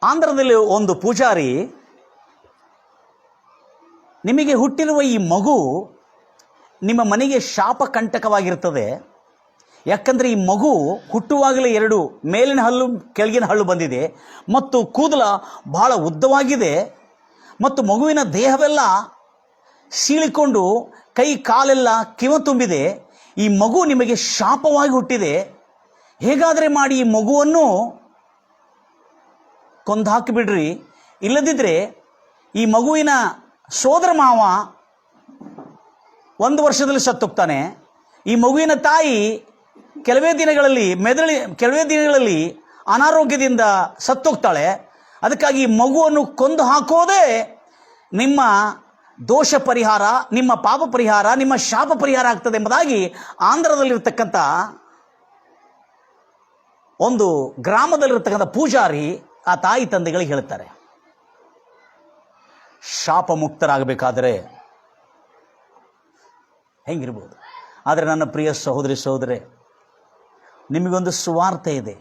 ಆಂಧ್ರದಲ್ಲಿ ಒಂದು ಪೂಜಾರಿ, ನಿಮಗೆ ಹುಟ್ಟಿರುವ ಈ ಮಗು ನಿಮ್ಮ ಮನೆಗೆ ಶಾಪ ಕಂಟಕವಾಗಿರ್ತದೆ. ಯಾಕಂದರೆ ಈ ಮಗು ಹುಟ್ಟುವಾಗಲೇ 2 ಮೇಲಿನ ಹಲ್ಲು ಕೆಳಗಿನ ಹಲ್ಲು ಬಂದಿದೆ ಮತ್ತು ಕೂದಲ ಬಹಳ ಉದ್ದವಾಗಿದೆ ಮತ್ತು ಮಗುವಿನ ದೇಹವೆಲ್ಲ ಸೀಳಿಕೊಂಡು ಕೈ ಕಾಲೆಲ್ಲ ಕಿವ ತುಂಬಿದೆ. ಈ ಮಗು ನಿಮಗೆ ಶಾಪವಾಗಿ ಹುಟ್ಟಿದೆ. ಹೇಗಾದರೆ ಮಾಡಿ ಈ ಮಗುವನ್ನು ಕೊಂದಾಕಿಬಿಡ್ರಿ, ಇಲ್ಲದಿದ್ದರೆ ಈ ಮಗುವಿನ ಸೋದರ ಮಾವ 1 ವರ್ಷದಲ್ಲಿ ಸತ್ತೋಗ್ತಾನೆ. ಈ ಮಗುವಿನ ತಾಯಿ ಕೆಲವೇ ದಿನಗಳಲ್ಲಿ ಅನಾರೋಗ್ಯದಿಂದ ಸತ್ತೋಗ್ತಾಳೆ. ಅದಕ್ಕಾಗಿ ಈ ಮಗುವನ್ನು ಕೊಂದು ಹಾಕೋದೇ ನಿಮ್ಮ ದೋಷ ಪರಿಹಾರ, ನಿಮ್ಮ ಪಾಪ ಪರಿಹಾರ, ನಿಮ್ಮ ಶಾಪ ಪರಿಹಾರ ಆಗ್ತದೆ ಎಂಬುದಾಗಿ ಆಂಧ್ರದಲ್ಲಿರ್ತಕ್ಕಂಥ ಒಂದು ಗ್ರಾಮದಲ್ಲಿರ್ತಕ್ಕಂಥ ಪೂಜಾರಿ ಆ ತಾಯಿ ತಂದೆಗಳಿಗೆ ಹೇಳ್ತಾರೆ. ಶಾಪ ಮುಕ್ತರಾಗಬೇಕಾದರೆ ಹೆಂಗಿರ್ಬೋದು? ಆದರೆ ನನ್ನ ಪ್ರಿಯ ಸಹೋದರರೇ, ನಿಮಗೊಂದು ಸುವಾರ್ತೆ ಇದೆ.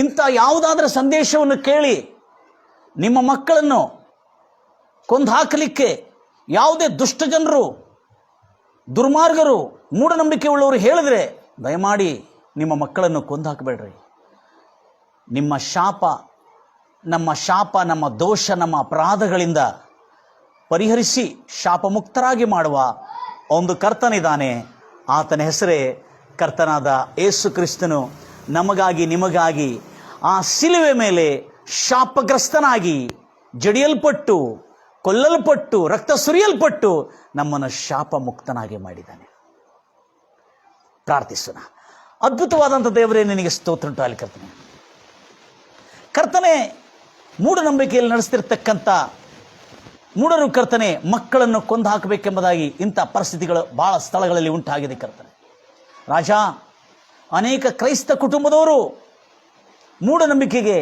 ಇಂಥ ಯಾವುದಾದ್ರೂ ಸಂದೇಶವನ್ನು ಕೇಳಿ ನಿಮ್ಮ ಮಕ್ಕಳನ್ನು ಕೊಂದು ಹಾಕಲಿಕ್ಕೆ ಯಾವುದೇ ದುಷ್ಟ ಜನರು, ದುರ್ಮಾರ್ಗರು, ಮೂಢನಂಬಿಕೆ ಉಳ್ಳವರು ಹೇಳಿದ್ರೆ ದಯಮಾಡಿ ನಿಮ್ಮ ಮಕ್ಕಳನ್ನು ಕೊಂದು ಹಾಕಬೇಡ್ರಿ. ನಮ್ಮ ಶಾಪ, ನಮ್ಮ ದೋಷ, ನಮ್ಮ ಅಪರಾಧಗಳಿಂದ ಪರಿಹರಿಸಿ ಶಾಪ ಮುಕ್ತರಾಗಿ ಮಾಡುವ ಒಂದು ಕರ್ತನಿದ್ದಾನೆ. ಆತನ ಹೆಸರೇ ಕರ್ತನಾದ ಯೇಸು ಕ್ರಿಸ್ತನು. ನಮಗಾಗಿ ನಿಮಗಾಗಿ ಆ ಶಿಲುವೆ ಮೇಲೆ ಶಾಪಗ್ರಸ್ತನಾಗಿ ಜಡಿಯಲ್ಪಟ್ಟು, ಕೊಲ್ಲಲ್ಪಟ್ಟು, ರಕ್ತ ಸುರಿಯಲ್ಪಟ್ಟು ನಮ್ಮನ್ನು ಶಾಪ ಮುಕ್ತನಾಗಿ ಮಾಡಿದ್ದಾನೆ. ಪ್ರಾರ್ಥಿಸೋಣ. ಅದ್ಭುತವಾದಂಥ ದೇವರೇ, ನಿನಗೆ ಸ್ತೋತ್ರ ಉಂಟಾಗಲಿ ಕರ್ತನೆ. ಮೂಢನಂಬಿಕೆಯಲ್ಲಿ ನಡೆಸ್ತಿರ್ತಕ್ಕಂಥ ಮೂಢರು ಕರ್ತನೆ ಮಕ್ಕಳನ್ನು ಕೊಂದು ಹಾಕಬೇಕೆಂಬುದಾಗಿ ಇಂಥ ಪರಿಸ್ಥಿತಿಗಳು ಬಹಳ ಸ್ಥಳಗಳಲ್ಲಿ ಉಂಟಾಗಿದೆ ಕರ್ತನೆ. ರಾಜ, ಅನೇಕ ಕ್ರೈಸ್ತ ಕುಟುಂಬದವರು ಮೂಢನಂಬಿಕೆಗೆ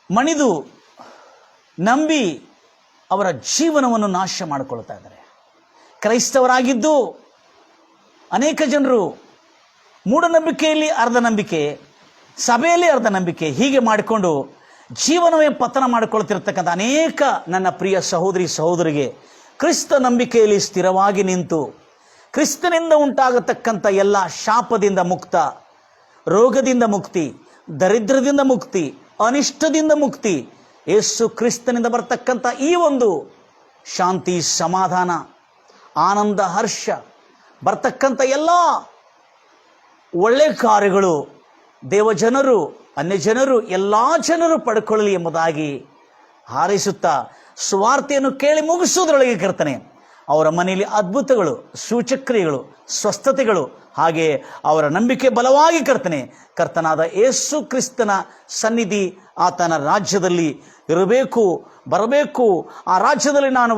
ಮಣಿದು ನಂಬಿ ಅವರ ಜೀವನವನ್ನು ನಾಶ ಮಾಡಿಕೊಳ್ತಾ ಇದ್ದಾರೆ. ಕ್ರೈಸ್ತವರಾಗಿದ್ದು ಅನೇಕ ಜನರು ಮೂಢನಂಬಿಕೆಯಲ್ಲಿ ಅರ್ಧ ನಂಬಿಕೆ, ಸಭೆಯಲ್ಲಿ ಅರ್ಧ ನಂಬಿಕೆ, ಹೀಗೆ ಮಾಡಿಕೊಂಡು ಜೀವನವೇ ಪತನ ಮಾಡಿಕೊಳ್ತಿರ್ತಕ್ಕಂಥ ಅನೇಕ ನನ್ನ ಪ್ರಿಯ ಸಹೋದರಿಗೆ ಕ್ರಿಸ್ತ ನಂಬಿಕೆಯಲ್ಲಿ ಸ್ಥಿರವಾಗಿ ನಿಂತು ಕ್ರಿಸ್ತನಿಂದ ಉಂಟಾಗತಕ್ಕಂಥ ಎಲ್ಲ ಶಾಪದಿಂದ ಮುಕ್ತ, ರೋಗದಿಂದ ಮುಕ್ತಿ, ದರಿದ್ರದಿಂದ ಮುಕ್ತಿ, ಅನಿಷ್ಟದಿಂದ ಮುಕ್ತಿ, ಯೇಸು ಕ್ರಿಸ್ತನಿಂದ ಬರ್ತಕ್ಕಂಥ ಈ ಒಂದು ಶಾಂತಿ, ಸಮಾಧಾನ, ಆನಂದ, ಹರ್ಷ ಬರ್ತಕ್ಕಂಥ ಎಲ್ಲ ಒಳ್ಳೆಯ ಕಾರ್ಯಗಳು ದೇವಜನರು, ಅನ್ಯಜನರು, ಎಲ್ಲ ಜನರು ಪಡ್ಕೊಳ್ಳಲಿ ಎಂಬುದಾಗಿ ಹಾರೈಸುತ್ತಾ ಸುವಾರ್ತೆಯನ್ನು ಕೇಳಿ ಮುಗಿಸುವುದರೊಳಗೆ ಕರ್ತನೆ ಅವರ ಮನೆಯಲ್ಲಿ ಅದ್ಭುತಗಳು, ಸೂಚಕ್ರಿಯೆಗಳು, ಸ್ವಸ್ಥತೆಗಳು, ಹಾಗೆ ಅವರ ನಂಬಿಕೆ ಬಲವಾಗಿ ಕರ್ತನಾದ ಯೇಸು ಕ್ರಿಸ್ತನ ಸನ್ನಿಧಿ ಆತನ ರಾಜ್ಯದಲ್ಲಿ ಇರಬೇಕು, ಬರಬೇಕು. ಆ ರಾಜ್ಯದಲ್ಲಿ ನಾನು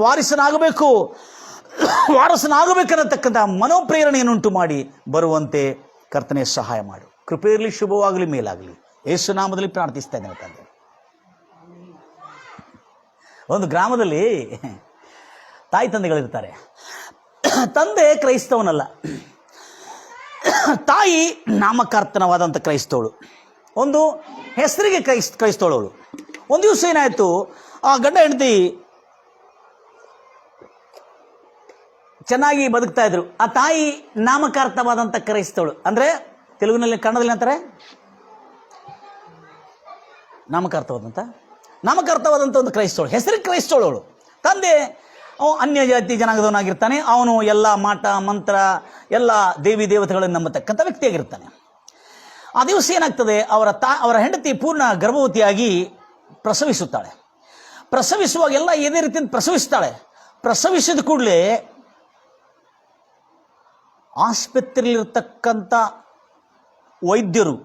ವಾರಸನಾಗಬೇಕನ್ನತಕ್ಕಂಥ ಮನೋಪ್ರೇರಣೆಯನ್ನುಂಟು ಮಾಡಿ ಬರುವಂತೆ ಕರ್ತನೆ ಸಹಾಯ ಮಾಡು. ಕೃಪೆಯಲ್ಲಿ ಶುಭವಾಗಲಿ, ಮೇಲಾಗಲಿ. ಯೇಸು ನಾಮದಲ್ಲಿ ಪ್ರಾರ್ಥಿಸ್ತಾ ಇದ್ದೇನೆ ತಂದೆ. ಒಂದು ಗ್ರಾಮದಲ್ಲಿ ತಾಯಿ ತಂದೆಗಳಿರ್ತಾರೆ. ತಂದೆ ಕ್ರೈಸ್ತವನಲ್ಲ, ತಾಯಿ ನಾಮಕಾರ್ತನವಾದಂಥ ಕ್ರೈಸ್ತವಳು, ಒಂದು ಹೆಸರಿಗೆ ಕ್ರೈಸ್ತವಳು. ಒಂದು ದಿವಸ ಏನಾಯಿತು, ಆ ಗಂಡ ಹೆಂಡತಿ ಚೆನ್ನಾಗಿ ಬದುಕ್ತಾ ಇದ್ರು. ಆ ತಾಯಿ ನಾಮಕಾರ್ಥವಾದಂಥ ಕ್ರೈಸ್ತವಳು, ಅಂದರೆ ತೆಲುಗಿನಲ್ಲಿ, ಕನ್ನಡದಲ್ಲಿ ಅಂತಾರೆ ನಾಮಕಾರ್ಥವಾದಂಥ ಒಂದು ಕ್ರೈಸ್ತವಳು, ಹೆಸರಿಗೆ ಕ್ರೈಸ್ತವಳು. ತಂದೆ ಅನ್ಯ ಜಾತಿ ಜನಾಂಗದವನಾಗಿರ್ತಾನೆ. ಅವನು ಎಲ್ಲ ಮಾಟ ಮಂತ್ರ, ಎಲ್ಲ ದೇವಿ ದೇವತೆಗಳನ್ನು ನಂಬತಕ್ಕಂಥ ವ್ಯಕ್ತಿಯಾಗಿರ್ತಾನೆ. ಆ ದಿವಸ ಏನಾಗ್ತದೆ, ಅವರ ಹೆಂಡತಿ ಪೂರ್ಣ ಗರ್ಭವತಿಯಾಗಿ ಪ್ರಸವಿಸುತ್ತಾಳೆ. ಪ್ರಸವಿಸುವಾಗ ಎಲ್ಲ ಇದೇ ರೀತಿಯಿಂದ ಪ್ರಸವಿಸ್ತಾಳೆ. ಪ್ರಸವಿಸಿದ ಕೂಡಲೇ ಆಸ್ಪತ್ರೆಯಲ್ಲಿರ್ತಕ್ಕಂಥ ವೈದ್ಯರು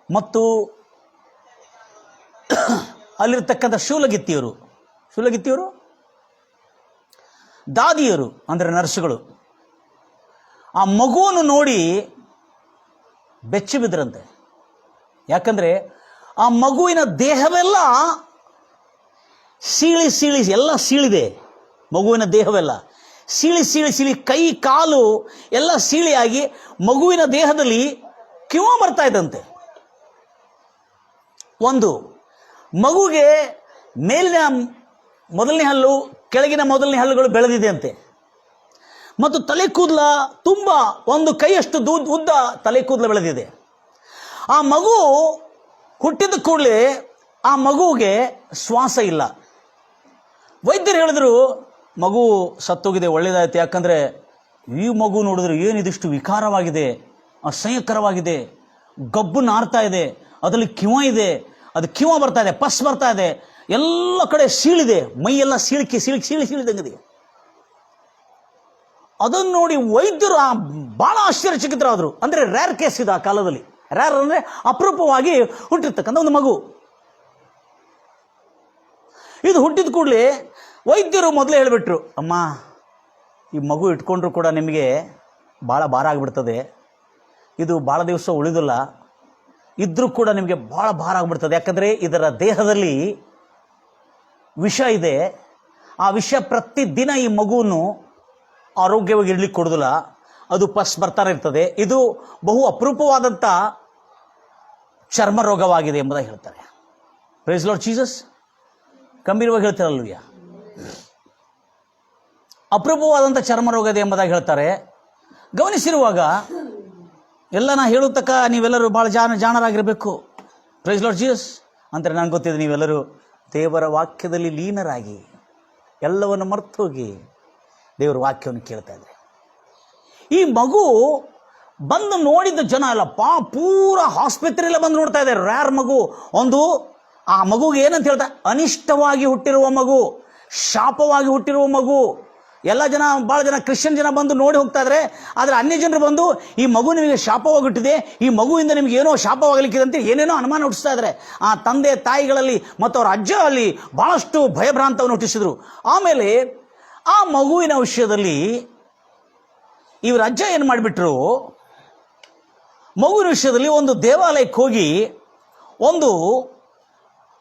ಮತ್ತು ಅಲ್ಲಿರ್ತಕ್ಕಂಥ ಶೂಲಗಿತ್ತಿಯರು, ದಾದಿಯರು ಅಂದರೆ ನರ್ಸುಗಳು, ಆ ಮಗುವನ್ನು ನೋಡಿ ಬೆಚ್ಚಿ ಬಿದ್ರಂತೆ. ಯಾಕಂದರೆ ಆ ಮಗುವಿನ ದೇಹವೆಲ್ಲ ಎಲ್ಲ ಸೀಳಿದೆ. ಮಗುವಿನ ದೇಹವೆಲ್ಲ ಸೀಳಿ ಕೈ ಕಾಲು ಎಲ್ಲ ಸೀಳಿಯಾಗಿ ಮಗುವಿನ ದೇಹದಲ್ಲಿ ಕಿವ ಬರ್ತಾ ಇದ್ದಂತೆ. ಒಂದು, ಮಗುಗೆ ಮೇಲಿನ ಮೊದಲನೇ ಹಲ್ಲು ಕೆಳಗಿನ ಮೊದಲನೇ ಹಲ್ಲುಗಳು ಬೆಳೆದಿದೆ ಅಂತೆ, ಮತ್ತು ತಲೆ ಕೂದಲ ತುಂಬ ಒಂದು ಕೈಯಷ್ಟು ಉದ್ದ ತಲೆ ಕೂದಲು ಬೆಳೆದಿದೆ. ಆ ಮಗು ಹುಟ್ಟಿದ ಕೂಡಲೇ ಆ ಮಗುವಿಗೆ ಶ್ವಾಸ ಇಲ್ಲ. ವೈದ್ಯರು ಹೇಳಿದ್ರು ಮಗು ಸತ್ತೋಗಿದೆ, ಒಳ್ಳೇದಾಯ್ತು. ಯಾಕಂದರೆ ಈ ಮಗು ನೋಡಿದ್ರೆ ಏನಿದಿಷ್ಟು ವಿಕಾರವಾಗಿದೆ, ಅಸಹ್ಯಕರವಾಗಿದೆ, ಗಬ್ಬು ನಾರ್ತಾ ಇದೆ, ಅದರಲ್ಲಿ ಕಿವ ಇದೆ, ಅದು ಕಿವ ಬರ್ತಾ ಇದೆ, ಪಸ್ ಬರ್ತಾ ಇದೆ, ಎಲ್ಲ ಕಡೆ ಸೀಳಿದೆ, ಮೈಯೆಲ್ಲ ಸೀಳಿದಂಗಿದೆ. ಅದನ್ನು ನೋಡಿ ವೈದ್ಯರು ಭಾಳ ಆಶ್ಚರ್ಯಚಕಿತರಾದರು. ಅಂದರೆ ರ್ಯಾರ್ ಕೇಸ್ ಇದೆ ಆ ಕಾಲದಲ್ಲಿ. ರ್ಯಾರ್ ಅಂದರೆ ಅಪರೂಪವಾಗಿ ಹುಟ್ಟಿರ್ತಕ್ಕಂಥ ಒಂದು ಮಗು. ಇದು ಹುಟ್ಟಿದ ಕೂಡಲೇ ವೈದ್ಯರು ಮೊದಲೇ ಹೇಳಿಬಿಟ್ರು, ಅಮ್ಮ ಈ ಮಗು ಇಟ್ಕೊಂಡ್ರು ಕೂಡ ನಿಮಗೆ ಭಾಳ ಭಾರ ಆಗಿಬಿಡ್ತದೆ, ಇದು ಭಾಳ ದಿವಸ ಉಳಿದಿಲ್ಲ, ಇದ್ರೂ ಕೂಡ ನಿಮಗೆ ಭಾಳ ಭಾರ ಆಗಿಬಿಡ್ತದೆ. ಯಾಕಂದರೆ ಇದರ ದೇಹದಲ್ಲಿ ವಿಷ ಇದೆ. ಆ ವಿಷ ಪ್ರತಿದಿನ ಈ ಮಗುವನ್ನು ಆರೋಗ್ಯವಾಗಿ ಇರಲಿಕ್ಕೆ ಕೊಡೋದಿಲ್ಲ, ಅದು ಪಸ್ ಬರ್ತಾನೆ ಇರ್ತದೆ. ಇದು ಬಹು ಅಪರೂಪವಾದಂಥ ಚರ್ಮ ರೋಗವಾಗಿದೆ ಎಂಬುದಾಗಿ ಹೇಳ್ತಾರೆ. Praise Lord Jesus. ಗಂಭೀರವಾಗಿ ಹೇಳ್ತಾರಲ್ವಯ್ಯ, ಅಪರೂಪವಾದಂಥ ಚರ್ಮ ರೋಗ ಇದೆ ಎಂಬುದಾಗಿ ಹೇಳ್ತಾರೆ. ಗಮನಿಸಿರುವಾಗ ಎಲ್ಲ ನಾ ಹೇಳುತ್ತಕ್ಕ ನೀವೆಲ್ಲರೂ ಭಾಳ ಜಾಣರಾಗಿರಬೇಕು. Price Lord Jesus. ಅಂದರೆ ನನಗೆ ಗೊತ್ತಿದೆ ನೀವೆಲ್ಲರೂ ದೇವರ ವಾಕ್ಯದಲ್ಲಿ ಲೀನರಾಗಿ ಎಲ್ಲವನ್ನು ಮರ್ತೋಗಿ ದೇವರ ವಾಕ್ಯವನ್ನು ಕೇಳ್ತಾ ಇದ್ದಾರೆ. ಈ ಮಗು ಬಂದು ನೋಡಿದ ಜನ ಅಲ್ಲಪ್ಪ, ಪೂರ ಆಸ್ಪತ್ರೆಯಲ್ಲೇ ಬಂದು ನೋಡ್ತಾ ಇದ್ದಾರೆ. ರ್ಯಾರ್ ಮಗು ಒಂದು. ಆ ಮಗುಗೆ ಏನಂತ ಹೇಳ್ತಾರೆ, ಅನಿಷ್ಟವಾಗಿ ಹುಟ್ಟಿರುವ ಮಗು, ಶಾಪವಾಗಿ ಹುಟ್ಟಿರುವ ಮಗು. ಎಲ್ಲ ಜನ, ಭಾಳ ಜನ ಕ್ರಿಶ್ಚಿಯನ್ ಜನ ಬಂದು ನೋಡಿ ಹೋಗ್ತಾ ಇದ್ದಾರೆ. ಆದರೆ ಅನ್ಯ ಜನರು ಬಂದು ಈ ಮಗು ನಿಮಗೆ ಶಾಪವಾಗಿ ಹುಟ್ಟಿದೆ, ಈ ಮಗುವಿಂದ ನಿಮಗೆ ಏನೋ ಶಾಪವಾಗಲಿಕ್ಕಿದೆ ಅಂತ ಏನೇನೋ ಅನುಮಾನ ಹುಟ್ಟಿಸ್ತಾ ಇದ್ದಾರೆ. ಆ ತಂದೆ ತಾಯಿಗಳಲ್ಲಿ ಮತ್ತು ಅವರ ಅಜ್ಜ ಅಲ್ಲಿ ಭಾಳಷ್ಟು ಭಯಭ್ರಾಂತವನ್ನು ಹುಟ್ಟಿಸಿದ್ರು. ಆಮೇಲೆ ಆ ಮಗುವಿನ ವಿಷಯದಲ್ಲಿ ಇವರ ಅಜ್ಜ ಏನು ಮಾಡಿಬಿಟ್ರು, ಮಗುವಿನ ವಿಷಯದಲ್ಲಿ ಒಂದು ದೇವಾಲಯಕ್ಕೆ ಹೋಗಿ ಒಂದು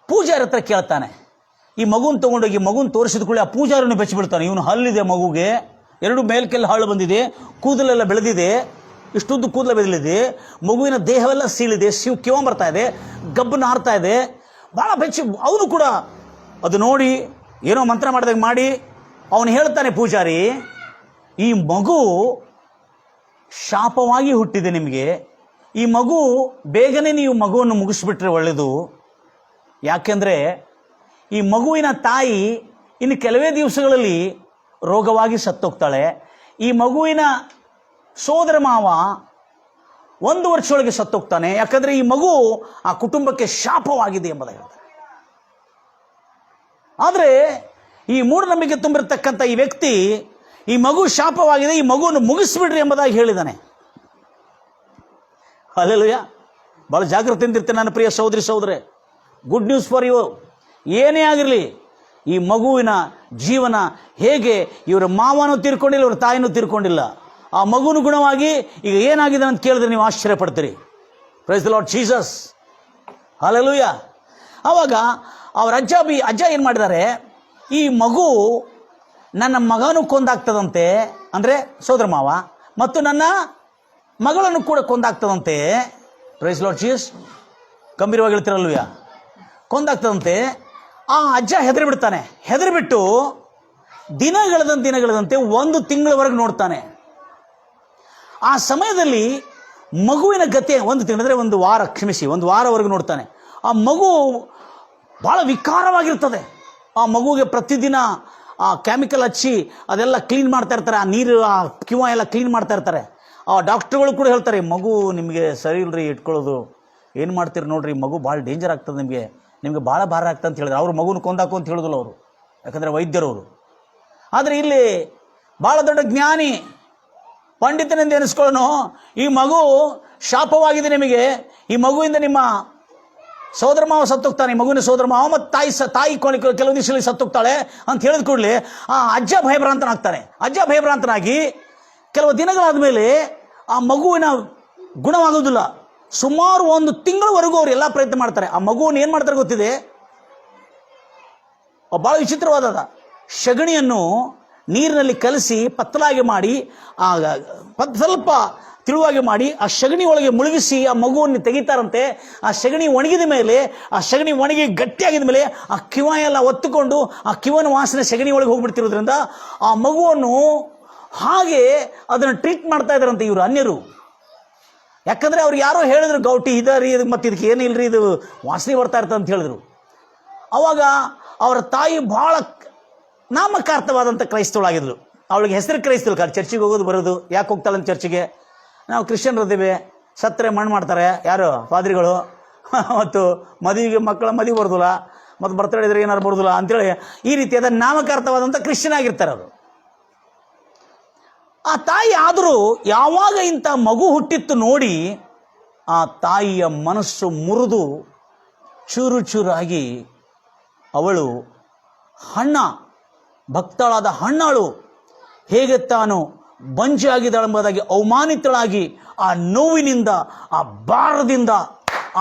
ಪೂಜಾರಿ ಹತ್ರ ಕೇಳ್ತಾನೆ. ಈ ಮಗುನ ತೊಗೊಂಡೋಗಿ ಮಗುನ ತೋರಿಸಿದ ಕೂಡಲೇ ಆ ಪೂಜಾರಿಯನ್ನು ಬೆಚ್ಚಿಬಿಡ್ತಾನೆ. ಇವನು ಹಲ್ಲಿದೆ ಮಗುಗೆ, ಎರಡು ಮೇಲ್ಕೆಲ್ಲ ಹಳ್ಳು ಬಂದಿದೆ, ಕೂದಲೆಲ್ಲ ಬೆಳೆದಿದೆ, ಇಷ್ಟುದ್ದು ಕೂದಲು ಬೆಳೆದಿದೆ, ಮಗುವಿನ ದೇಹವೆಲ್ಲ ಸೀಳಿದೆ, ಕಿವ ಬರ್ತಾ ಇದೆ, ಗಬ್ಬು ನಾರ್ತಾ ಇದೆ, ಭಾಳ ಬೆಚ್ಚಿ. ಅವನು ಕೂಡ ಅದು ನೋಡಿ ಏನೋ ಮಂತ್ರ ಮಾಡಿದಾಗ ಮಾಡಿ ಅವನು ಹೇಳ್ತಾನೆ, ಪೂಜಾರಿ ಈ ಮಗು ಶಾಪವಾಗಿ ಹುಟ್ಟಿದೆ ನಿಮಗೆ, ಈ ಮಗು ಬೇಗನೆ ನೀವು ಮಗುವನ್ನು ಮುಗಿಸ್ಬಿಟ್ರೆ ಒಳ್ಳೆಯದು. ಯಾಕೆಂದರೆ ಈ ಮಗುವಿನ ತಾಯಿ ಇನ್ನು ಕೆಲವೇ ದಿವಸಗಳಲ್ಲಿ ರೋಗವಾಗಿ ಸತ್ತೋಗ್ತಾಳೆ. ಈ ಮಗುವಿನ ಸೋದರ ಮಾವ 1 ವರ್ಷದೊಳಗೆ ಸತ್ತೋಗ್ತಾನೆ. ಯಾಕಂದರೆ ಈ ಮಗು ಆ ಕುಟುಂಬಕ್ಕೆ ಶಾಪವಾಗಿದೆ ಎಂಬುದಾಗಿ ಹೇಳ್ತಾರೆ. ಆದರೆ ಈ ಮೂಢನಂಬಿಕೆ ತುಂಬಿರತಕ್ಕಂಥ ಈ ವ್ಯಕ್ತಿ ಈ ಮಗು ಶಾಪವಾಗಿದೆ, ಈ ಮಗುವನ್ನು ಮುಗಿಸ್ಬಿಡ್ರಿ ಎಂಬುದಾಗಿ ಹೇಳಿದ್ದಾನೆ. ಹಲ್ಲೆಲೂಯಾ. ಭಾಳ ಜಾಗೃತಿಯಿಂದ ಇರ್ತೇನೆ ನನ್ನ ಪ್ರಿಯ ಸಹೋದರಿ ಸಹೋದರೇ. Good news for you. ಏನೇ ಆಗಿರಲಿ, ಈ ಮಗುವಿನ ಜೀವನ ಹೇಗೆ, ಇವರ ಮಾವನೂ ತೀರ್ಕೊಂಡಿಲ್ಲ, ಇವರ ತಾಯಿನೂ ತೀರ್ಕೊಂಡಿಲ್ಲ, ಆ ಮಗುವಿನ ಗುಣವಾಗಿ ಈಗ ಏನಾಗಿದೆ ಅಂತ ಕೇಳಿದ್ರೆ ನೀವು ಆಶ್ಚರ್ಯ ಪಡ್ತೀರಿ. Praise the Lord Jesus. Hallelujah. ಆವಾಗ ಅವ್ರ ಅಜ್ಜ ಏನು ಮಾಡಿದ್ದಾರೆ, ಈ ಮಗು ನನ್ನ ಮಗನೂ ಕೊಂದಾಗ್ತದಂತೆ, ಅಂದರೆ ಸೋದರ ಮಾವ, ಮತ್ತು ನನ್ನ ಮಗಳನ್ನು ಕೂಡ ಕೊಂದಾಗ್ತದಂತೆ. Price Lord Jesus. ಗಂಭೀರವಾಗಿ ಹೇಳ್ತಿರಲ್ವಯ್ಯ, ಕೊಂದಾಗ್ತದಂತೆ. ಆ ಅಜ್ಜ ಹೆದರಿಬಿಡ್ತಾನೆ. ಹೆದರಿಬಿಟ್ಟು ದಿನಗಳದಂತೆ 1 ತಿಂಗಳವರೆಗೆ ನೋಡ್ತಾನೆ. ಆ ಸಮಯದಲ್ಲಿ ಮಗುವಿನ ಗತಿ 1 ತಿಂಗಳು ಅಂದರೆ 1 ವಾರ, ಕ್ಷಮಿಸಿ 1 ವಾರವರೆಗೂ ನೋಡ್ತಾನೆ. ಆ ಮಗು ಭಾಳ ವಿಕಾರವಾಗಿರ್ತದೆ. ಆ ಮಗುವಿಗೆ ಪ್ರತಿದಿನ ಆ ಕೆಮಿಕಲ್ ಹಚ್ಚಿ ಅದೆಲ್ಲ ಕ್ಲೀನ್ ಮಾಡ್ತಾ ಇರ್ತಾರೆ, ಆ ನೀರು ಆ ಕಿವ ಎಲ್ಲ ಕ್ಲೀನ್ ಮಾಡ್ತಾ ಇರ್ತಾರೆ. ಆ ಡಾಕ್ಟ್ರುಗಳು ಕೂಡ ಹೇಳ್ತಾರೆ, ಮಗು ನಿಮಗೆ ಸರಿ ಇಲ್ಲರಿ ಇಟ್ಕೊಳ್ಳೋದು, ಏನು ಮಾಡ್ತೀರಿ ನೋಡ್ರಿ, ಮಗು ಭಾಳ ಡೇಂಜರ್ ಆಗ್ತದೆ, ನಿಮಗೆ ಭಾಳ ಭಾರ ಆಗ್ತದೆ ಅಂತ ಹೇಳಿದ್ರೆ. ಅವ್ರು ಮಗುನ ಕೊಂದಾಕು ಅಂತ ಹೇಳೋದಿಲ್ಲ ಅವರು, ಯಾಕಂದರೆ ವೈದ್ಯರವರು. ಆದರೆ ಇಲ್ಲಿ ಭಾಳ ದೊಡ್ಡ ಜ್ಞಾನಿ ಪಂಡಿತನೆಂದು ಎನಿಸ್ಕೊಳ್ಳೋನು, ಈ ಮಗು ಶಾಪವಾಗಿದೆ ನಿಮಗೆ, ಈ ಮಗುವಿಂದ ನಿಮ್ಮ ಸೋದರ ಮಾವ ಸತ್ತೋಗ್ತಾನೆ, ಈ ಮಗುವಿನ ಸೋದರ ಮಾವ ಮತ್ತು ತಾಯಿ ಕೆಲವು ದಿವಸದಲ್ಲಿ ಸತ್ತೋಗ್ತಾಳೆ ಅಂತ ಹೇಳಿದ ಕೂಡಲೇ ಆ ಅಜ್ಜ ಭಯಭ್ರಾಂತನಾಗ್ತಾನೆ. ಅಜ್ಜ ಭಯಭ್ರಾಂತನಾಗಿ ಕೆಲವು ದಿನಗಳಾದ ಮೇಲೆ ಆ ಮಗುವಿನ ಗುಣವಾಗೋದಿಲ್ಲ. ಸುಮಾರು 1 ತಿಂಗಳವರೆಗೂ ಅವ್ರು ಎಲ್ಲ ಪ್ರಯತ್ನ ಮಾಡ್ತಾರೆ. ಆ ಮಗುವನ್ನು ಏನು ಮಾಡ್ತಾರೆ ಗೊತ್ತಿದೆ, ಭಾಳ ವಿಚಿತ್ರವಾದ ಸಗಣಿಯನ್ನು ನೀರಿನಲ್ಲಿ ಕಲಸಿ ಪತ್ತಲಾಗಿ ಮಾಡಿ ಸ್ವಲ್ಪ ತಿಳುವಾಗಿ ಮಾಡಿ ಆ ಸಗಣಿ ಒಳಗೆ ಮುಳುಗಿಸಿ ಆ ಮಗುವನ್ನು ತೆಗಿತಾರಂತೆ. ಆ ಸಗಣಿ ಒಣಗಿದ ಮೇಲೆ, ಆ ಸಗಣಿ ಒಣಗಿ ಗಟ್ಟಿಯಾಗಿದ ಮೇಲೆ ಆ ಕಿವ ಎಲ್ಲ ಒತ್ತುಕೊಂಡು ಆ ಕಿವನ ವಾಸನೆ ಸಗಣಿ ಒಳಗೆ ಹೋಗ್ಬಿಡ್ತಿರೋದ್ರಿಂದ ಆ ಮಗುವನ್ನು ಹಾಗೆ ಅದನ್ನು ಟ್ರೀಟ್ ಮಾಡ್ತಾ ಇದ್ದಾರಂತೆ ಇವರು ಅನ್ಯರು. ಯಾಕಂದರೆ ಅವ್ರು ಯಾರೋ ಹೇಳಿದ್ರು, ಗೌಟಿ ಇದರಿ ಇದು ಮತ್ತು ಇದಕ್ಕೆ ಏನಿಲ್ಲರಿ, ಇದು ವಾಸನೆ ಬರ್ತಾ ಇರ್ತದೆ ಅಂತ ಹೇಳಿದ್ರು. ಅವಾಗ ಅವರ ತಾಯಿ ಭಾಳ ನಾಮಕಾರ್ಥವಾದಂಥ ಕ್ರೈಸ್ತವಳಾಗಿದ್ಳು. ಅವಳಿಗೆ ಹೆಸರು ಕ್ರೈಸ್ತಳು, ಚರ್ಚಿಗೆ ಹೋಗೋದು ಬರೋದು. ಯಾಕೆ ಹೋಗ್ತಾಳಂತ ಚರ್ಚಿಗೆ? ನಾವು ಕ್ರಿಶ್ಚಿಯನ್ರಿದ್ದೀವಿ, ಸತ್ತರೆ ಮಣ್ಣು ಮಾಡ್ತಾರೆ ಯಾರು ಪಾದ್ರಿಗಳು, ಮತ್ತು ಮದುವೆಗೆ ಮಕ್ಕಳ ಮದುವೆ ಬರೋದಿಲ್ಲ, ಮತ್ತು ಬರ್ತಡೇ ಇದ್ರೆ ಏನಾರು ಬರೋದಿಲ್ಲ ಅಂತೇಳಿ ಈ ರೀತಿಯಾದ ನಾಮಕಾರ್ಥವಾದಂಥ ಕ್ರಿಶ್ಚಿಯನ್ ಆಗಿರ್ತಾರೆ ಅವರು. ಆ ತಾಯಿ ಆದರೂ ಯಾವಾಗ ಇಂಥ ಮಗು ಹುಟ್ಟಿತ್ತು ನೋಡಿ ಆ ತಾಯಿಯ ಮನಸ್ಸು ಮುರಿದು ಚೂರು ಚೂರಾಗಿ ಅವಳು ಭಕ್ತಳಾದ ಹಣ್ಣಾಳು ಹೇಗೆ ತಾನು ಬಂಜೆಯಾಗಿದ್ದಾಳೆಂಬುದಾಗಿ ಅವಮಾನಿತಳಾಗಿ ಆ ನೋವಿನಿಂದ, ಆ ಭಾರದಿಂದ,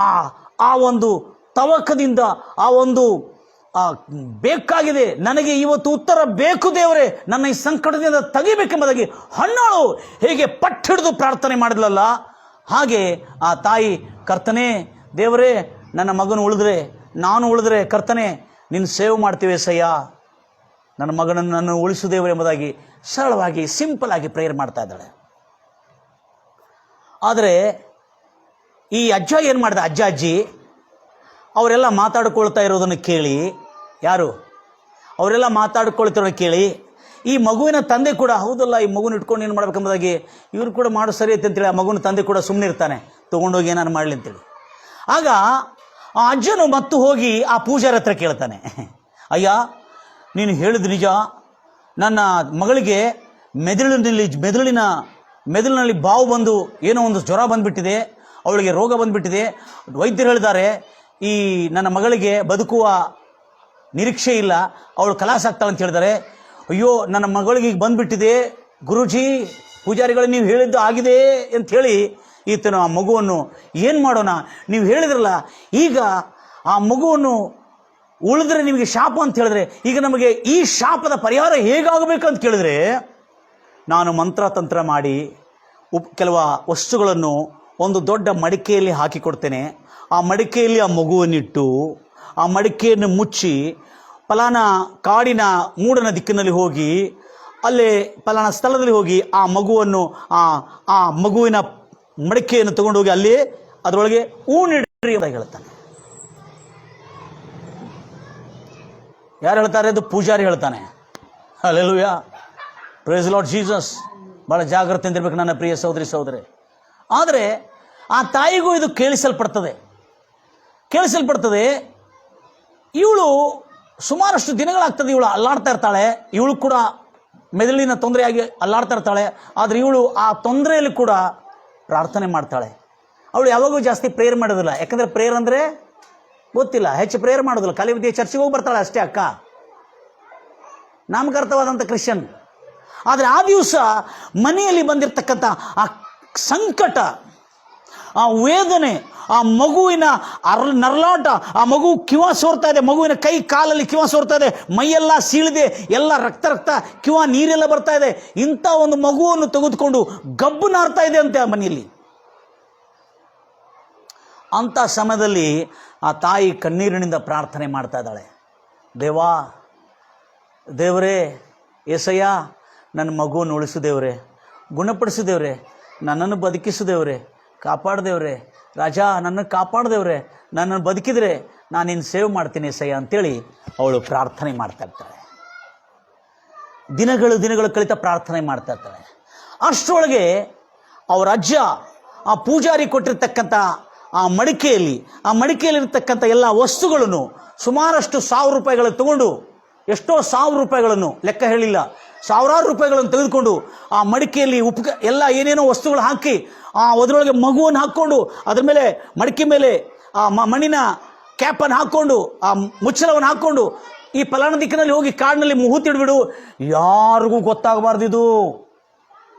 ಆ ಒಂದು ತವಕದಿಂದ, ಆ ಒಂದು ಬೇಕಾಗಿದೆ, ನನಗೆ ಇವತ್ತು ಉತ್ತರ ಬೇಕು ದೇವರೇ, ನನ್ನ ಈ ಸಂಕಟದಿಂದ ತೆಗಿಬೇಕೆಂಬುದಾಗಿ ಹಣ್ಣಾಳು ಹೇಗೆ ಪಟ್ಟಿಡಿದು ಪ್ರಾರ್ಥನೆ ಮಾಡಿದ್ಲಲ್ಲ, ಹಾಗೆ ಆ ತಾಯಿ, ಕರ್ತನೇ ದೇವರೇ, ನನ್ನ ಮಗನು ಉಳಿದ್ರೆ, ನಾನು ಉಳಿದ್ರೆ ಕರ್ತನೇ ನಿನ್ನ ಸೇವೆ ಮಾಡ್ತೀವಿ ಸಯ್ಯ, ನನ್ನ ಮಗನನ್ನು ನಾನು ಉಳಿಸು ದೇವರು ಎಂಬುದಾಗಿ ಸರಳವಾಗಿ ಸಿಂಪಲ್ ಆಗಿ ಪ್ರೇಯರ್ ಮಾಡ್ತಾ ಇದ್ದಾಳೆ. ಆದರೆ ಈ ಅಜ್ಜ ಏನು ಮಾಡಿದ, ಅಜ್ಜ ಅಜ್ಜಿ ಅವರೆಲ್ಲ ಮಾತಾಡ್ಕೊಳ್ತಾ ಇರೋದನ್ನು ಕೇಳಿ, ಯಾರು ಅವರೆಲ್ಲ ಮಾತಾಡ್ಕೊಳ್ತಿರೋದನ್ನು ಕೇಳಿ ಈ ಮಗುವಿನ ತಂದೆ ಕೂಡ, ಹೌದಲ್ಲ ಈ ಮಗುನ ಇಟ್ಕೊಂಡು ಏನು ಮಾಡ್ಬೇಕೆಂಬುದಾಗಿ ಇವರು ಕೂಡ ಮಾಡೋ ಸರಿ ಐತೆ ಅಂತೇಳಿ ಆ ಮಗುವಿನ ತಂದೆ ಕೂಡ ಸುಮ್ಮನೆ ಇರ್ತಾನೆ, ತೊಗೊಂಡೋಗಿ ಏನಾರು ಮಾಡಲಿ ಅಂತೇಳಿ. ಆಗ ಆ ಅಜ್ಜನು ಮತ್ತು ಹೋಗಿ ಆ ಪೂಜಾರಿ ಹತ್ರ ಕೇಳ್ತಾನೆ, ಅಯ್ಯ ನೀನು ಹೇಳಿದ ನಿಜ, ನನ್ನ ಮಗಳಿಗೆ ಮೆದುಳಿನಲ್ಲಿ ಬಾವು ಬಂದು ಏನೋ ಒಂದು ಜ್ವರ ಬಂದುಬಿಟ್ಟಿದೆ, ಅವಳಿಗೆ ರೋಗ ಬಂದುಬಿಟ್ಟಿದೆ, ವೈದ್ಯರು ಹೇಳಿದ್ದಾರೆ ಈ ನನ್ನ ಮಗಳಿಗೆ ಬದುಕುವ ನಿರೀಕ್ಷೆ ಇಲ್ಲ, ಅವಳು ಖಲಾಸ್ ಆಗ್ತಾಳೆ ಅಂತ ಹೇಳಿದ್ದಾರೆ. ಅಯ್ಯೋ ನನ್ನ ಮಗಳಿಗೆ ಈಗ ಬಂದುಬಿಟ್ಟಿದೆ ಗುರೂಜಿ, ಪೂಜಾರಿಗಳು ನೀವು ಹೇಳಿದ್ದು ಆಗಿದೆ ಅಂಥೇಳಿ ಈತನು ಆ ಮಗುವನ್ನು ಏನು ಮಾಡೋಣ, ನೀವು ಹೇಳಿದ್ರಲ್ಲ ಈಗ ಆ ಮಗುವನ್ನು ಉಳಿದ್ರೆ ನಿಮಗೆ ಶಾಪ ಅಂತ ಹೇಳಿದ್ರೆ, ಈಗ ನಮಗೆ ಈ ಶಾಪದ ಪರಿಹಾರ ಹೇಗಾಗಬೇಕಂತ ಕೇಳಿದ್ರೆ, ನಾನು ಮಂತ್ರತಂತ್ರ ಮಾಡಿ ಕೆಲವು ವಸ್ತುಗಳನ್ನು ಒಂದು ದೊಡ್ಡ ಮಡಿಕೆಯಲ್ಲಿ ಹಾಕಿಕೊಡ್ತೇನೆ, ಆ ಮಡಿಕೆಯಲ್ಲಿ ಆ ಮಗುವನ್ನಿಟ್ಟು ಆ ಮಡಿಕೆಯನ್ನು ಮುಚ್ಚಿ ಫಲಾನ ಕಾಡಿನ ಮೂಡನ ದಿಕ್ಕಿನಲ್ಲಿ ಹೋಗಿ ಅಲ್ಲೇ ಫಲಾನ ಸ್ಥಳದಲ್ಲಿ ಹೋಗಿ ಆ ಮಗುವನ್ನು ಆ ಮಗುವಿನ ಮಡಿಕೆಯನ್ನು ತಗೊಂಡೋಗಿ ಅಲ್ಲಿ ಅದರೊಳಗೆ ಊಣಿಡ್ರಿ ಅಂತ ಹೇಳ್ತಾನೆ. ಯಾರು ಹೇಳ್ತಾರೆ? ಅದು ಪೂಜಾರಿ ಹೇಳ್ತಾನೆ. Hallelujah, praise Lord Jesus. ಭಾಳ ಜಾಗ್ರತೆಯಿಂದ ಇರಬೇಕು ನನ್ನ ಪ್ರಿಯ ಸಹೋದರಿ. ಆದರೆ ಆ ತಾಯಿಗೂ ಇದು ಕೇಳಿಸಲ್ಪಡ್ತದೆ. ಇವಳು ಸುಮಾರಷ್ಟು ದಿನಗಳಾಗ್ತದೆ, ಇವಳು ಅಲ್ಲಾಡ್ತಾ ಇರ್ತಾಳೆ, ಇವಳು ಕೂಡ ಮೆದುಳಿನ ತೊಂದರೆಯಾಗಿ ಅಲ್ಲಾಡ್ತಾ ಇರ್ತಾಳೆ. ಆದರೆ ಇವಳು ಆ ತೊಂದರೆಯಲ್ಲಿ ಕೂಡ ಪ್ರಾರ್ಥನೆ ಮಾಡ್ತಾಳೆ. ಅವಳು ಯಾವಾಗೂ ಜಾಸ್ತಿ ಪ್ರೇಯರ್ ಮಾಡೋದಿಲ್ಲ, ಯಾಕಂದರೆ ಪ್ರೇಯರ್ ಅಂದರೆ ಗೊತ್ತಿಲ್ಲ, ಹೆಚ್ಚು ಪ್ರೇಯರ್ ಮಾಡೋದಿಲ್ಲ, ಖಾಲಿ ವಿದ್ಯೆ ಚರ್ಚಿಗೆ ಹೋಗಿ ಬರ್ತಾಳೆ ಅಷ್ಟೇ ಅಕ್ಕ, ನಾಮಕಾರ್ಥವಾದಂಥ ಕ್ರಿಶ್ಚಿಯನ್. ಆದರೆ ಆ ದಿವಸ ಮನೆಯಲ್ಲಿ ಬಂದಿರತಕ್ಕಂಥ ಆ ಸಂಕಟ, ಆ ವೇದನೆ, ಆ ಮಗುವಿನ ನರಳಾಟ, ಆ ಮಗು ಕಿವ ಸೋರ್ತಾ ಇದೆ, ಮಗುವಿನ ಕೈ ಕಾಲಲ್ಲಿ ಕಿವ ಸೋರ್ತಾ ಇದೆ, ಮೈಯೆಲ್ಲ ಸೀಳಿದೆ, ಎಲ್ಲ ರಕ್ತ ಕಿವ ನೀರೆಲ್ಲ ಬರ್ತಾ ಇದೆ. ಇಂಥ ಒಂದು ಮಗುವನ್ನು ತೆಗೆದುಕೊಂಡು ಗಬ್ಬು ನಾರ್ತಾ ಇದೆ ಅಂತೆ ಆ ಮನೆಯಲ್ಲಿ. ಅಂಥ ಸಮಯದಲ್ಲಿ ಆ ತಾಯಿ ಕಣ್ಣೀರಿನಿಂದ ಪ್ರಾರ್ಥನೆ ಮಾಡ್ತಾ ಇದ್ದಾಳೆ, ದೇವರೇ ಏಸಯ್ಯ, ನನ್ನ ಮಗುವನ್ನು ಉಳಿಸು ದೇವರೇ, ಗುಣಪಡಿಸು ದೇವರೇ, ನನ್ನನ್ನು ಬದುಕಿಸು ದೇವರೇ, ಕಾಪಾಡು ದೇವರೇ, ರಾಜಾ ನನ್ನನ್ನು ಕಾಪಾಡು ದೇವರೇ, ನನ್ನನ್ನು ಬದುಕಿದರೆ ನಾನು ನಿನ್ನ ಸೇವೆ ಮಾಡ್ತೀನಿ ಏಸಯ್ಯ ಅಂತೇಳಿ ಅವಳು ಪ್ರಾರ್ಥನೆ ಮಾಡ್ತಾ ಇರ್ತಾಳೆ. ದಿನಗಳು ಕಳಿತ ಪ್ರಾರ್ಥನೆ ಮಾಡ್ತಾ ಇರ್ತಾಳೆ. ಅಷ್ಟರೊಳಗೆ ಅವರ ಅಜ್ಜ ಆ ಪೂಜಾರಿ ಕೊಟ್ಟಿರ್ತಕ್ಕಂಥ ಆ ಮಡಿಕೆಯಲ್ಲಿರ್ತಕ್ಕಂಥ ಎಲ್ಲ ವಸ್ತುಗಳನ್ನು ಸುಮಾರಷ್ಟು ₹1000 ತಗೊಂಡು, ಎಷ್ಟೋ ₹1000 ಲೆಕ್ಕ ಹೇಳಿಲ್ಲ, ಸಾವಿರಾರು ರೂಪಾಯಿಗಳನ್ನು ತೆಗೆದುಕೊಂಡು ಆ ಮಡಿಕೆಯಲ್ಲಿ ಎಲ್ಲ ಏನೇನೋ ವಸ್ತುಗಳು ಹಾಕಿ ಅದರೊಳಗೆ ಮಗುವನ್ನು ಹಾಕ್ಕೊಂಡು, ಅದ್ರ ಮೇಲೆ ಮಡಿಕೆ ಮೇಲೆ ಆ ಮಣ್ಣಿನ ಕ್ಯಾಪನ್ನು ಹಾಕ್ಕೊಂಡು, ಆ ಮುಚ್ಚಳವನ್ನು ಹಾಕ್ಕೊಂಡು ಈ ಫಲಾನ ದಿಕ್ಕಿನಲ್ಲಿ ಹೋಗಿ ಕಾಡಿನಲ್ಲಿ ಮುಹೂತಿಡ್ಬಿಡು, ಯಾರಿಗೂ ಗೊತ್ತಾಗಬಾರ್ದು ಇದು.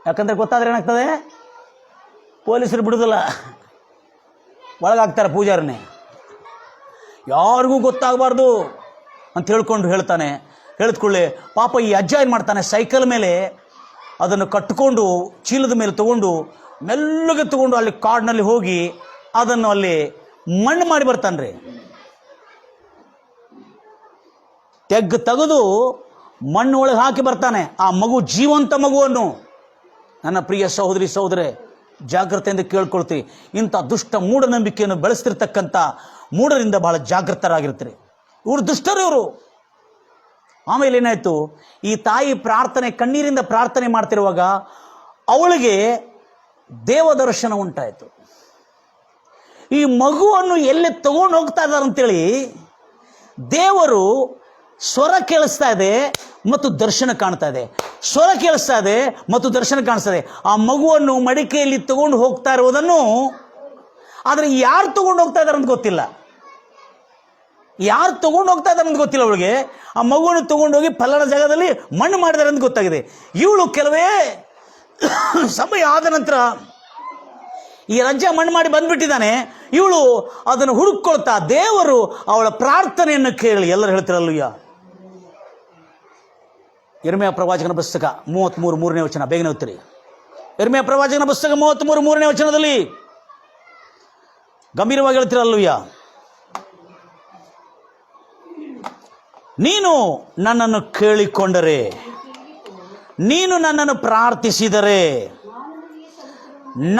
ಯಾಕಂದರೆ ಗೊತ್ತಾದ್ರೆ ಏನಾಗ್ತದೆ, ಪೊಲೀಸರು ಬಿಡುದಿಲ್ಲ, ಒಳಗಾಗ್ತಾರೆ ಪೂಜಾರನೇ, ಯಾರಿಗೂ ಗೊತ್ತಾಗಬಾರ್ದು ಅಂತ ಹೇಳ್ತಾನೆ. ಹೇಳಿದ್ಕೊಳ್ಳಿ ಪಾಪ ಈ ಅಜ್ಜ ಏನು ಮಾಡ್ತಾನೆ, ಸೈಕಲ್ ಮೇಲೆ ಅದನ್ನು ಕಟ್ಟಿಕೊಂಡು ಚೀಲದ ಮೇಲೆ ತಗೊಂಡು ಮೆಲ್ಲಗೆ ತಗೊಂಡು ಅಲ್ಲಿ ಕಾಡಿನಲ್ಲಿ ಹೋಗಿ ಅದನ್ನು ಅಲ್ಲಿ ಮಣ್ಣು ಮಾಡಿ ಬರ್ತಾನೆ ರೀ. ತೆಗೆದು ಮಣ್ಣು ಒಳಗೆ ಹಾಕಿ ಬರ್ತಾನೆ ಆ ಮಗು, ಜೀವಂತ ಮಗುವನ್ನು. ನನ್ನ ಪ್ರಿಯ ಸಹೋದರಿ ಸಹೋದರೇ, ಜಾಗ್ರತೆಯಿಂದ ಕೇಳ್ಕೊಳ್ತೀವಿ. ಇಂಥ ದುಷ್ಟ ಮೂಢನಂಬಿಕೆಯನ್ನು ಬೆಳೆಸ್ತಿರ್ತಕ್ಕಂಥ ಮೂಢರಿಂದ ಬಹಳ ಜಾಗೃತರಾಗಿರ್ತೀರಿ. ಇವರು ದುಷ್ಟರು ಇವರು. ಆಮೇಲೆ ಏನಾಯಿತು, ಈ ತಾಯಿ ಪ್ರಾರ್ಥನೆ, ಕಣ್ಣೀರಿಂದ ಪ್ರಾರ್ಥನೆ ಮಾಡ್ತಿರುವಾಗ ಅವಳಿಗೆ ದೇವದರ್ಶನ ಉಂಟಾಯಿತು. ಈ ಮಗುವನ್ನು ಎಲ್ಲಿ ತಗೊಂಡು ಹೋಗ್ತಾ ಇದ್ದಾರೆ ಅಂತೇಳಿ ದೇವರು ಸ್ವರ ಕೇಳಿಸ್ತಾ ಇದೆ ಮತ್ತು ದರ್ಶನ ಕಾಣ್ತಾ ಇದೆ, ಸ್ವರ ಕೇಳಿಸ್ತಾ ಇದೆ ಮತ್ತು ದರ್ಶನ ಕಾಣಿಸ್ತಾ ಇದೆ. ಆ ಮಗುವನ್ನು ಮಡಿಕೆಯಲ್ಲಿ ತಗೊಂಡು ಹೋಗ್ತಾ ಇರುವುದನ್ನು, ಆದರೆ ಯಾರು ತಗೊಂಡು ಹೋಗ್ತಾ ಇದ್ದಾರೆ ಅಂತ ಗೊತ್ತಿಲ್ಲ. ಯಾರು ತಗೊಂಡು ಹೋಗ್ತಾ ಇದ್ದಾರೆ ಅಂತ ಗೊತ್ತಿಲ್ಲ ಅವಳಿಗೆ. ಆ ಮಗುವನ್ನು ತಗೊಂಡೋಗಿ ಫಲಾನ ಜಾಗದಲ್ಲಿ ಮಣ್ಣು ಮಾಡಿದ್ದಾರೆ ಅಂತ ಗೊತ್ತಾಗಿದೆ. ಇವಳು ಕೆಲವೇ ಸಮಯ ಆದ ನಂತರ ಈ ರಜ್ಜ ಮಣ್ಣು ಮಾಡಿ ಬಂದ್ಬಿಟ್ಟಿದ್ದಾನೆ. ಇವಳು ಅದನ್ನು ಹುಡುಕೊಳ್ತಾ, ದೇವರು ಅವಳ ಪ್ರಾರ್ಥನೆಯನ್ನು ಕೇಳಿ. ಎಲ್ಲರೂ ಹೇಳ್ತಿರಲ್ಲಯ್ಯ. ಯೆರೆಮೀಯ ಪ್ರವಾಚಕನ ಪುಸ್ತಕ 33 3ನೇ ವಚನ, ಬೇಗನೆ ಓದ್ತೀರಿ. ಯೆರೆಮೀಯ ಪ್ರವಾಚಕನ ಪುಸ್ತಕ 33 3ನೇ ವಚನದಲ್ಲಿ ಗಂಭೀರವಾಗಿ ಹೇಳ್ತಿರಲ್ಲಯ್ಯ, ನೀನು ನನ್ನನ್ನು ಕೇಳಿಕೊಂಡರೆ, ನೀನು ನನ್ನನ್ನು ಪ್ರಾರ್ಥಿಸಿದರೆ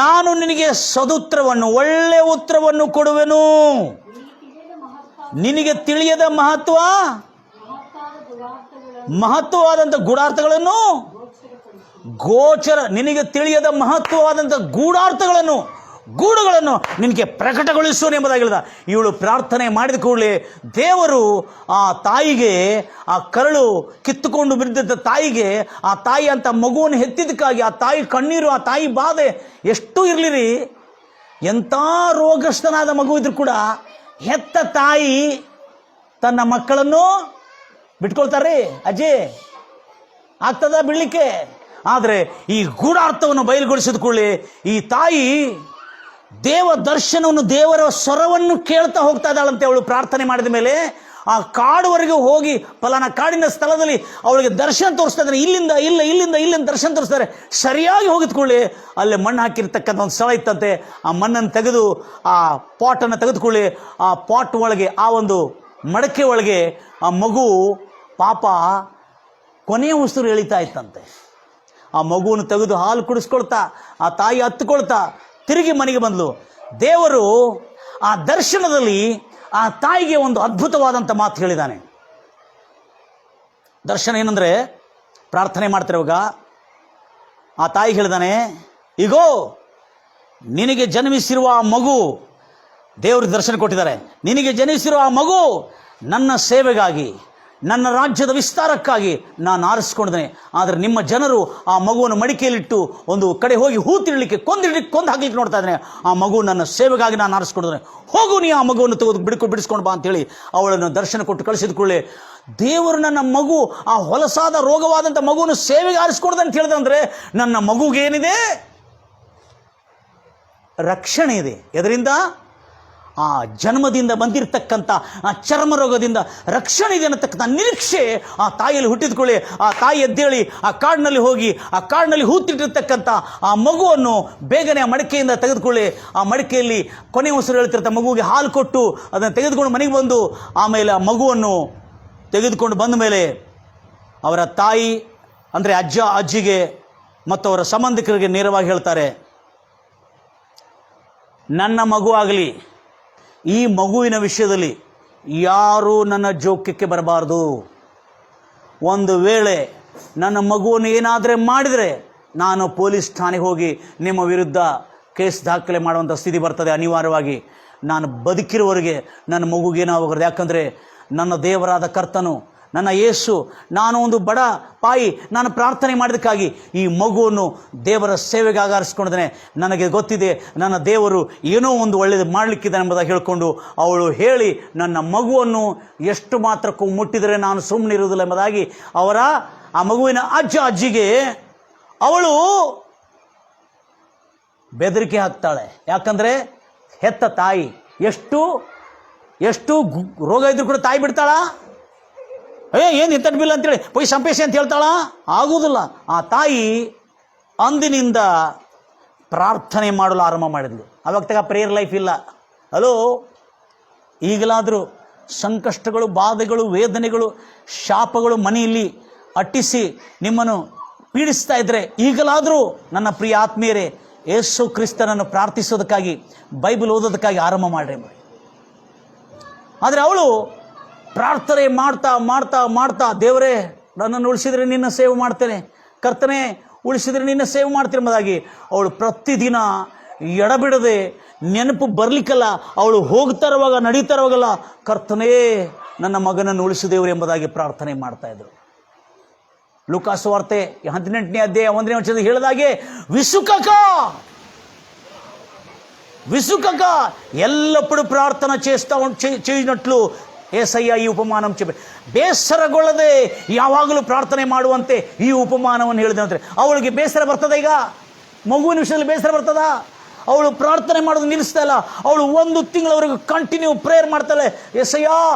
ನಾನು ನಿನಗೆ ಸದುತ್ತರವನ್ನು, ಒಳ್ಳೆಯ ಉತ್ತರವನ್ನು ಕೊಡುವೆನು. ನಿನಗೆ ತಿಳಿಯದ ಮಹತ್ವವಾದಂಥ ಗೂಢಾರ್ಥಗಳನ್ನು ನಿನಗೆ ತಿಳಿಯದ ಮಹತ್ವವಾದಂಥ ಗೂಡುಗಳನ್ನು ನಿನಗೆ ಪ್ರಕಟಗೊಳಿಸುವನು ಎಂಬುದಾಗಿ ಹೇಳಿದ. ಇವಳು ಪ್ರಾರ್ಥನೆ ಮಾಡಿದ ಕೂಡಲೇ ದೇವರು ಆ ತಾಯಿಗೆ, ಆ ಕರಳು ಕಿತ್ತುಕೊಂಡು ಬಿದ್ದಿದ್ದ ತಾಯಿಗೆ, ಆ ತಾಯಿ ಅಂತ ಮಗುವನ್ನು ಹೆತ್ತಿದ್ದಕ್ಕಾಗಿ ಆ ತಾಯಿ ಕಣ್ಣೀರು, ಆ ತಾಯಿ ಬಾಧೆ ಎಷ್ಟು ಇರಲಿರಿ, ಎಂಥ ರೋಗಸ್ಥನಾದ ಮಗು ಇದ್ರೂ ಕೂಡ ಹೆತ್ತ ತಾಯಿ ತನ್ನ ಮಕ್ಕಳನ್ನು ಬಿಟ್ಕೊಳ್ತಾರೆ. ಅಜ್ಜಿ ಆಗ್ತದ ಬಿಡ್ಲಿಕ್ಕೆ? ಆದರೆ ಈ ಗೂಢಾರ್ಥವನ್ನು ಬಯಲುಗೊಳಿಸಿದ ಕೂಡಲೇ ಈ ತಾಯಿ ದೇವ ದರ್ಶನವನ್ನು, ದೇವರ ಸ್ವರವನ್ನು ಕೇಳ್ತಾ ಹೋಗ್ತಾ ಇದ್ದಾಳಂತೆ. ಅವಳು ಪ್ರಾರ್ಥನೆ ಮಾಡಿದ ಮೇಲೆ ಆ ಕಾಡುವರೆಗೂ ಹೋಗಿ ಫಲಾನ ಕಾಡಿನ ಸ್ಥಳದಲ್ಲಿ ಅವಳಿಗೆ ದರ್ಶನ ತೋರಿಸ್ತಾ ಇದ್ದಾರೆ. ಇಲ್ಲಿಂದ ದರ್ಶನ ತೋರಿಸ್ತಾರೆ. ಸರಿಯಾಗಿ ಹೋಗಿದ್ಕೊಳ್ಳಿ ಅಲ್ಲೇ ಮಣ್ಣು ಹಾಕಿರ್ತಕ್ಕಂಥ ಒಂದು ಸ್ಥಳ ಇತ್ತಂತೆ. ಆ ಮಣ್ಣನ್ನು ತೆಗೆದು, ಆ ಪಾಟನ್ನು ತೆಗೆದುಕೊಳ್ಳಿ, ಆ ಪಾಟ್ ಒಳಗೆ, ಆ ಒಂದು ಮಡಕೆ ಒಳಗೆ ಆ ಮಗು ಪಾಪ ಕೊನೆಯ ಉಸಿರು ಎಳಿತಾ ಇತ್ತಂತೆ. ಆ ಮಗುವನ್ನು ತೆಗೆದು ಹಾಲು ಕುಡಿಸ್ಕೊಳ್ತಾ ಆ ತಾಯಿ ಹತ್ತುಕೊಳ್ತಾ ತಿರುಗಿ ಮನೆಗೆ ಬಂದ್ಲು. ದೇವರು ಆ ದರ್ಶನದಲ್ಲಿ ಆ ತಾಯಿಗೆ ಒಂದು ಅದ್ಭುತವಾದಂಥ ಮಾತು ಹೇಳಿದ್ದಾನೆ. ದರ್ಶನ ಏನಂದರೆ, ಪ್ರಾರ್ಥನೆ ಮಾಡ್ತಿರುವಾಗ ಆ ತಾಯಿ ಹೇಳಿದಾನೆ, ಈಗೋ ನಿನಗೆ ಜನ್ಮಿಸಿರುವ ಆ ಮಗು, ದೇವರು ದರ್ಶನ ಕೊಟ್ಟಿದ್ದಾರೆ, ನಿನಗೆ ಜನಿಸಿರುವ ಆ ಮಗು ನನ್ನ ಸೇವೆಗಾಗಿ, ನನ್ನ ರಾಜ್ಯದ ವಿಸ್ತಾರಕ್ಕಾಗಿ ನಾನು ಆರಿಸ್ಕೊಂಡಿದ್ದೇನೆ. ಆದರೆ ನಿಮ್ಮ ಜನರು ಆ ಮಗುವನ್ನು ಮಡಿಕೆಯಲ್ಲಿಟ್ಟು ಒಂದು ಕಡೆ ಹೋಗಿ ಹೂತಿಡ್ಲಿಕ್ಕೆ, ಕೊಂದು ಹಾಕ್ಲಿಕ್ಕೆ ನೋಡ್ತಾ ಇದ್ದೇನೆ. ಆ ಮಗು ನನ್ನ ಸೇವೆಗಾಗಿ ನಾನು ಆರಿಸ್ಕೊಂಡಿದ್ದೇನೆ, ಹೋಗು ನೀ ಆ ಮಗುವನ್ನು ತೆಗೆದು ಬಿಡಿಸ್ಕೊಂಡು ಬಾ ಅಂತೇಳಿ ಅವಳನ್ನು ದರ್ಶನ ಕೊಟ್ಟು ಕಳಿಸಿದ ಕೂಡಲೇ ದೇವರು ನನ್ನ ಮಗು, ಆ ಹೊಲಸಾದ ರೋಗವಾದಂಥ ಮಗುವನ್ನು ಸೇವೆಗೆ ಆರಿಸ್ಕೊಡ್ದೆ ಅಂತ ಹೇಳಿದಂದ್ರೆ, ನನ್ನ ಮಗುಗೇನಿದೆ? ರಕ್ಷಣೆ ಇದೆ. ಎದರಿಂದ? ಆ ಜನ್ಮದಿಂದ ಬಂದಿರತಕ್ಕಂಥ ಆ ಚರ್ಮ ರೋಗದಿಂದ ರಕ್ಷಣೆ ಇದೆ ಅನ್ನತಕ್ಕಂಥ ನಿರೀಕ್ಷೆ ಆ ತಾಯಿಯಲ್ಲಿ ಹುಟ್ಟಿದ್ಕೊಳ್ಳಿ. ಆ ತಾಯಿ ಎದ್ದೇಳಿ ಆ ಕಾಡಿನಲ್ಲಿ ಹೋಗಿ ಆ ಕಾಡಿನಲ್ಲಿ ಹೂತಿಟ್ಟಿರ್ತಕ್ಕಂಥ ಆ ಮಗುವನ್ನು ಬೇಗನೆ ಆ ಮಡಿಕೆಯಿಂದ ತೆಗೆದುಕೊಳ್ಳಿ. ಆ ಮಡಿಕೆಯಲ್ಲಿ ಕೊನೆ ಉಸಿರು ಹೇಳ್ತಿರ್ತ ಮಗುವಿಗೆ ಹಾಲು ಕೊಟ್ಟು ಅದನ್ನು ತೆಗೆದುಕೊಂಡು ಮನೆಗೆ ಬಂದು, ಆಮೇಲೆ ಆ ಮಗುವನ್ನು ತೆಗೆದುಕೊಂಡು ಬಂದ ಮೇಲೆ ಅವರ ತಾಯಿ ಅಂದರೆ ಅಜ್ಜ ಅಜ್ಜಿಗೆ ಮತ್ತು ಅವರ ಸಂಬಂಧಿಕರಿಗೆ ನೇರವಾಗಿ ಹೇಳ್ತಾರೆ, ನನ್ನ ಮಗು ಆಗಲಿ, ಈ ಮಗುವಿನ ವಿಷಯದಲ್ಲಿ ಯಾರೂ ನನ್ನ ಜೋಕ್ಯಕ್ಕೆ ಬರಬಾರ್ದು. ಒಂದು ವೇಳೆ ನನ್ನ ಮಗುವನ್ನು ಏನಾದರೆ ಮಾಡಿದರೆ ನಾನು ಪೊಲೀಸ್ ಠಾಣೆಗೆ ಹೋಗಿ ನಿಮ್ಮ ವಿರುದ್ಧ ಕೇಸ್ ದಾಖಲೆ ಮಾಡುವಂಥ ಸ್ಥಿತಿ ಬರ್ತದೆ. ಅನಿವಾರ್ಯವಾಗಿ ನಾನು ಬದುಕಿರುವವರೆಗೆ ನನ್ನ ಮಗುಗೇನಾಗಬಾರ್ದು. ಯಾಕಂದರೆ ನನ್ನ ದೇವರಾದ ಕರ್ತನು, ನನ್ನ ಯೇಸು, ನಾನು ಒಂದು ಬಡ ಪಾಯಿ, ನಾನು ಪ್ರಾರ್ಥನೆ ಮಾಡಿದಕ್ಕಾಗಿ ಈ ಮಗುವನ್ನು ದೇವರ ಸೇವೆಗೆ ಆರಿಸ್ಕೊಂಡಿದ್ದೇನೆ. ನನಗೆ ಗೊತ್ತಿದೆ ನನ್ನ ದೇವರು ಏನೋ ಒಂದು ಒಳ್ಳೆಯದು ಮಾಡಲಿಕ್ಕಿದ್ದಾನೆ ಎಂಬುದಾಗಿ ಹೇಳಿಕೊಂಡು ಅವಳು ಹೇಳಿ, ನನ್ನ ಮಗುವನ್ನು ಎಷ್ಟು ಮಾತ್ರಕ್ಕೂ ಮುಟ್ಟಿದರೆ ನಾನು ಸುಮ್ಮನಿರುವುದಿಲ್ಲ ಎಂಬುದಾಗಿ ಅವರ ಆ ಮಗುವಿನ ಅಜ್ಜ ಅಜ್ಜಿಗೆ ಅವಳು ಬೆದರಿಕೆ ಹಾಕ್ತಾಳೆ. ಯಾಕಂದರೆ ಹೆತ್ತ ತಾಯಿ, ಎಷ್ಟು ರೋಗ ಇದ್ರೂ ಕೂಡ ತಾಯಿ ಬಿಡ್ತಾಳ? ಏನು ಇಂಥ ಬಿಲ್ ಅಂತೇಳಿ ಪೊಯ್ ಸಂಪೇಶಿ ಅಂತ ಹೇಳ್ತಾಳ? ಆಗುವುದಿಲ್ಲ. ಆ ತಾಯಿ ಅಂದಿನಿಂದ ಪ್ರಾರ್ಥನೆ ಮಾಡಲು ಆರಂಭ ಮಾಡಿದ್ಲು. ಅವಾಗ ತಗ ಪ್ರೇಯರ್ ಲೈಫ್ ಇಲ್ಲ. ಹಲೋ, ಈಗಲಾದರೂ ಸಂಕಷ್ಟಗಳು, ಬಾಧೆಗಳು, ವೇದನೆಗಳು, ಶಾಪಗಳು ಮನೆಯಲ್ಲಿ ಅಟ್ಟಿಸಿ ನಿಮ್ಮನ್ನು ಪೀಡಿಸ್ತಾ ಇದ್ರೆ, ಈಗಲಾದರೂ ನನ್ನ ಪ್ರಿಯ ಆತ್ಮೀಯರೇ, ಯೇಸು ಕ್ರಿಸ್ತನನ್ನು ಪ್ರಾರ್ಥಿಸೋದಕ್ಕಾಗಿ, ಬೈಬಲ್ ಓದೋದಕ್ಕಾಗಿ ಆರಂಭ ಮಾಡ್ರಿ. ಆದರೆ ಅವಳು ಪ್ರಾರ್ಥನೆ ಮಾಡ್ತಾ ಮಾಡ್ತಾ ಮಾಡ್ತಾ, ದೇವರೇ ನನ್ನನ್ನು ಉಳಿಸಿದರೆ ನಿನ್ನ ಸೇವೆ ಮಾಡ್ತೇನೆ, ಕರ್ತನೆ ಉಳಿಸಿದರೆ ನಿನ್ನ ಸೇವೆ ಮಾಡ್ತೇನೆ ಎಂಬುದಾಗಿ ಅವಳು ಪ್ರತಿದಿನ ಎಡಬಿಡದೆ, ನೆನಪು ಬರಲಿಕ್ಕಲ್ಲ, ಅವಳು ಹೋಗ್ತಾ ಇರುವಾಗ, ನಡೀತಾ ಇರುವಾಗಲ್ಲ, ಕರ್ತನೇ ನನ್ನ ಮಗನನ್ನು ಉಳಿಸಿದೇವರು ಎಂಬುದಾಗಿ ಪ್ರಾರ್ಥನೆ ಮಾಡ್ತಾ ಇದ್ರು. ಲೂಕಾಸ್ ವಾರ್ತೆ 18ನೇ ಅಧ್ಯಾಯ 1ನೇ ವಚನದಲ್ಲಿ ಹೇಳಿದಾಗೆ, విసుకక ఎల్లప్పుడు ప్రార్థన చేసినట్లు ఏసయ్య ఈ ఉపమానం చెప్పి, ಬೇಸರಗೊಳ್ಳದೆ ಯಾವಾಗಲೂ ಪ್ರಾರ್ಥನೆ ಮಾಡುವಂತೆ ಈ ಉಪಮಾನವನ್ನು ಹೇಳಿದಂತೆ. ಅವಳಿಗೆ ಬೇಸರ ಬರ್ತದ? ಈಗ ಮಗುವಿನ ವಿಷಯದಲ್ಲಿ ಬೇಸರ ಬರ್ತದ? ಅವಳು ಪ್ರಾರ್ಥನೆ ಮಾಡೋದು ನಿಲ್ಲಿಸ್ತಾ ಇಲ್ಲ. ಅವಳು 1 ತಿಂಗಳವರೆಗೂ ಕಂಟಿನ್ಯೂ ಪ್ರೇಯರ್ ಮಾಡ್ತಾಳೆ. ಏಸಯ್ಯ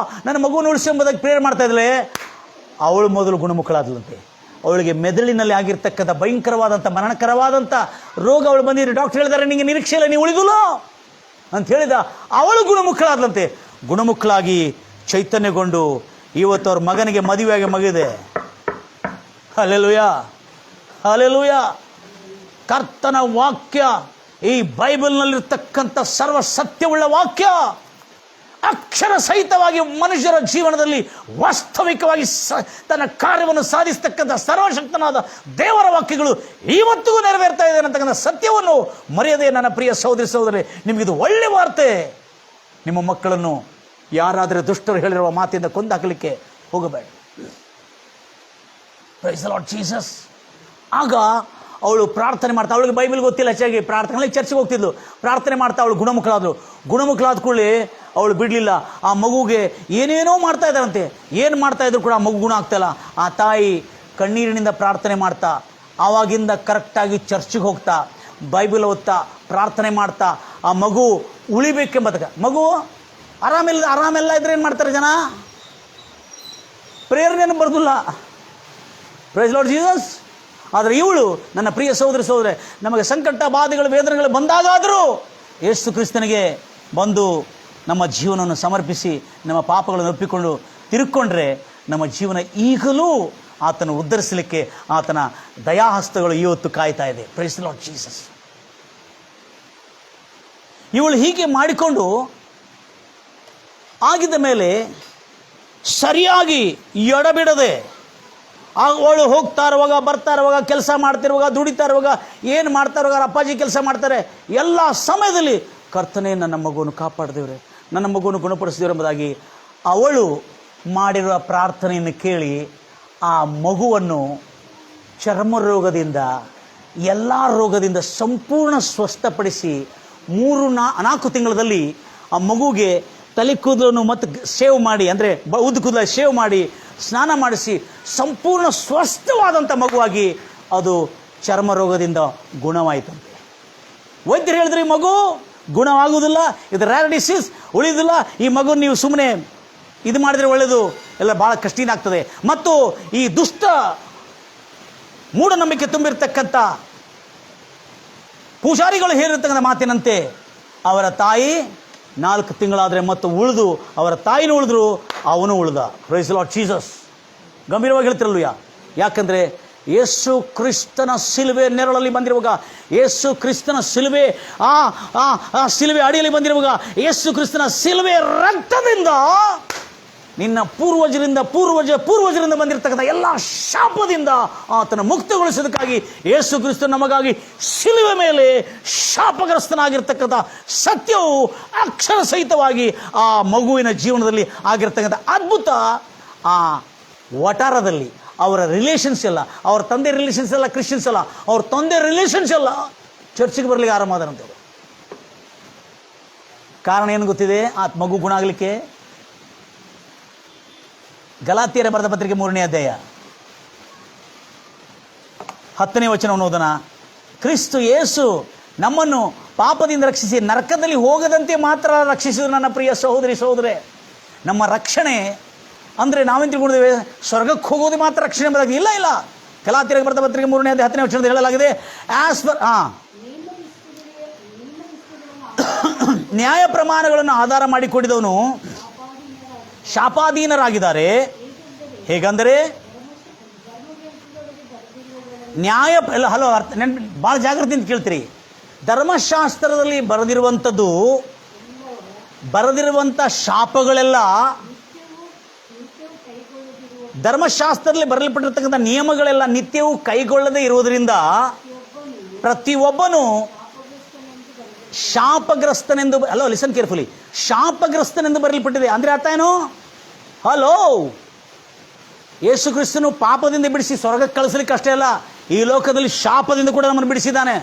ನನ್ನ ಮಗುವನ್ನು ಉಳಿಸಿ ಎಂಬುದಾಗಿ ಪ್ರೇಯರ್ ಮಾಡ್ತಾ ಇದ್ದಾಳೆ. ಅವಳು ಮೊದಲು ಗುಣಮುಖಳಾದಲಂತೆ. ಅವಳಿಗೆ ಮೆದುಳಿನಲ್ಲಿ ಆಗಿರ್ತಕ್ಕಂಥ ಭಯಂಕರವಾದಂಥ ಮರಣಕರವಾದಂಥ ರೋಗ ಅವಳು ಬಂದಿದ್ರೆ ಡಾಕ್ಟರ್ ಹೇಳಿದ್ದಾರೆ, ನಿಮಗೆ ನಿರೀಕ್ಷೆ ಇಲ್ಲ, ನೀವು ಉಳಿದುಲ್ಲ ಅಂತ ಹೇಳಿದ. ಅವಳು ಗುಣಮುಖಳಾದಲಂತೆ. ಗುಣಮುಖಳಾಗಿ ಚೈತನ್ಯಗೊಂಡು ಇವತ್ತು ಅವ್ರ ಮಗನಿಗೆ ಮದುವೆಯಾಗಿ ಮಗಿದೆ. Hallelujah, hallelujah. ಕರ್ತನ ವಾಕ್ಯ, ಈ ಬೈಬಲ್ನಲ್ಲಿರ್ತಕ್ಕಂಥ ಸರ್ವ ಸತ್ಯವುಳ್ಳ ವಾಕ್ಯ ಅಕ್ಷರ ಸಹಿತವಾಗಿ ಮನುಷ್ಯರ ಜೀವನದಲ್ಲಿ ವಾಸ್ತವಿಕವಾಗಿ ತನ್ನ ಕಾರ್ಯವನ್ನು ಸಾಧಿಸತಕ್ಕಂಥ ಸರ್ವಶಕ್ತನಾದ ದೇವರ ವಾಕ್ಯಗಳು ಇವತ್ತಿಗೂ ನೆರವೇರ್ತಾ ಇದೆ ಅನ್ನತಕ್ಕಂಥ ಸತ್ಯವನ್ನು ಮರೆಯದೆ ನನ್ನ ಪ್ರಿಯ ಸಹೋದರಿ ಸಹೋದರಿ, ನಿಮಗಿದು ಒಳ್ಳೆ ವಾರ್ತೆ. ನಿಮ್ಮ ಮಕ್ಕಳನ್ನು ಯಾರಾದರೆ ದುಷ್ಟರು ಹೇಳಿರುವ ಮಾತಿಂದ ಕೊಂದಾಕಲಿಕ್ಕೆ ಹೋಗಬೇಡ. Praise the Lord Jesus. ಆಗ ಅವಳು ಪ್ರಾರ್ಥನೆ ಮಾಡ್ತಾ, ಅವಳಿಗೆ ಬೈಬಲ್ ಗೊತ್ತಿಲ್ಲ ಹೆಚ್ಚಾಗಿ, ಪ್ರಾರ್ಥನೆ ಚರ್ಚೆಗೆ ಹೋಗ್ತಿದ್ಲು. ಪ್ರಾರ್ಥನೆ ಮಾಡ್ತಾ ಅವಳು ಗುಣಮುಖಳಾದಳು. ಗುಣಮುಖಳಾದ ಕೂಡಲೇ ಅವಳು ಬಿಡಲಿಲ್ಲ. ಆ ಮಗುಗೆ ಏನೇನೋ ಮಾಡ್ತಾ ಇದ್ದಾರಂತೆ. ಏನು ಮಾಡ್ತಾ ಇದ್ರು ಕೂಡ ಆ ಮಗು ಗುಣ ಆಗ್ತಾಯಿಲ್ಲ. ಆ ತಾಯಿ ಕಣ್ಣೀರಿನಿಂದ ಪ್ರಾರ್ಥನೆ ಮಾಡ್ತಾ, ಆವಾಗಿಂದ ಕರೆಕ್ಟಾಗಿ ಚರ್ಚಿಗೆ ಹೋಗ್ತಾ, ಬೈಬಲ್ ಓದ್ತಾ, ಪ್ರಾರ್ಥನೆ ಮಾಡ್ತಾ, ಆ ಮಗು ಉಳಿಬೇಕೆಂಬತಕ್ಕ. ಮಗು ಆರಾಮೆಲ್ಲ ಇದ್ರೆ ಏನು ಮಾಡ್ತಾರೆ ಜನ? ಪ್ರೇರಣೆಯನ್ನು ಬರೋದಿಲ್ಲ. Praise Lord Jesus. ಆದರೆ ಇವಳು ನನ್ನ ಪ್ರಿಯ ಸಹೋದರಿ ಸಹೋದರೇ, ನಮಗೆ ಸಂಕಟ, ಬಾಧೆಗಳು, ವೇದನೆಗಳು ಬಂದಾಗಾದರೂ ಯೇಸು ಕ್ರಿಸ್ತನಿಗೆ ಬಂದು ನಮ್ಮ ಜೀವನವನ್ನು ಸಮರ್ಪಿಸಿ ನಮ್ಮ ಪಾಪಗಳನ್ನು ಒಪ್ಪಿಕೊಂಡು ತಿರುಕೊಂಡ್ರೆ ನಮ್ಮ ಜೀವನ ಈಗಲೂ ಆತನು ಉದ್ಧರಿಸಲಿಕ್ಕೆ ಆತನ ದಯಾಹಸ್ತಗಳು ಇವತ್ತು ಕಾಯ್ತಾ ಇದೆ. Praise the Lord Jesus. ಇವಳು ಹೀಗೆ ಮಾಡಿಕೊಂಡು ಆಗಿದ್ದ ಮೇಲೆ ಸರಿಯಾಗಿ ಎಡಬಿಡದೆ, ಅವಳು ಹೋಗ್ತಾ ಇರುವಾಗ, ಬರ್ತಾ ಇರುವಾಗ, ಕೆಲಸ ಮಾಡ್ತಿರುವಾಗ, ದುಡಿತಾ ಇರುವಾಗ, ಏನು ಮಾಡ್ತಾ ಇರುವಾಗ, ಅಪ್ಪಾಜಿ ಕೆಲಸ ಮಾಡ್ತಾರೆ, ಎಲ್ಲ ಸಮಯದಲ್ಲಿ ಕರ್ತನೇ ನನ್ನ ಮಗುವನ್ನು ಕಾಪಾಡಿದೇವ್ರೆ, ನನ್ನ ಮಗುವನ್ನು ಗುಣಪಡಿಸಿದೇವ್ರೆ ಎಂಬುದಾಗಿ ಅವಳು ಮಾಡಿರುವ ಪ್ರಾರ್ಥನೆಯನ್ನು ಕೇಳಿ ಆ ಮಗುವನ್ನು ಚರ್ಮ ರೋಗದಿಂದ, ಎಲ್ಲ ರೋಗದಿಂದ ಸಂಪೂರ್ಣ ಸ್ವಸ್ಥಪಡಿಸಿ 3-4 ತಿಂಗಳಲ್ಲಿ ಆ ಮಗುಗೆ ತಲೆ ಕೂದಲನ್ನು ಮತ್ತು ಶೇವ್ ಮಾಡಿ, ಅಂದರೆ ಉದ್ದ ಕೂದಲ ಶೇವ್ ಮಾಡಿ, ಸ್ನಾನ ಮಾಡಿಸಿ ಸಂಪೂರ್ಣ ಸ್ವಸ್ಥವಾದಂಥ ಮಗುವಾಗಿ ಅದು ಚರ್ಮ ರೋಗದಿಂದ ಗುಣವಾಯಿತಂತೆ. ವೈದ್ಯರು ಹೇಳಿದ್ರು, ಈ ಮಗು ಗುಣವಾಗುವುದಿಲ್ಲ, ಇದು ರ್ಯಾರ್ ಡಿಸೀಸ್, ಉಳಿಯೋದಿಲ್ಲ, ಈ ಮಗು ನೀವು ಸುಮ್ಮನೆ ಇದು ಮಾಡಿದರೆ ಒಳ್ಳೆಯದು, ಎಲ್ಲ ಭಾಳ ಕಷ್ಟಿನ ಆಗ್ತದೆ. ಮತ್ತು ಈ ದುಷ್ಟ ಮೂಢನಂಬಿಕೆ ತುಂಬಿರ್ತಕ್ಕಂಥ ಪೂಜಾರಿಗಳು ಹೇಳಿರ್ತಕ್ಕಂಥ ಮಾತಿನಂತೆ ಅವರ ತಾಯಿ 4 ತಿಂಗಳಾದರೆ ಮತ್ತು ಉಳಿದು, ಅವರ ತಾಯಿನೂ ಉಳಿದ್ರು, ಅವನು ಉಳಿದ. Praise the Lord Jesus. ಗಂಭೀರವಾಗಿ ಹೇಳ್ತಿರಲ್ವಯ್ಯ. ಯಾಕಂದರೆ ಯೇಸು ಕ್ರಿಸ್ತನ ಶಿಲುಬೆ ನೆರಳಲ್ಲಿ ಬಂದಿರುವಾಗ, ಯೇಸು ಕ್ರಿಸ್ತನ ಶಿಲುಬೆ ಆ ಶಿಲುಬೆ ಅಡಿಯಲ್ಲಿ ಬಂದಿರುವಾಗ, ಯೇಸು ಕ್ರಿಸ್ತನ ಶಿಲುಬೆ ರಕ್ತದಿಂದ ನಿನ್ನ ಪೂರ್ವಜರಿಂದ ಬಂದಿರತಕ್ಕಂಥ ಎಲ್ಲ ಶಾಪದಿಂದ ಆತನ ಮುಕ್ತಗೊಳಿಸೋದಕ್ಕಾಗಿ ಯೇಸು ಕ್ರಿಸ್ತ ನಮಗಾಗಿ ಶಿಲುಬೆ ಮೇಲೆ ಶಾಪಗ್ರಸ್ತನಾಗಿರ್ತಕ್ಕಂಥ ಸತ್ಯವು ಅಕ್ಷರ ಸಹಿತವಾಗಿ ಆ ಮಗುವಿನ ಜೀವನದಲ್ಲಿ ಆಗಿರ್ತಕ್ಕಂಥ ಅದ್ಭುತ ಆ ವಟಾರದಲ್ಲಿ ಅವರ ರಿಲೇಷನ್ಸ್ ಎಲ್ಲ, ಅವ್ರ ತಂದೆ ರಿಲೇಷನ್ಸ್ ಎಲ್ಲ ಕ್ರಿಶ್ಚಿಯನ್ಸ್ ಅಲ್ಲ, ಅವ್ರ ತಂದೆ ರಿಲೇಷನ್ಸ್ ಎಲ್ಲ ಚರ್ಚಿಗೆ ಬರಲಿಕ್ಕೆ ಆರಂಭ ಆದರಂತೆ. ಕಾರಣ ಏನು ಗೊತ್ತಿದೆ ಆ ಮಗು ಗುಣ ಆಗಲಿಕ್ಕೆ? ಗಲಾತ್ಯರ ಬರೆದ ಪತ್ರಿಕೆ 3ನೇ ಅಧ್ಯಾಯ 10ನೇ ವಚನವನ್ನು ಓದೋಣ. ಕ್ರಿಸ್ತು ಯೇಸು ನಮ್ಮನ್ನು ಪಾಪದಿಂದ ರಕ್ಷಿಸಿ ನರಕದಲ್ಲಿ ಹೋಗದಂತೆ ಮಾತ್ರ ರಕ್ಷಿಸಿದ್ರು. ನನ್ನ ಪ್ರಿಯ ಸಹೋದರಿ ಸಹೋದರೇ, ನಮ್ಮ ರಕ್ಷಣೆ ಅಂದರೆ ನಾವೇನು ತಿಳ್ಕೊಂಡಿದ್ದೇವೆ, ಸ್ವರ್ಗಕ್ಕೆ ಹೋಗೋದು ಮಾತ್ರ ರಕ್ಷಣೆ ಎಂಬುದಾಗಿ. ಇಲ್ಲ ಇಲ್ಲ, ಗಲಾತ್ಯರಿಗೆ ಬರೆದ ಪತ್ರಿಕೆ 3ನೇ ಅಧ್ಯಾಯ 10ನೇ ವಚನದಲ್ಲಿ ಹೇಳಲಾಗಿದೆ, ಆಸ್ ಪರ್ ನ್ಯಾಯ ಪ್ರಮಾಣಗಳನ್ನು ಆಧಾರ ಮಾಡಿಕೊಂಡಿದ್ದವನು ಶಾಪಾಧೀನರಾಗಿದ್ದಾರೆ. ಹೇಗಂದರೆ ನ್ಯಾಯ ಎಲ್ಲ ಹಲೋ ಅರ್ಥ ಭಾಳ ಜಾಗೃತಿಯಿಂದ ಕೇಳ್ತೀರಿ. ಧರ್ಮಶಾಸ್ತ್ರದಲ್ಲಿ ಬರೆದಿರುವಂಥ ಶಾಪಗಳೆಲ್ಲ, ಧರ್ಮಶಾಸ್ತ್ರದಲ್ಲಿ ಬರೆಯಲ್ಪಟ್ಟಿರ್ತಕ್ಕಂಥ ನಿಯಮಗಳೆಲ್ಲ ನಿತ್ಯವೂ ಕೈಗೊಳ್ಳದೇ ಇರುವುದರಿಂದ ಪ್ರತಿಯೊಬ್ಬನು ಶಾಪಗ್ರಸ್ತನೆಂದು, ಹಲೋ ಲಿಸನ್ ಕೇರ್ಫುಲಿ, ಶಾಪಗ್ರಸ್ತನೆಂದು ಬರೆಯಲ್ಪಟ್ಟಿದೆ. ಅಂದರೆ ಅರ್ಥ ಏನು? ಹಲೋ, ಯೇಸು ಕ್ರಿಸ್ತನು ಪಾಪದಿಂದ ಬಿಡಿಸಿ ಸ್ವರ್ಗಕ್ಕೆ ಕಳಿಸಲಿಕ್ಕೆ ಅಷ್ಟೇ ಅಲ್ಲ, ಈ ಲೋಕದಲ್ಲಿ ಶಾಪದಿಂದ ಕೂಡ ನಮ್ಮನ್ನು ಬಿಡಿಸಿದ್ದಾನೆ.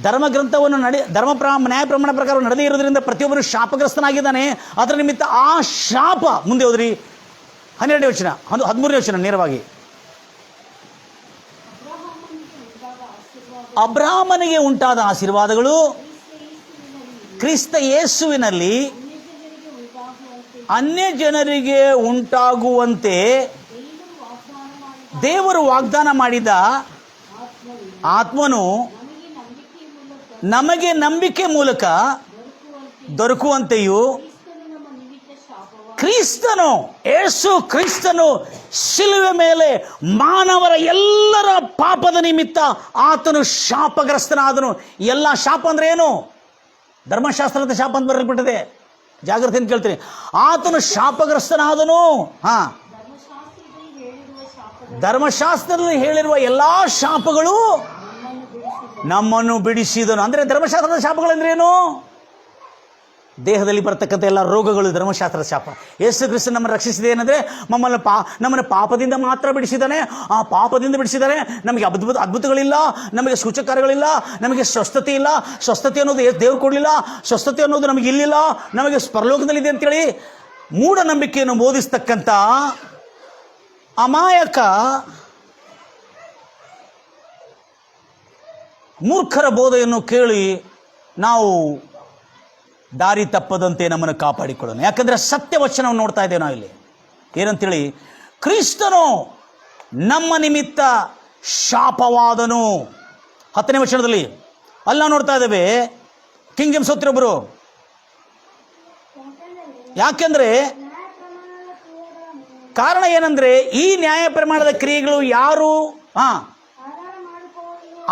ಧರ್ಮಗ್ರಂಥವನ್ನು ನ್ಯಾಯ ಪ್ರಮಾಣ ಪ್ರಕಾರ ನಡೆದೇ ಇರೋದ್ರಿಂದ ಪ್ರತಿಯೊಬ್ಬರು ಶಾಪಗ್ರಸ್ತನಾಗಿದ್ದಾನೆ. ಅದರ ನಿಮಿತ್ತ ಆ ಶಾಪ, ಮುಂದೆ ಹೋದ್ರಿ 12ನೇ ವಚನ 13ನೇ ವಚನ ನೇರವಾಗಿ, ಅಬ್ರಹಾಮನಿಗೆ ಉಂಟಾದ ಆಶೀರ್ವಾದಗಳು ಕ್ರಿಸ್ತ ಯೇಸುವಿನಲ್ಲಿ ಅನ್ಯ ಜನರಿಗೆ ಉಂಟಾಗುವಂತೆ ದೇವರು ವಾಗ್ದಾನ ಮಾಡಿದ ಆತ್ಮನು ನಮಗೆ ನಂಬಿಕೆ ಮೂಲಕ ದೊರಕುವಂತೆಯೂ ಕ್ರಿಸ್ತನು, ಯೇಸು ಕ್ರಿಸ್ತನು ಶಿಲುವೆ ಮೇಲೆ ಮಾನವರ ಎಲ್ಲರ ಪಾಪದ ನಿಮಿತ್ತ ಆತನು ಶಾಪಗ್ರಸ್ತನಾದನು. ಎಲ್ಲ ಶಾಪ ಅಂದ್ರೆ ಏನು? ಧರ್ಮಶಾಸ್ತ್ರದ ಶಾಪ ಅಂತ ಬರಲ್ಪಟ್ಟಿದೆ. ಜಾಗೃತಿಯಿಂದ ಕೇಳ್ತೀನಿ. ಆತನು ಶಾಪಗ್ರಸ್ತನಾದನು. ಧರ್ಮಶಾಸ್ತ್ರದಲ್ಲಿ ಹೇಳಿರುವ ಎಲ್ಲಾ ಶಾಪಗಳು ನಮ್ಮನ್ನು ಬಿಡಿಸಿದನು. ಅಂದರೆ ಧರ್ಮಶಾಸ್ತ್ರದ ಶಾಪಗಳಂದ್ರೆ ಏನು? ದೇಹದಲ್ಲಿ ಬರ್ತಕ್ಕಂಥ ಎಲ್ಲ ರೋಗಗಳು ಧರ್ಮಶಾಸ್ತ್ರದ ಶಾಪ. ಯೇಸು ಕ್ರಿಸ್ತ ನಮ್ಮನ್ನು ರಕ್ಷಿಸಿದೆ ಏನಂದರೆ ನಮ್ಮನ್ನು ಪಾಪದಿಂದ ಮಾತ್ರ ಬಿಡಿಸಿದ್ದಾನೆ. ಆ ಪಾಪದಿಂದ ಬಿಡಿಸಿದ್ದಾನೆ. ನಮಗೆ ಅದ್ಭುತಗಳಿಲ್ಲ, ನಮಗೆ ಸೂಚಕಗಳಿಲ್ಲ, ನಮಗೆ ಸ್ವಸ್ಥತೆ ಇಲ್ಲ. ಸ್ವಸ್ಥತೆ ಅನ್ನೋದು ದೇವ್ರು ಕೊಡಲಿಲ್ಲ. ಸ್ವಸ್ಥತೆ ಅನ್ನೋದು ನಮಗೆ ಇಲ್ಲಿಲ್ಲ, ನಮಗೆ ಪರಲೋಕದಲ್ಲಿದೆ ಅಂತೇಳಿ ಮೂಢನಂಬಿಕೆಯನ್ನು ಬೋಧಿಸ್ತಕ್ಕಂಥ ಅಮಾಯಕ ಮೂರ್ಖರ ಬೋಧೆಯನ್ನು ಕೇಳಿ ನಾವು ದಾರಿ ತಪ್ಪದಂತೆ ನಮ್ಮನ್ನು ಕಾಪಾಡಿಕೊಳ್ಳೋಣ. ಯಾಕಂದರೆ ಸತ್ಯವಚನವನ್ನು ನೋಡ್ತಾ ಇದ್ದೇವೆ ನಾವು ಇಲ್ಲಿ. ಏನಂತೇಳಿ, ಕ್ರಿಸ್ತನು ನಮ್ಮ ನಿಮಿತ್ತ ಶಾಪವಾದನು. 10ನೇ ವಚನದಲ್ಲಿ ಅಲ್ಲಿ ನಾವು ನೋಡ್ತಾ ಇದ್ದೇವೆ. ಕಿಂಗ್ ಜೇಮ್ಸ್ ಓದ್ತಿರೊಬ್ಬರು, ಯಾಕೆಂದರೆ ಕಾರಣ ಏನಂದ್ರೆ, ಈ ನ್ಯಾಯ ಪ್ರಮಾಣದ ಕ್ರಿಯೆಗಳು ಯಾರು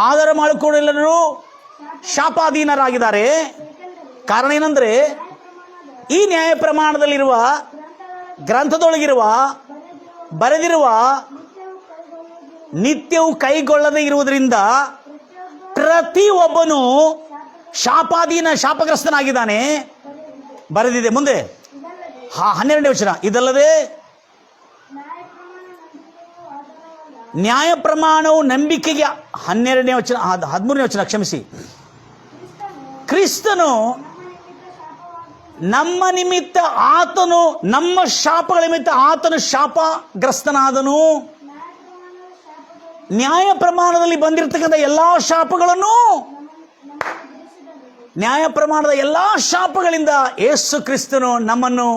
ಆಧಾರ ಮಾಡಿಕೊಳ್ಳಲು ಶಾಪಾಧೀನರಾಗಿದ್ದಾರೆ. ಕಾರಣ ಏನಂದ್ರೆ, ಈ ನ್ಯಾಯ ಪ್ರಮಾಣದಲ್ಲಿರುವ ಗ್ರಂಥದೊಳಗಿರುವ ಬರೆದಿರುವ ನಿತ್ಯವೂ ಕೈಗೊಳ್ಳದೇ ಇರುವುದರಿಂದ ಪ್ರತಿಯೊಬ್ಬನು ಶಾಪಗ್ರಸ್ತನಾಗಿದ್ದಾನೆ. ಬರೆದಿದೆ. ಮುಂದೆ 12ನೇ ವಚನ, ಇದಲ್ಲದೆ ನ್ಯಾಯ ಪ್ರಮಾಣವು ನಂಬಿಕೆಗೆ 12ನೇ ವಚನ 13ನೇ ವಚನ ಕ್ಷಮಿಸಿ, ಕ್ರಿಸ್ತನು ನಮ್ಮ ನಿಮಿತ್ತ ಆತನು ನಮ್ಮ ಶಾಪಗಳ ನಿಮಿತ್ತ ಆತನು ಶಾಪಗ್ರಸ್ತನಾದನು. ನ್ಯಾಯ ಪ್ರಮಾಣದಲ್ಲಿ ಬಂದಿರತಕ್ಕಂಥ ಎಲ್ಲಾ ಶಾಪಗಳನ್ನು, ನ್ಯಾಯ ಪ್ರಮಾಣದ ಎಲ್ಲಾ ಶಾಪಗಳಿಂದ ಯೇಸು ಕ್ರಿಸ್ತನು ನಮ್ಮನ್ನು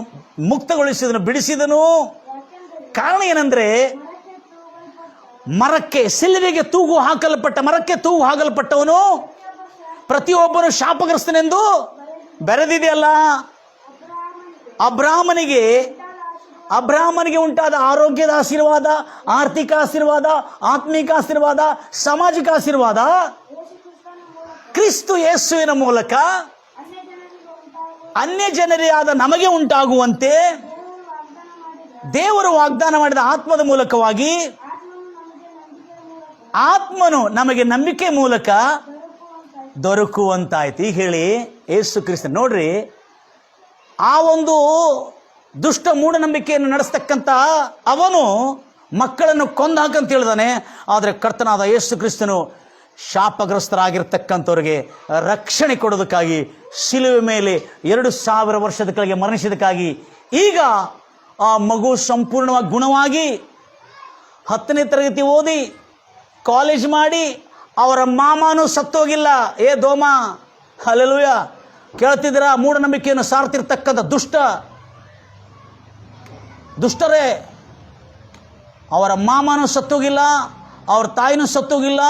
ಮುಕ್ತಗೊಳಿಸಿದನು, ಬಿಡಿಸಿದನು. ಕಾರಣ ಏನಂದ್ರೆ, ಮರಕ್ಕೆ ಸಿಲುಬೆಗೆ ತೂಗು ಹಾಕಲ್ಪಟ್ಟವನು ಪ್ರತಿಯೊಬ್ಬನು ಶಾಪಗ್ರಸ್ತನೆಂದು ಬರೆದಿದೆಯಲ್ಲ. ಅಬ್ರಾಹ್ಮನಿಗೆ ಉಂಟಾದ ಆರೋಗ್ಯದ ಆಶೀರ್ವಾದ, ಆರ್ಥಿಕ ಆಶೀರ್ವಾದ, ಆತ್ಮಿಕ ಆಶೀರ್ವಾದ, ಸಾಮಾಜಿಕ ಆಶೀರ್ವಾದ ಕ್ರಿಸ್ತ ಯೇಸುವಿನ ಮೂಲಕ ಅನ್ಯ ಜನರಿಯಾದ ನಮಗೆ ಉಂಟಾಗುವಂತೆ ದೇವರು ವಾಗ್ದಾನ ಮಾಡಿದ ಆತ್ಮದ ಮೂಲಕವಾಗಿ ಆತ್ಮನು ನಮಗೆ ನಂಬಿಕೆ ಮೂಲಕ ದೊರಕುವಂತಾಯ್ತು. ಈಗ ಹೇಳಿ, ಯೇಸು ಕ್ರಿಸ್ತ ನೋಡ್ರಿ, ಆ ಒಂದು ದುಷ್ಟ ಮೂಢನಂಬಿಕೆಯನ್ನು ನಡೆಸ್ತಕ್ಕಂಥ ಅವನು ಮಕ್ಕಳನ್ನು ಕೊಂದು ಹಾಕಂತ ಹೇಳಿದಾನೆ. ಆದರೆ ಕರ್ತನಾದ ಯೇಸು ಕ್ರಿಸ್ತನು ಶಾಪಗ್ರಸ್ತರಾಗಿರ್ತಕ್ಕಂಥವ್ರಿಗೆ ರಕ್ಷಣೆ ಕೊಡೋದಕ್ಕಾಗಿ ಶಿಲುವೆ ಮೇಲೆ 2000 ವರ್ಷದ ಕೆಳಗೆ ಮರಣಿಸಿದಕ್ಕಾಗಿ ಈಗ ಆ ಮಗು ಸಂಪೂರ್ಣವಾಗಿ ಗುಣವಾಗಿ 10ನೇ ತರಗತಿ ಓದಿ ಕಾಲೇಜ್ ಮಾಡಿ ಅವರ ಮಾಮನೂ ಸತ್ತೋಗಿಲ್ಲ. ಏ ದೋಮ, ಹಲ್ಲೆಲೂಯಾ, ಕೇಳ್ತಿದ್ದೀರಾ? ಮೂಢನಂಬಿಕೆಯನ್ನು ಸಾರ್ತಿರ್ತಕ್ಕಂಥ ದುಷ್ಟ ದುಷ್ಟರೇ. ಅವರ ಮಾಮನೂ ಸತ್ತೋಗಿಲ್ಲ, ಅವ್ರ ತಾಯಿನೂ ಸತ್ತೋಗಿಲ್ಲ.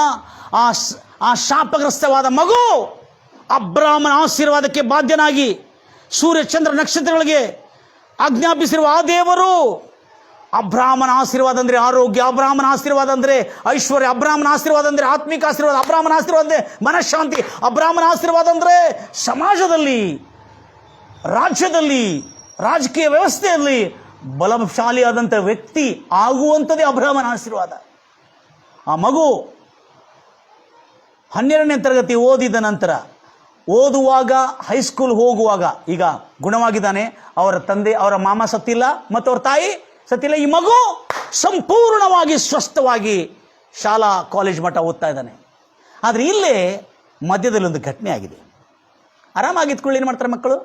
ಆ ಶಾಪಗ್ರಸ್ತವಾದ ಮಗು ಅಬ್ರಾಮನ ಆಶೀರ್ವಾದಕ್ಕೆ ಬಾಧ್ಯನಾಗಿ ಸೂರ್ಯ ಚಂದ್ರ ನಕ್ಷತ್ರಗಳಿಗೆ ಆಜ್ಞಾಪಿಸಿರುವ ಆ ದೇವರು. ಅಬ್ರಾಮನ ಆಶೀರ್ವಾದ ಅಂದರೆ ಆರೋಗ್ಯ, ಅಬ್ರಾಮನ ಆಶೀರ್ವಾದ ಅಂದರೆ ಐಶ್ವರ್ಯ, ಅಬ್ರಾಮನ ಆಶೀರ್ವಾದ ಅಂದರೆ ಆತ್ಮಿಕ ಆಶೀರ್ವಾದ, ಅಬ್ರಾಮನ ಆಶೀರ್ವಾದ ಅಂದರೆ ಮನಃಶಾಂತಿ, ಅಬ್ರಾಮನ ಆಶೀರ್ವಾದ ಅಂದರೆ ಸಮಾಜದಲ್ಲಿ, ರಾಜ್ಯದಲ್ಲಿ, ರಾಜಕೀಯ ವ್ಯವಸ್ಥೆಯಲ್ಲಿ ಬಲಶಾಲಿಯಾದಂಥ ವ್ಯಕ್ತಿ ಆಗುವಂಥದ್ದೇ ಅಬ್ರಾಮನ ಆಶೀರ್ವಾದ. ಆ ಮಗು 12ನೇ ತರಗತಿ ಓದಿದ ನಂತರ, ಓದುವಾಗ, ಹೈಸ್ಕೂಲ್ ಹೋಗುವಾಗ ಈಗ ಗುಣವಾಗಿದ್ದಾನೆ. ಅವರ ತಂದೆ, ಅವರ ಮಾಮ ಸತ್ತಿಲ್ಲ ಮತ್ತು ಅವ್ರ ತಾಯಿ ಸತ್ತಿಲ್ಲ. ಈ ಮಗು ಸಂಪೂರ್ಣವಾಗಿ ಸ್ವಸ್ಥವಾಗಿ ಶಾಲಾ ಕಾಲೇಜ್ ಮಟ್ಟ ಓದ್ತಾ ಇದ್ದಾನೆ. ಆದರೆ ಇಲ್ಲೇ ಮಧ್ಯದಲ್ಲಿ ಒಂದು ಘಟನೆ ಆಗಿದೆ. ಆರಾಮಾಗಿದ್ಕೊಳ್ಳಿ ಏನು ಮಾಡ್ತಾರೆ ಮಕ್ಕಳು?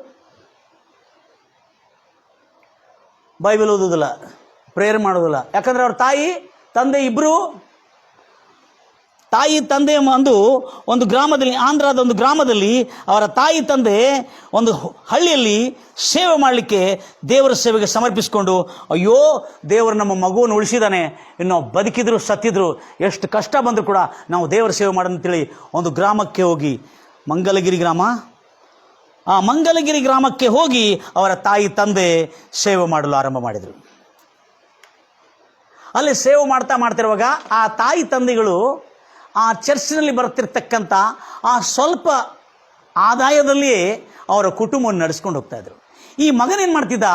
ಬೈಬಲ್ ಓದೋದಿಲ್ಲ, ಪ್ರೇಯರ್ ಮಾಡೋದಿಲ್ಲ. ಯಾಕಂದರೆ ಅವ್ರ ತಾಯಿ ತಂದೆ ಇಬ್ಬರು, ತಾಯಿ ತಂದೆ ಒಂದು ಗ್ರಾಮದಲ್ಲಿ, ಆಂಧ್ರದ ಒಂದು ಗ್ರಾಮದಲ್ಲಿ ಅವರ ತಾಯಿ ತಂದೆ ಒಂದು ಹಳ್ಳಿಯಲ್ಲಿ ಸೇವೆ ಮಾಡಲಿಕ್ಕೆ ದೇವರ ಸೇವೆಗೆ ಸಮರ್ಪಿಸಿಕೊಂಡು, ಅಯ್ಯೋ ದೇವರು ನಮ್ಮ ಮಗುವನ್ನು ಉಳಿಸಿದ್ದಾನೆ, ಇನ್ನು ಬದುಕಿದ್ರು ಸತ್ತಿದ್ರು ಎಷ್ಟು ಕಷ್ಟ ಬಂದರೂ ಕೂಡ ನಾವು ದೇವರ ಸೇವೆ ಮಾಡೋದಂತೇಳಿ ಒಂದು ಗ್ರಾಮಕ್ಕೆ ಹೋಗಿ, ಮಂಗಲಗಿರಿ ಗ್ರಾಮ, ಆ ಮಂಗಲಗಿರಿ ಗ್ರಾಮಕ್ಕೆ ಹೋಗಿ ಅವರ ತಾಯಿ ತಂದೆ ಸೇವೆ ಮಾಡಲು ಆರಂಭ ಮಾಡಿದರು. ಅಲ್ಲಿ ಸೇವೆ ಮಾಡ್ತಿರುವಾಗ ಆ ತಾಯಿ ತಂದೆಗಳು ಆ ಚರ್ಚ್ನಲ್ಲಿ ಬರ್ತಿರ್ತಕ್ಕಂಥ ಆ ಸ್ವಲ್ಪ ಆದಾಯದಲ್ಲಿಯೇ ಅವರ ಕುಟುಂಬವನ್ನು ನಡೆಸ್ಕೊಂಡು ಹೋಗ್ತಾಯಿದ್ರು. ಈ ಮಗನೇನು ಮಾಡ್ತಿದ್ದ,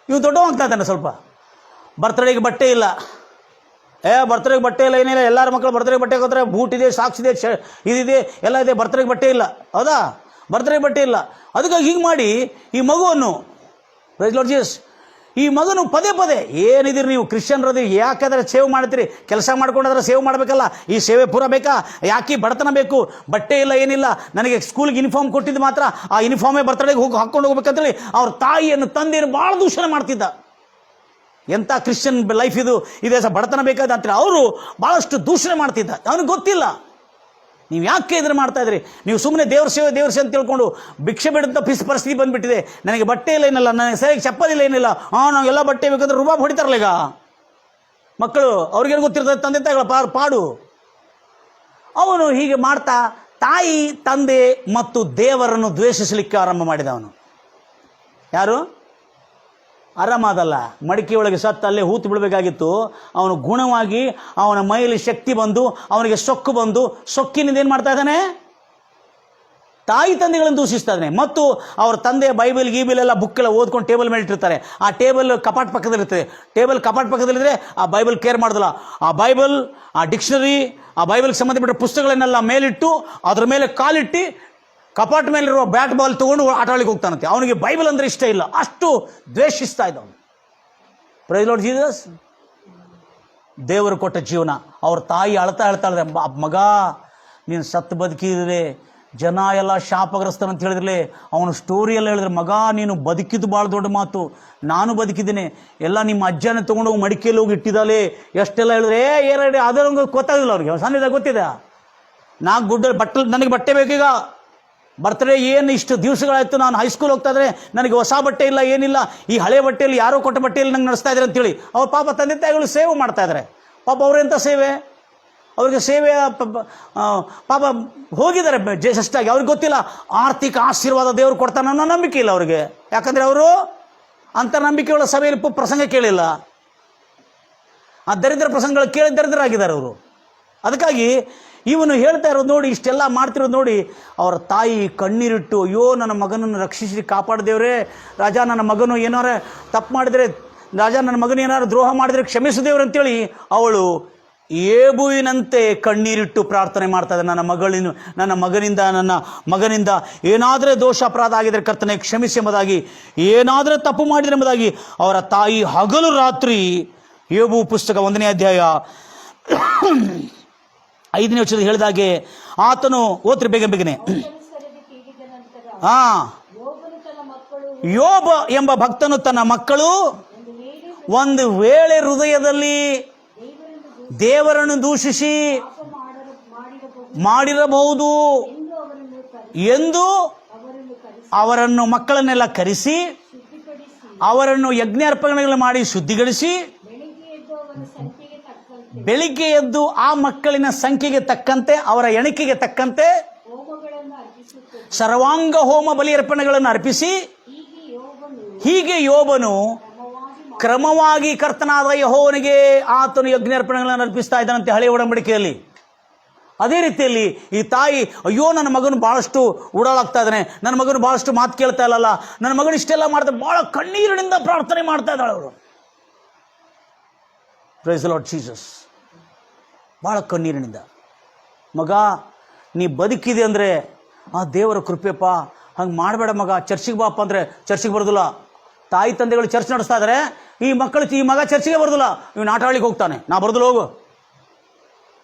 ಇವು ದೊಡ್ಡವಾಗ್ತಾ ಇದ್ದಾನೆ, ಸ್ವಲ್ಪ ಬರ್ತಡೇಗೆ ಬಟ್ಟೆ ಇಲ್ಲ, ಬರ್ತಡೇಗೆ ಬಟ್ಟೆ ಇಲ್ಲ, ಏನಿಲ್ಲ. ಎಲ್ಲರ ಮಕ್ಕಳು ಬರ್ತಡೇಗೆ ಬಟ್ಟೆ ಹಾಕೋತಾರೆ, ಬೂಟ್ ಇದೆ, ಸಾಕ್ಸ್ ಇದೆ, ಇದಿದೆ, ಎಲ್ಲ ಇದೆ. ಬರ್ತಡೇಗೆ ಬಟ್ಟೆ ಇಲ್ಲ, ಹೌದಾ? ಬರ್ತಡೇಗೆ ಬಟ್ಟೆ ಇಲ್ಲ. ಅದಕ್ಕಾಗಿ ಹೀಗೆ ಮಾಡಿ ಈ ಮಗುವನ್ನು, ಪ್ರೈಸ್ ಲಾರ್ಡ್ ಜೀಸಸ್, ಈ ಮಗನು ಪದೇ ಪದೇ, ಏನಿದ್ದೀರಿ ನೀವು ಕ್ರಿಶ್ಚಿಯನ್ರದ್ದು, ಯಾಕಾದ್ರೆ ಸೇವೆ ಮಾಡ್ತೀರಿ, ಕೆಲಸ ಮಾಡ್ಕೊಂಡ್ರೆ ಸೇವೆ ಮಾಡಬೇಕಲ್ಲ, ಈ ಸೇವೆ ಪೂರ ಬೇಕಾ, ಯಾಕೆ ಬಡತನ ಬೇಕು, ಬಟ್ಟೆ ಇಲ್ಲ, ಏನಿಲ್ಲ, ನನಗೆ ಸ್ಕೂಲ್ಗೆ ಯೂನಿಫಾರ್ಮ್ ಕೊಟ್ಟಿದ್ದು ಮಾತ್ರ, ಆ ಯೂನಿಫಾರ್ಮೇ ಬರ್ತಡೆಗೆ ಹಾಕ್ಕೊಂಡು ಹೋಗ್ಬೇಕಂತೇಳಿ ಅವ್ರ ತಾಯಿಯನ್ನು ತಂದೆಯನ್ನು ಭಾಳ ದೂಷಣೆ ಮಾಡ್ತಿದ್ದ. ಎಂಥ ಕ್ರಿಶ್ಚಿಯನ್ ಲೈಫ್ ಇದು, ಇದೇ ಸಹ ಬಡತನ ಬೇಕಾದ ಅಂತೇಳಿ ಅವರು ಭಾಳಷ್ಟು ದೂಷಣೆ ಮಾಡ್ತಿದ್ದ. ಅವನಿಗೆ ಗೊತ್ತಿಲ್ಲ, ನೀವು ಯಾಕೆ ಇದನ್ನು ಮಾಡ್ತಾ ಇದ್ರಿ, ನೀವು ಸುಮ್ಮನೆ ದೇವ್ರ ಸೇವೆ ಅಂತ ತಿಳ್ಕೊಂಡು ಭಿಕ್ಷೆ ಬಿಡಂತ ಪರಿಸ್ಥಿತಿ ಬಂದುಬಿಟ್ಟಿದೆ. ನನಗೆ ಬಟ್ಟೆ ಇಲ್ಲ, ಏನಿಲ್ಲ, ನನಗೆ ಸರಿಯಾಗಿ ಚಪ್ಪಲಿಲ್ಲ, ಏನಿಲ್ಲ, ನಾವು ಎಲ್ಲ ಬಟ್ಟೆ ಬೇಕಂದ್ರೆ ರುಬಾಬ್ ಹೊಡಿತಾರಲ್ಲ ಈಗ ಮಕ್ಕಳು, ಅವ್ರಿಗೇನು ಗೊತ್ತಿರ್ತದೆ ತಂದೆ ತಾಯಿಗಳ ಪಾಡು. ಅವನು ಹೀಗೆ ಮಾಡ್ತಾ ತಾಯಿ ತಂದೆ ಮತ್ತು ದೇವರನ್ನು ದ್ವೇಷಿಸಲಿಕ್ಕೆ ಆರಂಭ ಮಾಡಿದ. ಅವನು ಯಾರು? ಆರಾಮಾದಲ್ಲ, ಮಡಿಕೆ ಒಳಗೆ ಸತ್ತು ಅಲ್ಲೇ ಹೂತು ಬಿಡಬೇಕಾಗಿತ್ತು. ಅವನು ಗುಣವಾಗಿ ಅವನ ಮೈಯಲ್ಲಿ ಶಕ್ತಿ ಬಂದು ಅವನಿಗೆ ಸೊಕ್ಕು ಬಂದು ಸೊಕ್ಕಿನಿಂದ ಏನು ಮಾಡ್ತಾ ಇದ್ದಾನೆ, ತಾಯಿ ತಂದೆಗಳನ್ನು ದೂಷಿಸ್ತಾ ಇದ್ದಾನೆ. ಮತ್ತು ಅವ್ರ ತಂದೆ ಬೈಬಲ್ ಗೀಬಲ್ ಎಲ್ಲ ಬುಕ್ ಎಲ್ಲ ಓದ್ಕೊಂಡು ಟೇಬಲ್ ಮೇಲೆ ಇಟ್ಟಿರ್ತಾರೆ. ಆ ಟೇಬಲ್ ಕಪಾಟ್ ಪಕ್ಕದಲ್ಲಿರ್ತದೆ. ಟೇಬಲ್ ಕಪಾಟ್ ಪಕ್ಕದಲ್ಲಿದ್ದರೆ ಆ ಬೈಬಲ್ ಕೇರ್ ಮಾಡೋದಿಲ್ಲ. ಆ ಬೈಬಲ್, ಆ ಡಿಕ್ಷನರಿ, ಆ ಬೈಬಲ್ಗೆ ಸಂಬಂಧಪಟ್ಟ ಪುಸ್ತಕಗಳನ್ನೆಲ್ಲ ಮೇಲಿಟ್ಟು ಅದ್ರ ಮೇಲೆ ಕಾಲಿಟ್ಟು ಕಪಾಟ್ ಮೇಲಿರುವ ಬ್ಯಾಟ್ ಬಾಲ್ ತೊಗೊಂಡು ಆಟ ಆಡಲಿಕ್ಕೆ ಹೋಗ್ತಾನಂತೆ. ಅವನಿಗೆ ಬೈಬಲ್ ಅಂದರೆ ಇಷ್ಟ ಇಲ್ಲ, ಅಷ್ಟು ದ್ವೇಷಿಸ್ತಾ ಇದ್ದವನು. Praise Lord Jesus. ದೇವರು ಕೊಟ್ಟ ಜೀವನ. ಅವ್ರ ತಾಯಿ ಹೇಳ್ತಾಳೆ, ಮಗ ನೀನು ಸತ್ತು ಬದುಕಿದ್ರೆ ಜನ ಎಲ್ಲ ಶಾಪಗ್ರಸ್ತನ ಅಂತ ಹೇಳಿದ್ರಲೆ, ಅವನು ಸ್ಟೋರಿಯೆಲ್ಲ ಹೇಳಿದ್ರೆ, ಮಗ ನೀನು ಬದುಕಿದ್ದು ಭಾಳ ದೊಡ್ಡ ಮಾತು, ನಾನು ಬದುಕಿದ್ದೇನೆ, ಎಲ್ಲ ನಿಮ್ಮ ಅಜ್ಜನ ತೊಗೊಂಡೋಗಿ ಮಡಿಕೆಯಲ್ಲಿ ಹೋಗಿ ಇಟ್ಟಿದ್ದಾಳೆ, ಎಷ್ಟೆಲ್ಲ ಹೇಳಿದ್ರೆ ಏನೇ ಅದೊಂದು ಗೊತ್ತಾಗಿಲ್ಲ ಅವ್ರಿಗೆ. ಸಣ್ಣದಾಗ ಗೊತ್ತಿದೆ, ನಾಲ್ಕು ಗುಡ್ಡ ಬಟ್ಟೆ, ನನಗೆ ಬಟ್ಟೆ ಬೇಕೀಗ, ಬರ್ತಡೇ ಏನು ಇಷ್ಟು ದಿವಸಗಳಾಯಿತು, ನಾನು ಹೈಸ್ಕೂಲ್ ಹೋಗ್ತಾ ಇದ್ರೆ ನನಗೆ ಹೊಸ ಬಟ್ಟೆ ಇಲ್ಲ, ಏನಿಲ್ಲ, ಈ ಹಳೆ ಬಟ್ಟೆಯಲ್ಲಿ ಯಾರೋ ಕೊಟ್ಟ ಬಟ್ಟೆಯಲ್ಲಿ ನಂಗೆ ನಡೆಸ್ತಾ ಇದ್ದಾರೆ ಅಂತೇಳಿ ಅವ್ರ ಪಾಪ ತಂದೆ ತಾಯಿಗಳು ಸೇವೆ ಮಾಡ್ತಾ ಇದ್ದಾರೆ. ಪಾಪ ಅವರೆಂಥ ಸೇವೆ, ಅವ್ರಿಗೆ ಸೇವೆ ಪಾಪ ಹೋಗಿದ್ದಾರೆ ಜಸ್ಟಾಗಿ. ಅವ್ರಿಗೆ ಗೊತ್ತಿಲ್ಲ ಆರ್ಥಿಕ ಆಶೀರ್ವಾದ ದೇವರು ಕೊಡ್ತಾನೆ ಅನ್ನೋ ನಂಬಿಕೆ ಇಲ್ಲ ಅವ್ರಿಗೆ. ಯಾಕಂದರೆ ಅವರು ಅಂಥ ನಂಬಿಕೆಗಳ ಸಭೆಯಲ್ಲಿ ಪ್ರಸಂಗ ಕೇಳಿಲ್ಲ. ಆ ದರಿದ್ರ ಪ್ರಸಂಗಗಳು ಕೇಳಿ ದರಿದ್ರಾಗಿದ್ದಾರೆ ಅವರು. ಅದಕ್ಕಾಗಿ ಇವನು ಹೇಳ್ತಾ ಇರೋದು ನೋಡಿ, ಇಷ್ಟೆಲ್ಲ ಮಾಡ್ತಿರೋದು ನೋಡಿ, ಅವರ ತಾಯಿ ಕಣ್ಣೀರಿಟ್ಟು, ಅಯ್ಯೋ ನನ್ನ ಮಗನನ್ನು ರಕ್ಷಿಸಿ ಕಾಪಾಡಿದೇವ್ರೆ ರಾಜ, ನನ್ನ ಮಗನು ಏನಾರ ತಪ್ಪು ಮಾಡಿದರೆ, ರಾಜ ನನ್ನ ಮಗನು ಏನಾರು ದ್ರೋಹ ಮಾಡಿದರೆ ಕ್ಷಮಿಸಿದೇವ್ರೆ ಅಂತೇಳಿ ಅವಳು ಏಬುವಿನಂತೆ ಕಣ್ಣೀರಿಟ್ಟು ಪ್ರಾರ್ಥನೆ ಮಾಡ್ತಾಯಿದ್ದೆ. ನನ್ನ ಮಗನಿಂದ ಏನಾದರೆ ದೋಷ ಅಪರಾಧ ಆಗಿದರೆ ಕರ್ತನೆ ಕ್ಷಮಿಸಿ ಎಂಬುದಾಗಿ, ಏನಾದರೆ ತಪ್ಪು ಮಾಡಿದರೆ ಎಂಬುದಾಗಿ ಅವರ ತಾಯಿ ಹಗಲು ರಾತ್ರಿ ಯೋಬು ಪುಸ್ತಕ 1ನೇ ಅಧ್ಯಾಯ 5ನೇ ವಚನದಲ್ಲಿ ಹೇಳಿದಾಗೆ ಆತನು ಓದ್ರಿ ಬೇಗನೆ. ಯೋಬ ಎಂಬ ಭಕ್ತನು ತನ್ನ ಮಕ್ಕಳು ಒಂದು ವೇಳೆ ಹೃದಯದಲ್ಲಿ ದೇವರನ್ನು ದೂಷಿಸಿ ಮಾಡಿರಬಹುದು ಎಂದು ಅವರನ್ನು ಮಕ್ಕಳನ್ನೆಲ್ಲ ಕರೆಸಿ ಅವರನ್ನು ಯಜ್ಞಾರ್ಪಣೆಗಳನ್ನು ಮಾಡಿ ಶುದ್ಧಿಗೊಳಿಸಿ ಬೆಳಿಗ್ಗೆ ಎದ್ದು ಆ ಮಕ್ಕಳಿನ ಸಂಖ್ಯೆಗೆ ತಕ್ಕಂತೆ ಅವರ ಎಣಿಕೆಗೆ ತಕ್ಕಂತೆ ಸರ್ವಾಂಗ ಹೋಮ ಬಲಿಯರ್ಪಣೆಗಳನ್ನು ಅರ್ಪಿಸಿ, ಹೀಗೆ ಯೋಬನು ಕ್ರಮವಾಗಿ ಕರ್ತನಾದ ಯೆಹೋವನಿಗೆ ಆತನು ಯಜ್ಞಾರ್ಪಣೆಗಳನ್ನು ಅರ್ಪಿಸ್ತಾ ಇದ್ದಾನಂತೆ ಹಳೆಯ ಒಡಂಬಡಿಕೆಯಲ್ಲಿ. ಅದೇ ರೀತಿಯಲ್ಲಿ ಈ ತಾಯಿ, ಅಯ್ಯೋ ನನ್ನ ಮಗನು ಭಾಳಷ್ಟು ಓಡಾಡ್ತಾ ಇದ್ದಾನೆ, ನನ್ನ ಮಗನು ಭಾಳಷ್ಟು ಮಾತು ಕೇಳ್ತಾ ಇಲ್ಲಲ್ಲ, ನನ್ನ ಮಗನು ಇಷ್ಟೆಲ್ಲ ಮಾಡ್ತಾರೆ, ಭಾಳ ಕಣ್ಣೀರಿನಿಂದ ಪ್ರಾರ್ಥನೆ ಮಾಡ್ತಾ ಇದ್ದಾಳೆ ಅವರು. Praise the Lord Jesus. ಭಾಳ ಕಣ್ಣೀರಿನಿಂದ, ಮಗ ನೀ ಬದುಕಿದೆ ಅಂದರೆ ಆ ದೇವರ ಕೃಪೆಪ್ಪ, ಹಂಗೆ ಮಾಡಬೇಡ ಮಗ, ಚರ್ಚಿಗೆ ಬಾಪ್ಪ ಅಂದರೆ ಚರ್ಚಿಗೆ ಬರೋದಿಲ್ಲ. ತಾಯಿ ತಂದೆಗಳು ಚರ್ಚ್ ನಡೆಸ್ತಾ ಇದ್ದಾರೆ, ಈ ಮಗ ಚರ್ಚಿಗೆ ಬರೋದಿಲ್ಲ, ಇವನು ಆಟ ಆಡ್ಲಿಕ್ಕೆ ಹೋಗ್ತಾನೆ, ನಾ ಬರೋದಿಲ್ಲ, ಹೋಗು,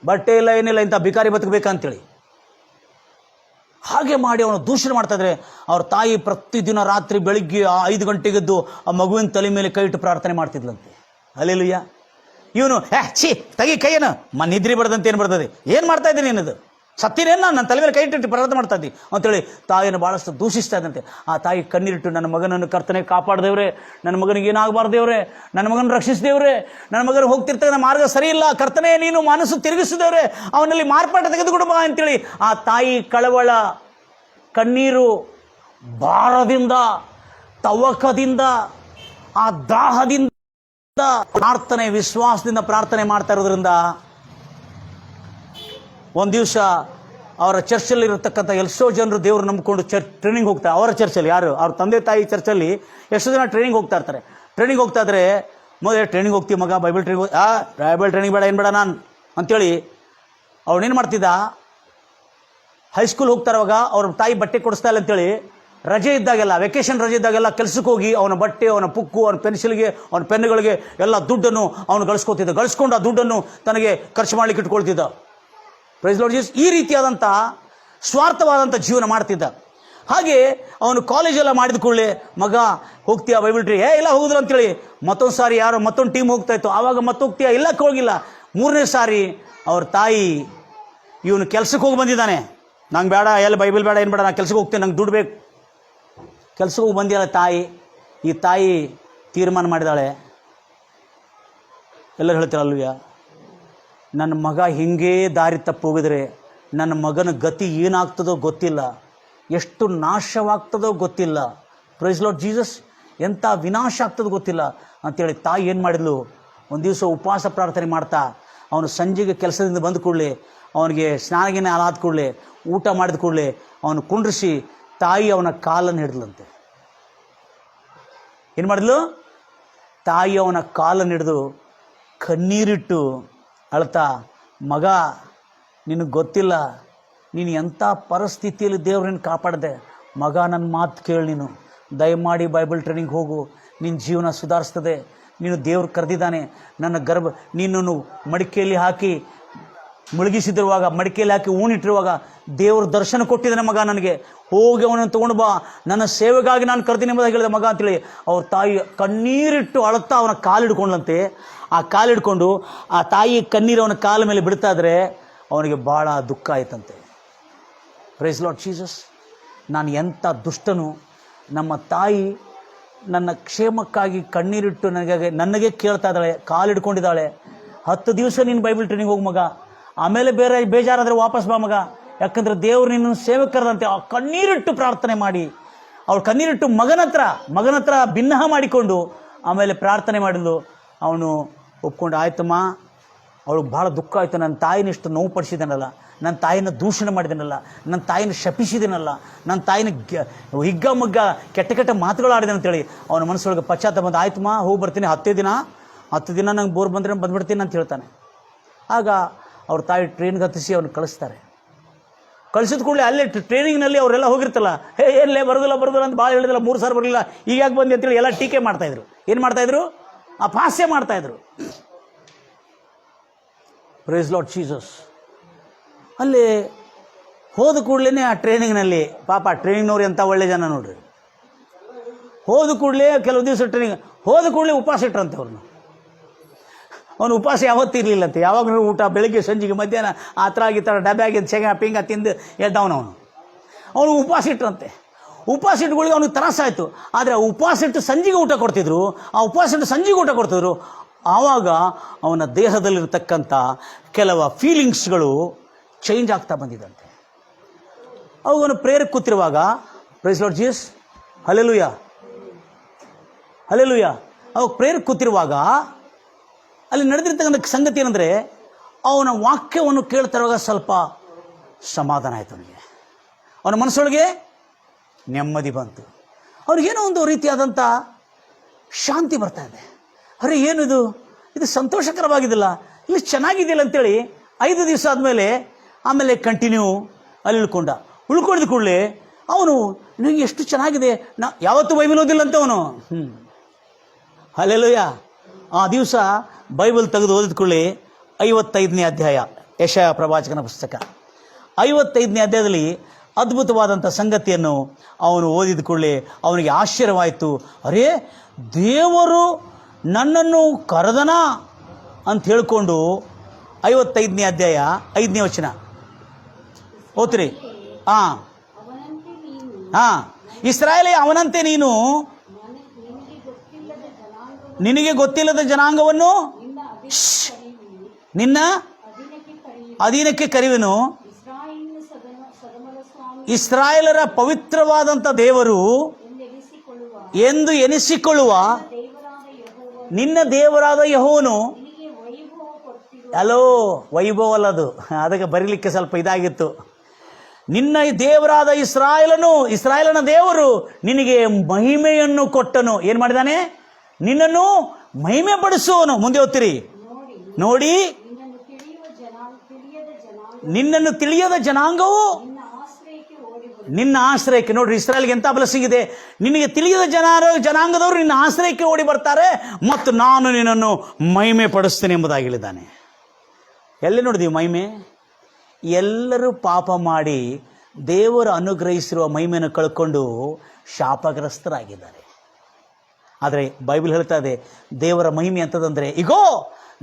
ಬಟ್ಟೆ ಇಲ್ಲ ಏನಿಲ್ಲ, ಇಂಥ ಬಿಕಾರಿ ಬದುಕಬೇಕಂತೇಳಿ ಹಾಗೆ ಮಾಡಿ ಅವನು ದೂಷಣೆ ಮಾಡ್ತಾ ಇದ್ರೆ, ಅವ್ರ ತಾಯಿ ಪ್ರತಿದಿನ ರಾತ್ರಿ ಬೆಳಿಗ್ಗೆ 5 ಗಂಟೆಗೆದ್ದು ಆ ಮಗುವಿನ ತಲೆ ಮೇಲೆ ಕೈ ಇಟ್ಟು ಪ್ರಾರ್ಥನೆ ಮಾಡ್ತಿದ್ಲಂತೆ. ಹಲ್ಲೆಲೂಯಾ. ಇವನು ಛೀ ತೆಗಿ ಕೈಯೇನು, ನಿದ್ರಿ ಬರ್ತಂತೆ, ಏನು ಬರ್ತದೆ, ಏನು ಮಾಡ್ತಾ ಇದ್ದೀನಿ ಏನದು, ಸತ್ತಿನೇನು, ನನ್ನ ತಲೆ ಮೇಲೆ ಕೈ ಇಟ್ಟು ಪ್ರಾರ್ಥನೆ ಮಾಡ್ತಾ ಇದ್ದಿ ಅಂತೇಳಿ ತಾಯಿಯನ್ನು ಭಾಳಷ್ಟು ದೂಷಿಸ್ತಾ ಇದ್ದಂತೆ. ಆ ತಾಯಿ ಕಣ್ಣೀರಿಟ್ಟು, ನನ್ನ ಮಗನನ್ನು ಕರ್ತನೆ ಕಾಪಾಡ್ದೇವ್ರೆ, ನನ್ನ ಮಗನಿಗೆ ಏನಾಗಬಾರ್ದೇವ್ರೆ, ನನ್ನ ಮಗನ ರಕ್ಷಿಸಿದೇವ್ರೆ, ನನ್ನ ಮಗನ ಹೋಗ್ತಿರ್ತಕ್ಕಂಥ ಮಾರ್ಗ ಸರಿ ಇಲ್ಲ, ಕರ್ತನೆ ನೀನು ಮನಸ್ಸು ತಿರುಗಿಸಿದೇವ್ರೆ, ಅವನಲ್ಲಿ ಮಾರ್ಪಾಟ ತೆಗೆದುಕೊಡು ಬಾ ಅಂತೇಳಿ ಆ ತಾಯಿ ಕಳವಳ, ಕಣ್ಣೀರು, ಭಾರದಿಂದ, ತವಕದಿಂದ, ಆ ದಾಹದಿಂದ ಪ್ರಾರ್ಥನೆ, ವಿಶ್ವಾಸದಿಂದ ಪ್ರಾರ್ಥನೆ ಮಾಡ್ತಾ ಇರೋದ್ರಿಂದ ಒಂದು ದಿವಸ ಅವರ ಚರ್ಚಲ್ಲಿ ಇರತಕ್ಕಂಥ ಎಷ್ಟೋ ಜನರು ದೇವರು ನಂಬಿಕೊಂಡು ಟ್ರೈನಿಂಗ್ ಹೋಗ್ತಾರೆ. ಅವರ ಚರ್ಚಲ್ಲಿ, ಯಾರು ಅವ್ರ ತಂದೆ ತಾಯಿ ಚರ್ಚಲ್ಲಿ ಎಷ್ಟೋ ಜನ ಟ್ರೈನಿಂಗ್ ಹೋಗ್ತಾ ಇರ್ತಾರೆ. ಟ್ರೈನಿಂಗ್ ಹೋಗ್ತಾ ಇದ್ರೆ, ಮೊದಲೇ ಟ್ರೈನಿಂಗ್ ಹೋಗ್ತೀವಿ ಮಗ, ಬೈಬಲ್ ಟ್ರೈನಿಂಗ್ ಬೇಡ, ಏನು ಬೇಡ ನಾನು ಅಂತೇಳಿ ಅವನೇನು ಮಾಡ್ತಿದ್ದ, ಹೈಸ್ಕೂಲ್ ಹೋಗ್ತಾರವಾಗ ಅವ್ರ ತಾಯಿ ಬಟ್ಟೆ ಕೊಡಿಸ್ತಾ ಇಲ್ಲ ಅಂತೇಳಿ ರಜೆ ಇದ್ದಾಗೆಲ್ಲ, ವೆಕೇಶನ್ ರಜೆ ಇದ್ದಾಗೆಲ್ಲ ಕೆಲಸಕ್ಕೆ ಹೋಗಿ ಅವನ ಬಟ್ಟೆ, ಅವನ ಪುಕ್ಕು, ಅವನ ಪೆನ್ಸಿಲ್ಗೆ, ಅವನ ಪೆನ್ನುಗಳಿಗೆ ಎಲ್ಲ ದುಡ್ಡನ್ನು ಅವನು ಗಳಿಸ್ಕೊತಿದ್ದ. ಗಳಿಸ್ಕೊಂಡು ಆ ದುಡ್ಡನ್ನು ತನಗೆ ಖರ್ಚು ಮಾಡ್ಲಿಕ್ಕೆ ಇಟ್ಕೊಳ್ತಿದ್ದ. Price Lord Jesus. ಈ ರೀತಿಯಾದಂಥ ಸ್ವಾರ್ಥವಾದಂಥ ಜೀವನ ಮಾಡ್ತಿದ್ದ. ಹಾಗೆ ಅವನು ಕಾಲೇಜೆಲ್ಲ ಮಾಡಿದ ಕೂಡಲೇ, ಮಗ ಹೋಗ್ತೀಯಾ ಬೈಬಲ್ ಟ್ರೀ, ಇಲ್ಲ ಹೋಗುದಿಲ್ಲ ಅಂತೇಳಿ ಮತ್ತೊಂದು ಸಾರಿ ಯಾರೋ ಮತ್ತೊಂದು ಟೀಮ್ ಹೋಗ್ತಾ ಇತ್ತು, ಆವಾಗ ಮತ್ತೆ ಹೋಗ್ತೀಯಾ, ಇಲ್ಲ ಹೋಗಿಲ್ಲ. 3ನೇ ಸಾರಿ ಅವ್ರ ತಾಯಿ, ಇವನು ಕೆಲ್ಸಕ್ಕೆ ಹೋಗಿ ಬಂದಿದ್ದಾನೆ, ನಂಗೆ ಬೇಡ, ಎಲ್ಲ ಬೈಬಲ್ ಬೇಡ, ಏನು ಬೇಡ, ನಾನು ಕೆಲ್ಸಕ್ಕೆ ಹೋಗ್ತೀನಿ, ನಂಗೆ ದುಡ್ಡು ಬೇಕು. ಕೆಲ್ಸಕ್ಕೆ ಹೋಗಿ ಬಂದಿಲ್ಲ ತಾಯಿ. ಈ ತಾಯಿ ತೀರ್ಮಾನ ಮಾಡಿದಾಳೆ, ಎಲ್ಲರೂ ಹೇಳ್ತಾರಲ್ವಯ್ಯ, ನನ್ನ ಮಗ ಹಿಂಗೇ ದಾರಿ ತಪ್ಪು ಹೋಗಿದ್ರೆ ನನ್ನ ಮಗನ ಗತಿ ಏನಾಗ್ತದೋ ಗೊತ್ತಿಲ್ಲ, ಎಷ್ಟು ನಾಶವಾಗ್ತದೋ ಗೊತ್ತಿಲ್ಲ. Praise Lord Jesus. ಎಂಥ ವಿನಾಶ ಆಗ್ತದೋ ಗೊತ್ತಿಲ್ಲ ಅಂತೇಳಿ ತಾಯಿ ಏನು ಮಾಡಿದ್ಲು, ಒಂದು ದಿವಸ ಉಪವಾಸ ಪ್ರಾರ್ಥನೆ ಮಾಡ್ತಾ, ಅವನು ಸಂಜೆಗೆ ಕೆಲಸದಿಂದ ಬಂದ ಕೂಡಲೇ, ಅವನಿಗೆ ಸ್ನಾನಗಿನ ಆದ ಕೂಡಲೇ, ಊಟ ಮಾಡಿದ ಕೂಡಲೇ ಅವನು ಕುಂಡ್ರಿಸಿ ತಾಯಿ ಅವನ ಕಾಲನ್ನು ಹಿಡಿದ್ಲಂತೆ. ಏನು ಮಾಡಿದ್ಲು, ತಾಯಿ ಅವನ ಕಾಲನ್ನು ಹಿಡಿದು ಕಣ್ಣೀರಿಟ್ಟು ಅಳ್ತಾ, ಮಗ ನಿನಗೆ ಗೊತ್ತಿಲ್ಲ, ನೀನು ಎಂಥ ಪರಿಸ್ಥಿತಿಯಲ್ಲಿ ದೇವ್ರನ್ನ ಕಾಪಾಡಿದೆ, ಮಗ ನನ್ನ ಮಾತು ಕೇಳಿ, ನೀನು ದಯಮಾಡಿ ಬೈಬಲ್ ಟ್ರೈನಿಂಗ್ ಹೋಗು, ನಿನ್ನ ಜೀವನ ಸುಧಾರಿಸ್ತದೆ, ನೀನು ದೇವ್ರು ಕರೆದಿದ್ದಾನೆ. ನನ್ನ ನೀನನ್ನು ಮಡಿಕೆಯಲ್ಲಿ ಹಾಕಿ ಮುಳುಗಿಸಿದಿರುವಾಗ, ಮಡಿಕೆಯಲ್ಲಿ ಹಾಕಿ ಊಣಿಟ್ಟಿರುವಾಗ ದೇವ್ರ ದರ್ಶನ ಕೊಟ್ಟಿದ್ದಾನೆ ಮಗ ನನಗೆ, ಹೋಗಿ ಅವನನ್ನು ತೊಗೊಂಡು ಬಾ, ನನ್ನ ಸೇವೆಗಾಗಿ ನಾನು ಕರೆದಿನಿ ಎಂಬುದಾಗಿ ಹೇಳಿದೆ ಮಗ ಅಂತೇಳಿ ಅವ್ರ ತಾಯಿ ಕಣ್ಣೀರಿಟ್ಟು ಅಳುತ್ತಾ ಅವನ ಕಾಲು ಹಿಡ್ಕೊಂಡ್ಲಂತೆ. ಆ ಕಾಲು ಹಿಡ್ಕೊಂಡು ಆ ತಾಯಿ ಕಣ್ಣೀರು ಅವನ ಕಾಲ ಮೇಲೆ ಬಿಡ್ತಾ ಇದ್ರೆ ಅವನಿಗೆ ಭಾಳ ದುಃಖ ಆಯ್ತಂತೆ. Praise Lord Jesus. ನಾನು ಎಂಥ ದುಷ್ಟನು, ನಮ್ಮ ತಾಯಿ ನನ್ನ ಕ್ಷೇಮಕ್ಕಾಗಿ ಕಣ್ಣೀರಿಟ್ಟು ನನಗೆ ಕೇಳ್ತಾ ಇದ್ದಾಳೆ, ಕಾಲು ಹಿಡ್ಕೊಂಡಿದ್ದಾಳೆ. 10 ದಿವಸ ನೀನು ಬೈಬಲ್ ಟ್ರೈನಿಂಗ್ ಹೋಗಿ ಮಗ, ಆಮೇಲೆ ಬೇಜಾರಾದರೆ ವಾಪಸ್ ಬಾ ಮಗ, ಯಾಕಂದರೆ ದೇವ್ರು ನಿನ್ನ ಸೇವೆ ಕರೆದಂತೆ. ಆ ಕಣ್ಣೀರಿಟ್ಟು ಪ್ರಾರ್ಥನೆ ಮಾಡಿ, ಅವಳು ಕಣ್ಣೀರಿಟ್ಟು ಮಗನ ಹತ್ರ ಭಿನ್ನಹ ಮಾಡಿಕೊಂಡು ಆಮೇಲೆ ಪ್ರಾರ್ಥನೆ ಮಾಡಿದ್ಲು. ಅವನು ಒಪ್ಕೊಂಡು, ಆಯ್ತಮ್ಮ. ಅವಳಿಗೆ ಭಾಳ ದುಃಖ ಆಯಿತು, ನನ್ನ ತಾಯಿನ ಇಷ್ಟು ನೋವು ಪಡಿಸಿದನಲ್ಲ, ನನ್ನ ತಾಯಿನ ದೂಷಣೆ ಮಾಡಿದನಲ್ಲ, ನನ್ನ ತಾಯಿನ ಶಪಿಸಿದನಲ್ಲ, ನನ್ನ ತಾಯಿನ ಹಿಗ್ಗ ಮಗ್ಗ ಕೆಟ್ಟ ಮಾತುಗಳು ಆಡಿದೆ ಅಂತೇಳಿ ಅವನ ಮನಸ್ಸೊಳಗೆ ಪಶ್ಚಾತ್ತಾಪ ಬಂದು, ಆಯ್ತಮ್ಮ ಹೋಗಿ ಬರ್ತೀನಿ, 10 ದಿನ ನಂಗೆ ಬೋರ್ ಬಂದರೆ ಬಂದುಬಿಡ್ತೀನಿ ಅಂತ ಹೇಳ್ತಾನೆ. ಆಗ ಅವ್ರ ತಾಯಿ ಟ್ರೈನ್ಗೆ ಹತ್ತಿಸಿ ಅವ್ನು ಕಳಿಸ್ತಾರೆ. ಕಳಿಸಿದ ಕೂಡಲೇ ಅಲ್ಲೇ ಟ್ರೈನಿಂಗ್ನಲ್ಲಿ ಅವರೆಲ್ಲ ಹೋಗಿರ್ತಲ್ಲ, ಎಲ್ಲೇ ಬರೋದಿಲ್ಲ ಅಂತ ಭಾಳ ಹೇಳಿದಿಲ್ಲ, 3 ಸಾರಿ ಬರಲಿಲ್ಲ, ಈಗ ಯಾಕೆ ಬಂದು ಅಂತೇಳಿ ಎಲ್ಲ ಟೀಕೆ ಮಾಡ್ತಾಯಿದ್ರು. ಏನು ಮಾಡ್ತಾಯಿದ್ರು? ಅಪಹಾಸ್ಯ ಮಾಡ್ತಾಯಿದ್ರು. Praise Lord Jesus. ಅಲ್ಲಿ ಹೋದ ಕೂಡಲೇ ಆ ಟ್ರೈನಿಂಗ್ನಲ್ಲಿ ಪಾಪ ಟ್ರೈನಿಂಗ್ನವ್ರು ಎಂಥ ಒಳ್ಳೆ ಜನ ನೋಡ್ರಿ. ಹೋದ ಕೂಡಲೇ ಕೆಲವು ದಿವಸ ಟ್ರೈನಿಂಗ್ ಹೋದ ಕೂಡಲೇ ಉಪವಾಸ ಇಟ್ರಂತೆ ಅವ್ರನ್ನ. ಅವನು ಉಪವಾಸ ಯಾವತ್ತಿರಲಿಲ್ಲಂತೆ, ಯಾವಾಗಲೂ ಊಟ ಬೆಳಗ್ಗೆ ಸಂಜೆಗೆ ಮಧ್ಯಾಹ್ನ ಆ ಥರ ಡಬ್ಬೆ ಆಗಿದ್ದು ಶೇಂಗಾ ಪಿಂಗ ತಿಂದು ಎದ್ದವನು. ಅವನು ಉಪವಾಸ ಇಟ್ರಂತೆ. ಉಪವಾಸ ಇಟ್ಟುಗಳಿಗೆ ಅವನಿಗೆ ತ್ರಾಸಾಯಿತು. ಆದರೆ ಆ ಉಪವಾಸ ಇಟ್ಟು ಸಂಜೆಗೆ ಊಟ ಕೊಡ್ತಿದ್ರು, ಆವಾಗ ಅವನ ದೇಹದಲ್ಲಿರ್ತಕ್ಕಂಥ ಕೆಲವು ಫೀಲಿಂಗ್ಸ್ಗಳು ಚೇಂಜ್ ಆಗ್ತಾ ಬಂದಿದಂತೆ. ಅವಾಗವನು ಪ್ರೇಯರ್ಗೆ ಕೂತಿರುವಾಗ, praise Lord Jesus, hallelujah hallelujah, ಅವಾಗ ಪ್ರೇಯರ್ಗೆ ಕೂತಿರುವಾಗ ಅಲ್ಲಿ ನಡೆದಿರ್ತಕ್ಕಂಥ ಸಂಗತಿ ಏನಂದರೆ, ಅವನ ವಾಕ್ಯವನ್ನು ಕೇಳ್ತಿರುವಾಗ ಸ್ವಲ್ಪ ಸಮಾಧಾನ ಆಯಿತು. ಅವನ ಮನಸ್ಸೊಳಗೆ ನೆಮ್ಮದಿ ಬಂತು. ಅವ್ರಿಗೇನೋ ಒಂದು ರೀತಿಯಾದಂಥ ಶಾಂತಿ ಬರ್ತಾ ಇದೆ. ಅರೆ ಏನಿದು, ಇದು ಸಂತೋಷಕರವಾಗಿದ್ದಿಲ್ಲ, ಇಲ್ಲಿ ಚೆನ್ನಾಗಿದ್ದಿಲ್ಲ ಅಂತೇಳಿ 5 ದಿವಸ ಆಮೇಲೆ ಕಂಟಿನ್ಯೂ ಅಲ್ಲಿ ಉಳ್ಕೊಂಡಿದ್ದ ಕೂಡಲೇ ಅವನು ನನಗೆ ಎಷ್ಟು ಚೆನ್ನಾಗಿದೆ, ಯಾವತ್ತೂ ಬೈಬಲ್ ಓದಿಲ್ಲ ಅಂತ ಅವನು. ಹಲ್ಲೆಲೂಯಾ. ಆ ದಿವಸ ಬೈಬಲ್ ತೆಗೆದು ಓದಿದ ಕೂಡಲೇ 55ನೇ ಅಧ್ಯಾಯ, ಯೆಶಾಯ ಪ್ರವಾಚಕನ ಪುಸ್ತಕ 55ನೇ ಅಧ್ಯಾಯದಲ್ಲಿ ಅದ್ಭುತವಾದಂಥ ಸಂಗತಿಯನ್ನು ಅವನು ಓದಿದ ಕೂಡಲೇ ಅವನಿಗೆ ಆಶ್ಚರ್ಯವಾಯಿತು. ಅರೇ, ದೇವರು ನನ್ನನ್ನು ಕರೆದನ ಅಂತ ಹೇಳಿಕೊಂಡು 55ನೇ ಅಧ್ಯಾಯ 5ನೇ ವಚನ ಓದ್ರಿ. ಇಸ್ರಾಯೇಲೇ, ಅವನಂತೆ ನೀನು ನಿನಗೆ ಗೊತ್ತಿಲ್ಲದ ಜನಾಂಗವನ್ನು ನಿನ್ನ ಅಧೀನಕ್ಕೆ ಕರೆಯುವೆನು. ಇಸ್ರಾಯೇಲರ ಪವಿತ್ರವಾದಂಥ ದೇವರು ಎಂದು ಎನಿಸಿಕೊಳ್ಳುವ ನಿನ್ನ ದೇವರಾದ ಯೆಹೋವನು. ಅಲೋ, ವೈಭವ ಅಲ್ಲದು, ಅದಕ್ಕೆ ಬರೀಲಿಕ್ಕೆ ಸ್ವಲ್ಪ ಇದಾಗಿತ್ತು. ನಿನ್ನ ದೇವರಾದ ಇಸ್ರಾಯೇಲನ ದೇವರು ನಿನಗೆ ಮಹಿಮೆಯನ್ನು ಕೊಟ್ಟನು. ಏನು ಮಾಡಿದಾನೆ? ನಿನ್ನನ್ನು ಮಹಿಮೆ ಪಡಿಸುವನು. ಮುಂದೆ ಓದ್ತೀರಿ ನೋಡಿ, ನಿನ್ನನ್ನು ತಿಳಿಯದ ಜನಾಂಗವು ನಿನ್ನ ಆಶ್ರಯಕ್ಕೆ. ನೋಡ್ರಿ, ಇಸ್ರಾಯೇಲ್ಗೆ ಎಂಥ ಬ್ಲೆಸ್ಸಿಂಗ್ ಇದೆ. ನಿನಗೆ ತಿಳಿಯದ ಜನಾಂಗದವರು ನಿನ್ನ ಆಶ್ರಯಕ್ಕೆ ಓಡಿ ಬರ್ತಾರೆ ಮತ್ತು ನಾನು ನಿನ್ನನ್ನು ಮಹಿಮೆ ಪಡಿಸ್ತೇನೆ ಎಂಬುದಾಗಿ ಹೇಳಿದ್ದಾನೆ. ಎಲ್ಲಿ ನೋಡಿದೀವಿ ಮಹಿಮೆ? ಎಲ್ಲರೂ ಪಾಪ ಮಾಡಿ ದೇವರು ಅನುಗ್ರಹಿಸಿರುವ ಮಹಿಮೆಯನ್ನು ಕಳ್ಕೊಂಡು ಶಾಪಗ್ರಸ್ತರಾಗಿದ್ದಾರೆ. ಆದರೆ ಬೈಬಲ್ ಹೇಳ್ತಾ ಇದೆ, ದೇವರ ಮಹಿಮೆ ಅಂತದಂದರೆ, ಇಗೋ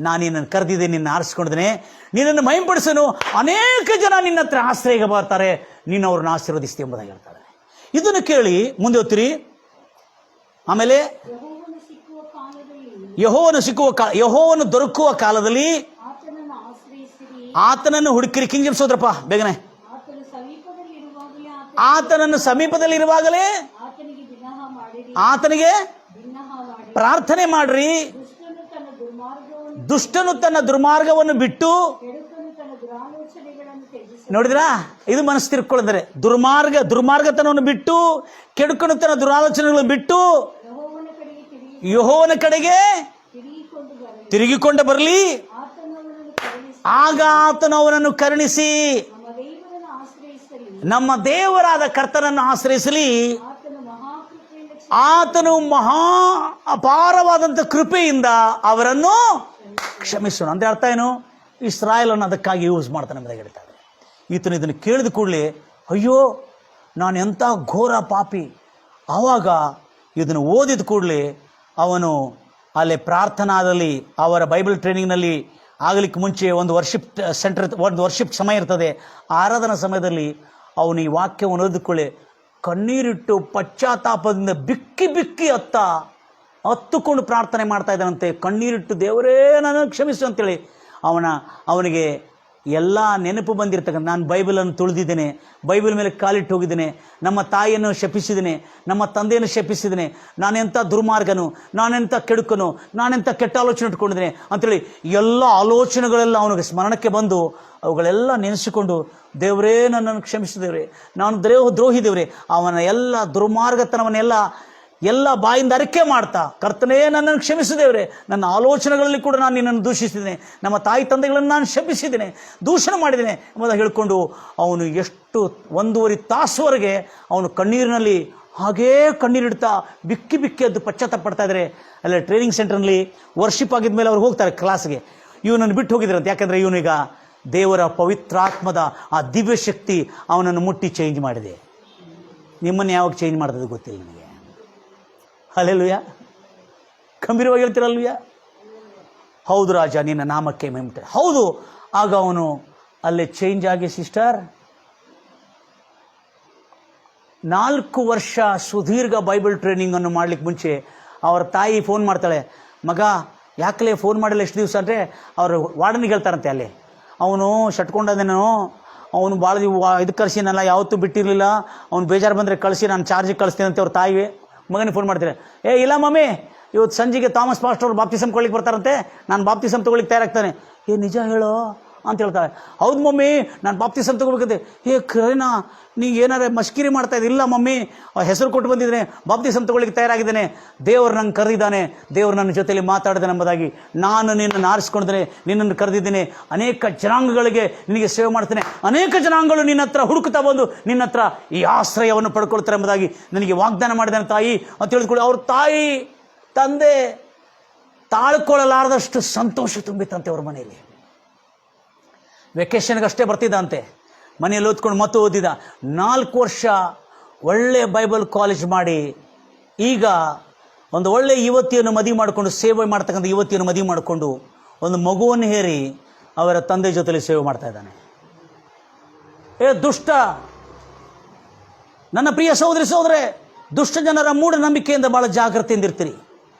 ನಾನು ನಿನ್ನನ್ನು ಕರೆದಿದ್ದೇನೆ, ನಿನ್ನ ಆರಿಸ್ಕೊಂಡಿದ್ದೇನೆ, ನಿನ್ನನ್ನು ಮಹಿಮೆಪಡಿಸನು, ಅನೇಕ ಜನ ನಿನ್ನ ಹತ್ರ ಆಶ್ರಯಕ್ಕೆ ಬರ್ತಾರೆ, ನೀನು ಅವ್ರನ್ನ ಆಶೀರ್ವದಿಸ್ತಿ ಎಂಬುದಾಗಿ ಹೇಳ್ತಾರೆ. ಇದನ್ನು ಕೇಳಿ ಮುಂದೆ ಓದ್ತೀರಿ. ಆಮೇಲೆ ಯೆಹೋವನು ದೊರಕುವ ಕಾಲದಲ್ಲಿ ಆತನನ್ನು ಹುಡುಕಿರಿ. ಕಿಂಗ್ ಜೇಮ್ಸ್ ಹೋದ್ರಪ್ಪ ಬೇಗನೆ. ಆತನನ್ನು ಸಮೀಪದಲ್ಲಿರುವಾಗಲೇ ಆತನಿಗೆ ಪ್ರಾರ್ಥನೆ ಮಾಡ್ರಿ. ದುಷ್ಟನು ತನ್ನ ದುರ್ಮಾರ್ಗವನ್ನು ಬಿಟ್ಟು, ನೋಡಿದ್ರಾ, ಇದು ಮನಸ್ಸು ತಿರ್ಕೊಳ್ಳಿದರೆ, ದುರ್ಮಾರ್ಗತನವನ್ನು ಬಿಟ್ಟು, ಕೆಡುಕನು ತನ್ನ ದುರಾಲೋಚನೆಗಳನ್ನು ಬಿಟ್ಟು ಯೆಹೋವನ ಕಡೆಗೆ ತಿರುಗಿಕೊಂಡು ಬರಲಿ. ಆಗ ಆತನು ಅವನನ್ನು ಕರುಣಿಸಿ ನಮ್ಮ ದೇವರಾದ ಕರ್ತನನ್ನು ಆಶ್ರಯಿಸಲಿ. ಆತನು ಮಹಾ ಅಪಾರವಾದಂಥ ಕೃಪೆಯಿಂದ ಅವರನ್ನು ಕ್ಷಮಿಸೋಣ. ಅಂದರೆ ಅರ್ಥ ಏನು? ಇಸ್ರಾಯೇಲನ್ನು ಅದಕ್ಕಾಗಿ ಯೂಸ್ ಮಾಡ್ತಾನೆ ಎಂಬುದಾಗಿ ಹೇಳ್ತಾರೆ. ಈತನು ಇದನ್ನು ಕೇಳಿದ ಕೂಡಲೇ, ಅಯ್ಯೋ ನಾನು ಎಂಥ ಘೋರ ಪಾಪಿ. ಆವಾಗ ಇದನ್ನು ಓದಿದ ಕೂಡಲೇ ಅವನು ಅಲ್ಲೇ ಪ್ರಾರ್ಥನಾದಲ್ಲಿ, ಅವರ ಬೈಬಲ್ ಟ್ರೈನಿಂಗ್ನಲ್ಲಿ ಆಗಲಿಕ್ಕೆ ಮುಂಚೆ ಒಂದು ವರ್ಷಿಪ್ ಸಮಯ ಇರ್ತದೆ. ಆರಾಧನಾ ಸಮಯದಲ್ಲಿ ಅವನು ಈ ವಾಕ್ಯವನ್ನು ಓದಿಕೊಳ್ಳಿ ಕಣ್ಣೀರಿಟ್ಟು ಪಶ್ಚಾತ್ತಾಪದಿಂದ ಬಿಕ್ಕಿ ಹತ್ತುಕೊಂಡು ಪ್ರಾರ್ಥನೆ ಮಾಡ್ತಾ ಇದ್ದಾನಂತೆ. ಕಣ್ಣೀರಿಟ್ಟು, ದೇವರೇ ನಾನು ಕ್ಷಮಿಸು ಅಂತೇಳಿ ಅವನಿಗೆ ಎಲ್ಲ ನೆನಪು ಬಂದಿರ್ತಕ್ಕಂಥ, ನಾನು ಬೈಬಲನ್ನು ತುಳಿದಿದ್ದೇನೆ, ಬೈಬಲ್ ಮೇಲೆ ಕಾಲಿಟ್ಟು ಹೋಗಿದ್ದೇನೆ, ನಮ್ಮ ತಾಯಿಯನ್ನು ಶಪಿಸಿದ್ದೇನೆ, ನಮ್ಮ ತಂದೆಯನ್ನು ಶಪಿಸಿದ್ದೇನೆ, ನಾನೆಂಥ ದುರ್ಮಾರ್ಗನು, ನಾನೆಂಥ ಕೆಡುಕನು, ನಾನೆಂಥ ಕೆಟ್ಟ ಆಲೋಚನೆ ಇಟ್ಕೊಂಡಿದ್ದೇನೆ ಅಂಥೇಳಿ ಎಲ್ಲ ಆಲೋಚನೆಗಳೆಲ್ಲ ಅವನಿಗೆ ಸ್ಮರಣಕ್ಕೆ ಬಂದು ಅವುಗಳೆಲ್ಲ ನೆನೆಸಿಕೊಂಡು, ದೇವರೇ ನನ್ನನ್ನು ಕ್ಷಮಿಸಿದೇವ್ರೆ, ನಾನು ದ್ರೋಹಿ ದೇವ್ರೆ, ಅವನ ಎಲ್ಲ ದುರ್ಮಾರ್ಗತನವನ್ನೆಲ್ಲ ಬಾಯಿಂದ ಅರಿಕೆ ಮಾಡ್ತಾ, ಕರ್ತನೇ ನನ್ನನ್ನು ಕ್ಷಮಿಸಿದೇವ್ರೆ, ನನ್ನ ಆಲೋಚನೆಗಳಲ್ಲಿ ಕೂಡ ನಾನು ನಿನ್ನನ್ನು ದೂಷಿಸಿದ್ದೇನೆ, ನಮ್ಮ ತಾಯಿ ತಂದೆಗಳನ್ನು ನಾನು ಶಪಿಸಿದ್ದೇನೆ, ದೂಷಣೆ ಮಾಡಿದ್ದೇನೆ ಎಂಬುದಾಗಿ ಹೇಳಿಕೊಂಡು ಅವನು ಎಷ್ಟು 1.5 ತಾಸುವರೆಗೆ ಅವನು ಕಣ್ಣೀರಿನಲ್ಲಿ ಹಾಗೇ ಕಣ್ಣೀರಿಡ್ತಾ ಬಿಕ್ಕಿ ಅದು ಪಶ್ಚಾತ್ತಾಪ ಪಡ್ತಾ ಇದ್ದಾರೆ. ಅಲ್ಲೇ ಟ್ರೈನಿಂಗ್ ಸೆಂಟರ್ನಲ್ಲಿ ವರ್ಷಿಪ್ ಆಗಿದ್ಮೇಲೆ ಅವ್ರು ಹೋಗ್ತಾರೆ ಕ್ಲಾಸ್ಗೆ. ಇವನನ್ನು ಬಿಟ್ಟು ಹೋಗಿದ್ರಂತೆ. ಯಾಕೆಂದರೆ ಇವನೀಗ ದೇವರ ಪವಿತ್ರಾತ್ಮದ ಆ ದಿವ್ಯ ಶಕ್ತಿ ಅವನನ್ನು ಮುಟ್ಟಿ ಚೇಂಜ್ ಮಾಡಿದೆ. ನಿಮ್ಮನ್ನು ಯಾವಾಗ ಚೇಂಜ್ ಮಾಡ್ತದೆ ಗೊತ್ತಿಲ್ಲ ನನಗೆ. ಹಲ್ಲೆಲೂಯಾ, ಗಂಭೀರವಾಗಿ ಹೇಳ್ತೀರಲ್ವಯ್ಯ? ಹೌದು ರಾಜ, ನಿನ್ನ ನಾಮಕ್ಕೆ ಮಹಿಮೆ. ಹೌದು. ಆಗ ಅವನು ಅಲ್ಲೇ ಚೇಂಜ್ ಆಗಿ, ಸಿಸ್ಟರ್ 4 ವರ್ಷ ಸುದೀರ್ಘ ಬೈಬಲ್ ಟ್ರೈನಿಂಗನ್ನು ಮಾಡ್ಲಿಕ್ಕೆ ಮುಂಚೆ ಅವರ ತಾಯಿ ಫೋನ್ ಮಾಡ್ತಾಳೆ, ಮಗ ಯಾಕಲೇ ಫೋನ್ ಮಾಡಿಲ್ಲ ಎಷ್ಟು ದಿವಸ ಅಂದರೆ ಅವರು ವಾರ್ಡನಿಗೆ ಹೇಳ್ತಾರಂತೆ, ಅಲ್ಲಿ ಅವನು ಶಟ್ಕೊಂಡದೇನೋ, ಅವನು ಭಾಳ ಇದಕ್ಕೆ ಕಳಿಸಿ ನಾನು ಯಾವತ್ತೂ ಬಿಟ್ಟಿರಲಿಲ್ಲ, ಅವ್ನು ಬೇಜಾರು ಬಂದರೆ ಕಳಿಸಿ ನಾನು ಚಾರ್ಜಿಗೆ ಕಳಿಸ್ತೀನಿ ಅಂತ ಅವ್ರ ತಾಯಿ ಮಗನಿಗೆ ಫೋನ್ ಮಾಡ್ತಾರೆ. ಇಲ್ಲ ಮಮ್ಮಿ, ಇವತ್ತು ಸಂಜೆಗೆ ಥಾಮಸ್ ಪಾಸ್ಟರ್ ಅವ್ರು ಬಾಪ್ತಿಸಮ್ ಕೊಡ್ಲಿಕ್ಕೆ ಬರ್ತಾರಂತೆ, ನಾನು ಬಾಪ್ತಿಸಮ್ ತೊಗೊಳ್ಳಿಕ್ಕೆ ತಯಾರಾಗ್ತಾನೆ. ನಿಜ ಹೇಳೋ ಅಂತ ಹೇಳ್ತಾಳೆ. ಹೌದು ಮಮ್ಮಿ, ನಾನು ಬಾಪ್ತಿಸಮ್ ತೊಗೊಳ್ಬೇಕಂತೆ. ಕರೇನಾ, ನೀವು ಏನಾರ ಮಷ್ಕಿರಿ ಮಾಡ್ತಾ ಇದ್ದೆ? ಇಲ್ಲ ಮಮ್ಮಿ, ಹೆಸರು ಕೊಟ್ಟು ಬಂದಿದ್ದೇನೆ, ಬಾಪ್ತಿಸಮ್ ತೊಗೊಳ್ಳಿಕ್ಕೆ ತಯಾರಾಗಿದ್ದೇನೆ, ದೇವರು ನಂಗೆ ಕರೆದಿದ್ದಾನೆ, ದೇವರು ನನ್ನ ಜೊತೆಯಲ್ಲಿ ಮಾತಾಡಿದಾನೆ ಎಂಬುದಾಗಿ. ನಾನು ನಿನ್ನನ್ನು ಆರಿಸ್ಕೊಂಡಿದ್ದೇನೆ, ನಿನ್ನನ್ನು ಕರೆದಿದ್ದೇನೆ, ಅನೇಕ ಜನಾಂಗಗಳಿಗೆ ನಿನಗೆ ಸೇವೆ ಮಾಡ್ತೇನೆ, ಅನೇಕ ಜನಾಂಗಗಳು ನಿನ್ನ ಹತ್ರ ಹುಡುಕ್ತಾ ಬಂದು ನಿನ್ನ ಹತ್ರ ಈ ಆಶ್ರಯವನ್ನು ಪಡ್ಕೊಳ್ತಾರೆ ಎಂಬುದಾಗಿ ನನಗೆ ವಾಗ್ದಾನ ಮಾಡಿದ್ದಾನೆ ತಾಯಿ ಅಂತ ಹೇಳಿದ್ಕೊಳ್ಳಿ. ಅವ್ರ ತಾಯಿ ತಂದೆ ತಾಳ್ಕೊಳ್ಳಲಾರದಷ್ಟು ಸಂತೋಷ ತುಂಬಿತ್ತಂತೆ ಅವ್ರ ಮನೆಯಲ್ಲಿ. ವೆಕೇಷನ್ಗಷ್ಟೇ ಬರ್ತಿದ್ದಂತೆ, ಮನೆಯಲ್ಲಿ ಓದ್ಕೊಂಡು ಮತ್ತೆ ಓದಿದ. 4 ವರ್ಷ ಒಳ್ಳೆ ಬೈಬಲ್ ಕಾಲೇಜ್ ಮಾಡಿ ಈಗ ಒಂದು ಒಳ್ಳೆ ಯುವತಿಯನ್ನು ಮದುವೆ ಮಾಡಿಕೊಂಡು, ಸೇವೆ ಮಾಡ್ತಕ್ಕಂಥ ಯುವತಿಯನ್ನು ಮದುವೆ ಮಾಡಿಕೊಂಡು ಒಂದು ಮಗುವನ್ನು ಹೇರಿ ಅವರ ತಂದೆ ಜೊತೆಲಿ ಸೇವೆ ಮಾಡ್ತಾ ಇದ್ದಾನೆ. ದುಷ್ಟ, ನನ್ನ ಪ್ರಿಯ ಸಹೋದರೇ, ದುಷ್ಟ ಜನರ ಮೂಢನಂಬಿಕೆಯಿಂದ ಬಹಳ ಜಾಗೃತಿಯಿಂದಿರ್ತೀರಿ.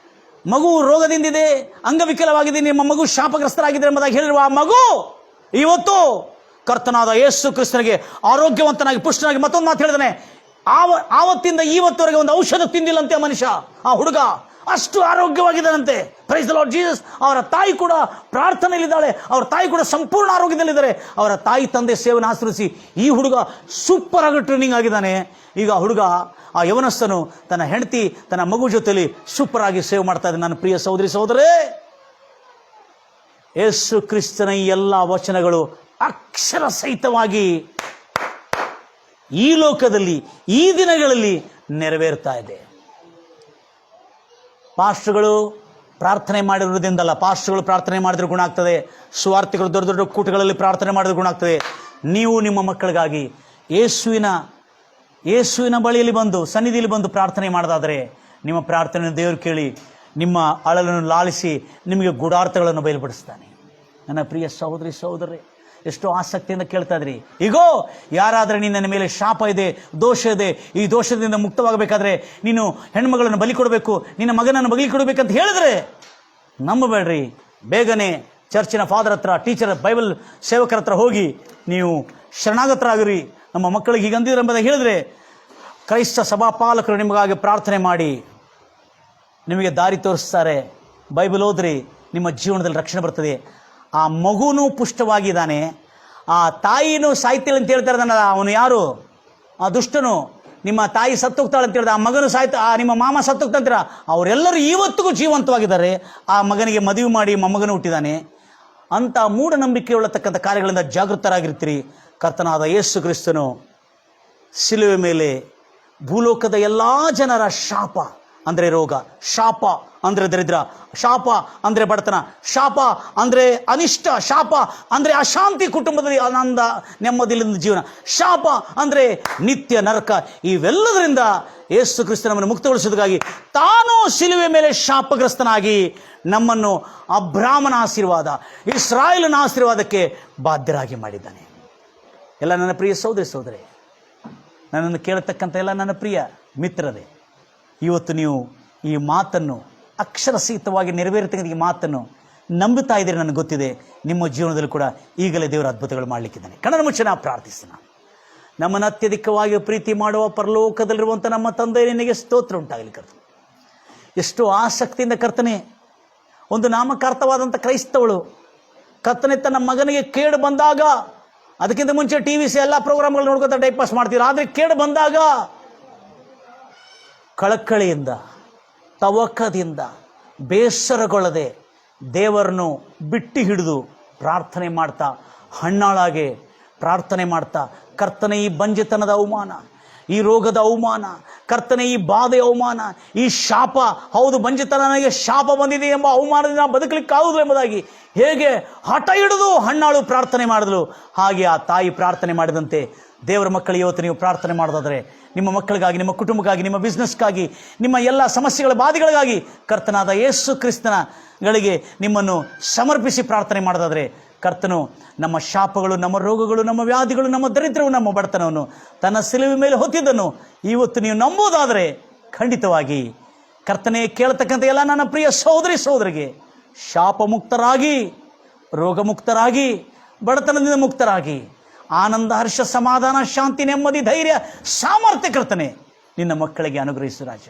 ಮಗು ರೋಗದಿಂದಿದೆ, ಅಂಗವಿಕಲವಾಗಿದೆ, ನಿಮ್ಮ ಮಗು ಶಾಪಗ್ರಸ್ತರಾಗಿದೆ ಎಂಬುದಾಗಿ ಹೇಳಿರುವ ಆ ಮಗು ಇವತ್ತು ಕರ್ತನಾದ ಯೇಸು ಕ್ರಿಸ್ತನಿಗೆ ಆರೋಗ್ಯವಂತನಾಗಿ ಪುಷ್ಟನಾಗಿ ಮತ್ತೊಂದು ಮಾತು ಹೇಳಿದಾನೆ. ಆವತ್ತಿಂದ ಇವತ್ತವರೆಗೆ ಒಂದು ಔಷಧ ತಿಂದಿಲ್ಲಂತೆ ಮನುಷ್ಯ, ಆ ಹುಡುಗ ಅಷ್ಟು ಆರೋಗ್ಯವಾಗಿದ್ದಾನಂತೆ. Praise the Lord Jesus. ಅವರ ತಾಯಿ ಕೂಡ ಪ್ರಾರ್ಥನೆಯಲ್ಲಿದ್ದಾಳೆ, ಅವರ ತಾಯಿ ಕೂಡ ಸಂಪೂರ್ಣ ಆರೋಗ್ಯದಲ್ಲಿದ್ದಾರೆ. ಅವರ ತಾಯಿ ತಂದೆ ಸೇವೆಯನ್ನು ಆಶ್ರಯಿಸಿ ಈ ಹುಡುಗ ಸೂಪರ್ ಆಗಿ ಟ್ರೈನಿಂಗ್ ಆಗಿದ್ದಾನೆ. ಈಗ ಹುಡುಗ, ಆ ಯವನಸ್ಥನು ತನ್ನ ಹೆಂಡತಿ ತನ್ನ ಮಗು ಜೊತೆಲಿ ಸೂಪರ್ ಆಗಿ ಸೇವೆ ಮಾಡ್ತಾ ಇದ್ದಾನೆ. ನನ್ನ ಪ್ರಿಯ ಸಹೋದರೇ, ಯೇಸು ಕ್ರಿಸ್ತನ ಈ ಎಲ್ಲ ವಚನಗಳು ಅಕ್ಷರ ಸಹಿತವಾಗಿ ಈ ಲೋಕದಲ್ಲಿ ಈ ದಿನಗಳಲ್ಲಿ ನೆರವೇರ್ತಾ ಇದೆ. ಪಾಸ್ಟರ್ಗಳು ಪ್ರಾರ್ಥನೆ ಮಾಡಿರುವುದರಿಂದಲ್ಲ, ಪಾಸ್ಟರ್ಗಳು ಪ್ರಾರ್ಥನೆ ಮಾಡಿದ್ರೆ ಗುಣ ಆಗ್ತದೆ, ಸುವಾರ್ತಿಗಳು ದೊಡ್ಡ ದೊಡ್ಡ ಕೂಟಗಳಲ್ಲಿ ಪ್ರಾರ್ಥನೆ ಮಾಡಿದ್ರೆ ಗುಣ ಆಗ್ತದೆ. ನೀವು ನಿಮ್ಮ ಮಕ್ಕಳಿಗಾಗಿ ಯೇಸುವಿನ ಬಳಿಯಲ್ಲಿ ಬಂದು, ಸನ್ನಿಧಿಯಲ್ಲಿ ಬಂದು ಪ್ರಾರ್ಥನೆ ಮಾಡೋದಾದರೆ ನಿಮ್ಮ ಪ್ರಾರ್ಥನೆಯನ್ನು ದೇವರು ಕೇಳಿ ನಿಮ್ಮ ಅಳಲನ್ನು ಲಾಲಿಸಿ ನಿಮಗೆ ಗೂಢಾರ್ಥಗಳನ್ನು ಬಯಲುಪಡಿಸ್ತಾನೆ. ನನ್ನ ಪ್ರಿಯ ಸಹೋದರೇ, ಎಷ್ಟೋ ಆಸಕ್ತಿಯಿಂದ ಕೇಳ್ತಾ ಇದ್ರಿ. ಈಗೋ ಯಾರಾದರೆ ನಿನ್ನ ಮೇಲೆ ಶಾಪ ಇದೆ, ದೋಷ ಇದೆ, ಈ ದೋಷದಿಂದ ಮುಕ್ತವಾಗಬೇಕಾದ್ರೆ ನೀನು ಹೆಣ್ಮಗಳನ್ನು ಬಲಿ ಕೊಡಬೇಕು, ನಿನ್ನ ಮಗನನ್ನು ಬಲಿ ಕೊಡಬೇಕಂತ ಹೇಳಿದ್ರೆ ನಂಬಬೇಡ್ರಿ. ಬೇಗನೆ ಚರ್ಚಿನ ಫಾದರ್ ಹತ್ರ, ಟೀಚರ್, ಬೈಬಲ್ ಸೇವಕರ ಹತ್ರ ಹೋಗಿ ನೀವು ಶರಣಾಗತರಾಗಿರಿ. ನಮ್ಮ ಮಕ್ಕಳಿಗೆ ಹೀಗಂದಿದ್ರೆ ಎಂಬುದಾಗಿ ಹೇಳಿದ್ರೆ ಕ್ರೈಸ್ತ ಸಭಾಪಾಲಕರು ನಿಮಗಾಗಿ ಪ್ರಾರ್ಥನೆ ಮಾಡಿ ನಿಮಗೆ ದಾರಿ ತೋರಿಸ್ತಾರೆ. ಬೈಬಲ್ ಓದ್ರಿ, ನಿಮ್ಮ ಜೀವನದಲ್ಲಿ ರಕ್ಷಣೆ ಬರ್ತದೆ. ಆ ಮಗುನೂ ಪುಷ್ಟವಾಗಿದ್ದಾನೆ, ಆ ತಾಯಿನೂ ಸಾಯ್ತಾಳೆ ಅಂತ ಹೇಳ್ತಾರೆ. ಅವನು ಯಾರು? ಆ ದುಷ್ಟನು. ನಿಮ್ಮ ತಾಯಿ ಸತ್ತೋಗ್ತಾಳೆ ಅಂತ ಹೇಳಿದ, ಆ ಮಗನು ನಿಮ್ಮ ಮಾಮ ಸತ್ತೋಗ್ತಂತೀರ. ಅವರೆಲ್ಲರೂ ಇವತ್ತಿಗೂ ಜೀವಂತವಾಗಿದ್ದಾರೆ. ಆ ಮಗನಿಗೆ ಮದುವೆ ಮಾಡಿ ಮೊಮ್ಮಗನು ಹುಟ್ಟಿದ್ದಾನೆ. ಅಂಥ ಮೂಢನಂಬಿಕೆ ಉಳ್ಳತಕ್ಕಂಥ ಕಾರ್ಯಗಳಿಂದ ಜಾಗೃತರಾಗಿರ್ತೀರಿ. ಕರ್ತನಾದ ಯೇಸು ಕ್ರಿಸ್ತನು ಶಿಲುವೆ ಮೇಲೆ ಭೂಲೋಕದ ಎಲ್ಲ ಜನರ ಶಾಪ ಅಂದರೆ ರೋಗ, ಶಾಪ ಅಂದರೆ ದರಿದ್ರ, ಶಾಪ ಅಂದರೆ ಬಡತನ, ಶಾಪ ಅಂದರೆ ಅನಿಷ್ಟ, ಶಾಪ ಅಂದರೆ ಅಶಾಂತಿ, ಕುಟುಂಬದಲ್ಲಿ ಆನಂದ ನೆಮ್ಮದಿಯಿಂದ ಜೀವನ, ಶಾಪ ಅಂದರೆ ನಿತ್ಯ ನರಕ. ಇವೆಲ್ಲದರಿಂದ ಯೇಸು ಕ್ರಿಸ್ತನನ್ನು ಮುಕ್ತಗೊಳಿಸೋದಕ್ಕಾಗಿ ತಾನು ಶಿಲುವೆ ಮೇಲೆ ಶಾಪಗ್ರಸ್ತನಾಗಿ ನಮ್ಮನ್ನು ಅಬ್ರಾಹ್ಮನ ಆಶೀರ್ವಾದ, ಇಸ್ರಾಯೇಲನ ಆಶೀರ್ವಾದಕ್ಕೆ ಬಾಧ್ಯರಾಗಿ ಮಾಡಿದ್ದಾನೆ. ಎಲ್ಲ ನನ್ನ ಪ್ರಿಯ ಸಹೋದರಿ, ನನ್ನನ್ನು ಕೇಳತಕ್ಕಂಥ ಎಲ್ಲ ನನ್ನ ಪ್ರಿಯ ಮಿತ್ರರೇ, ಇವತ್ತು ನೀವು ಈ ಮಾತನ್ನು ಅಕ್ಷರಸಹಿತವಾಗಿ ನೆರವೇರತಕ್ಕಂಥ ಈ ಮಾತನ್ನು ನಂಬುತ್ತಾ ಇದ್ದೀರಿ. ನನಗೆ ಗೊತ್ತಿದೆ ನಿಮ್ಮ ಜೀವನದಲ್ಲಿ ಕೂಡ ಈಗಲೇ ದೇವರ ಅದ್ಭುತಗಳು ಮಾಡಲಿಕ್ಕಿದ್ದಾನೆ. ಕಣ್ಣನ್ನು ಮುಚ್ಚಿ ನಾವು ಪ್ರಾರ್ಥಿಸೋಣ. ನಮ್ಮನ್ನು ಅತ್ಯಧಿಕವಾಗಿ ಪ್ರೀತಿ ಮಾಡುವ ಪರಲೋಕದಲ್ಲಿರುವಂಥ ನಮ್ಮ ತಂದೆ, ನಿನಗೆ ಸ್ತೋತ್ರ ಉಂಟಾಗಲಿ ಕರ್ತನೆ. ಎಷ್ಟೋ ಆಸಕ್ತಿಯಿಂದ ಕರ್ತನೆ, ಒಂದು ನಾಮಕಾರ್ಥವಾದಂಥ ಕ್ರೈಸ್ತವಳು ಕರ್ತನೆ ತನ್ನ ಮಗನಿಗೆ ಕೇಡು ಬಂದಾಗ, ಅದಕ್ಕಿಂತ ಮುಂಚೆ ಟಿವಿಸಿ ಎಲ್ಲ ಪ್ರೋಗ್ರಾಮ್ಗಳು ನೋಡ್ಕೊತಾ ಟೈಮ್ ಪಾಸ್ ಮಾಡ್ತೀರ, ಆದರೆ ಕೇಡು ಬಂದಾಗ ಕಳಕಳಿಯಿಂದ, ತವಕದಿಂದ, ಬೇಸರಗೊಳ್ಳದೆ ದೇವರನ್ನು ಬಿಟ್ಟು ಹಿಡಿದು ಪ್ರಾರ್ಥನೆ ಮಾಡ್ತಾ, ಹಣ್ಣಾಳಾಗೆ ಪ್ರಾರ್ಥನೆ ಮಾಡ್ತಾ, ಕರ್ತನೆ ಈ ಬಂಜೆತನದ ಅವಮಾನ, ಈ ರೋಗದ ಅವಮಾನ, ಕರ್ತನೆ ಈ ಬಾಧೆಯ ಅವಮಾನ, ಈ ಶಾಪ, ಹೌದು ಬಂಜೆತನ ನನಗೆ ಶಾಪ ಬಂದಿದೆ ಎಂಬ ಅವಮಾನದಿಂದ ಬದುಕಲಿಕ್ಕಾಗುವುದು ಎಂಬುದಾಗಿ ಹೇಗೆ ಹಠ ಹಿಡಿದು ಹಣ್ಣಾಳು ಪ್ರಾರ್ಥನೆ ಮಾಡಿದಳು, ಹಾಗೆ ಆ ತಾಯಿ ಪ್ರಾರ್ಥನೆ ಮಾಡಿದಂತೆ ದೇವರ ಮಕ್ಕಳು ಇವತ್ತು ನೀವು ಪ್ರಾರ್ಥನೆ ಮಾಡೋದಾದರೆ, ನಿಮ್ಮ ಮಕ್ಕಳಿಗಾಗಿ, ನಿಮ್ಮ ಕುಟುಂಬಕ್ಕಾಗಿ, ನಿಮ್ಮ ಬಿಸ್ನೆಸ್ಗಾಗಿ, ನಿಮ್ಮ ಎಲ್ಲ ಸಮಸ್ಯೆಗಳ ಬಾಧೆಗಳಿಗಾಗಿ ಕರ್ತನಾದ ಯೇಸು ಕ್ರಿಸ್ತನಗಳಿಗೆ ನಿಮ್ಮನ್ನು ಸಮರ್ಪಿಸಿ ಪ್ರಾರ್ಥನೆ ಮಾಡೋದಾದರೆ ಕರ್ತನು ನಮ್ಮ ಶಾಪಗಳು, ನಮ್ಮ ರೋಗಗಳು, ನಮ್ಮ ವ್ಯಾಧಿಗಳು, ನಮ್ಮ ದರಿದ್ರವು, ನಮ್ಮ ಬಡತನವನ್ನು ತನ್ನ ಸಿಲುವೆ ಮೇಲೆ ಹೊತ್ತಿದ್ದನು ಇವತ್ತು ನೀವು ನಂಬುವುದಾದರೆ ಖಂಡಿತವಾಗಿ ಕರ್ತನೆ ಕೇಳತಕ್ಕಂಥ ಎಲ್ಲ ನನ್ನ ಪ್ರಿಯ ಸಹೋದರಿಗೆ ಶಾಪ ಮುಕ್ತರಾಗಿ, ರೋಗ ಮುಕ್ತರಾಗಿ, ಬಡತನದಿಂದ ಮುಕ್ತರಾಗಿ, ಆನಂದ, ಹರ್ಷ, ಸಮಾಧಾನ, ಶಾಂತಿ, ನೆಮ್ಮದಿ, ಧೈರ್ಯ, ಸಾಮರ್ಥ್ಯ ಕರ್ತನೆ ನಿನ್ನ ಮಕ್ಕಳಿಗೆ ಅನುಗ್ರಹಿಸು ರಾಜ.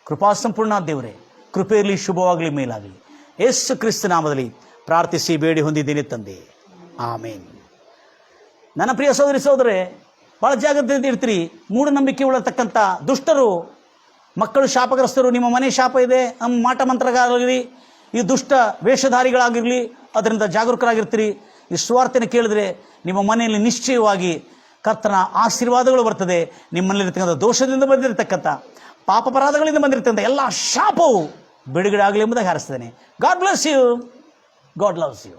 ಕೃಪಾ ಸಂಪೂರ್ಣ ದೇವರೇ, ಕೃಪೆಯಲ್ಲಿ ಶುಭವಾಗಲಿ, ಮೇಲಾಗಲಿ. ಯೇಸು ಕ್ರಿಸ್ತ ನಾಮದಲ್ಲಿ ಪ್ರಾರ್ಥಿಸಿ ಬೇಡಿ ಹೊಂದಿದ್ದೀನಿ ತಂದೆ, ಆಮೇನ್. ನನ್ನ ಪ್ರಿಯ ಸಹೋದರೇ, ಭಾಳ ಜಾಗ್ರತೆಯಿಂದ ಇರ್ತೀರಿ. ಮೂಢನಂಬಿಕೆ ಉಳ್ಳತಕ್ಕಂಥ ದುಷ್ಟರು, ಮಕ್ಕಳು ಶಾಪಗ್ರಸ್ತರು, ನಿಮ್ಮ ಮನೆ ಶಾಪ ಇದೆ, ಮಾಟ ಮಂತ್ರಗಾರರಾಗಿರಲಿ, ಈ ದುಷ್ಟ ವೇಷಧಾರಿಗಳಾಗಿರಲಿ, ಅದರಿಂದ ಜಾಗರೂಕರಾಗಿರ್ತೀರಿ. ಈ ಸುವಾರ್ತೆನ ಕೇಳಿದ್ರೆ ನಿಮ್ಮ ಮನೆಯಲ್ಲಿ ನಿಶ್ಚಯವಾಗಿ ಕರ್ತನ ಆಶೀರ್ವಾದಗಳು ಬರ್ತದೆ. ನಿಮ್ಮಲ್ಲಿರ್ತಕ್ಕಂಥ ದೋಷದಿಂದ ಬಂದಿರತಕ್ಕಂಥ ಪಾಪಪರಾಧಗಳಿಂದ ಬಂದಿರತಕ್ಕಂಥ ಎಲ್ಲ ಶಾಪವು ಬಿಡುಗಡೆ ಆಗಲಿ ಎಂಬುದಾಗಿ ಹಾರಿಸ್ತೇನೆ. God bless you. God loves you.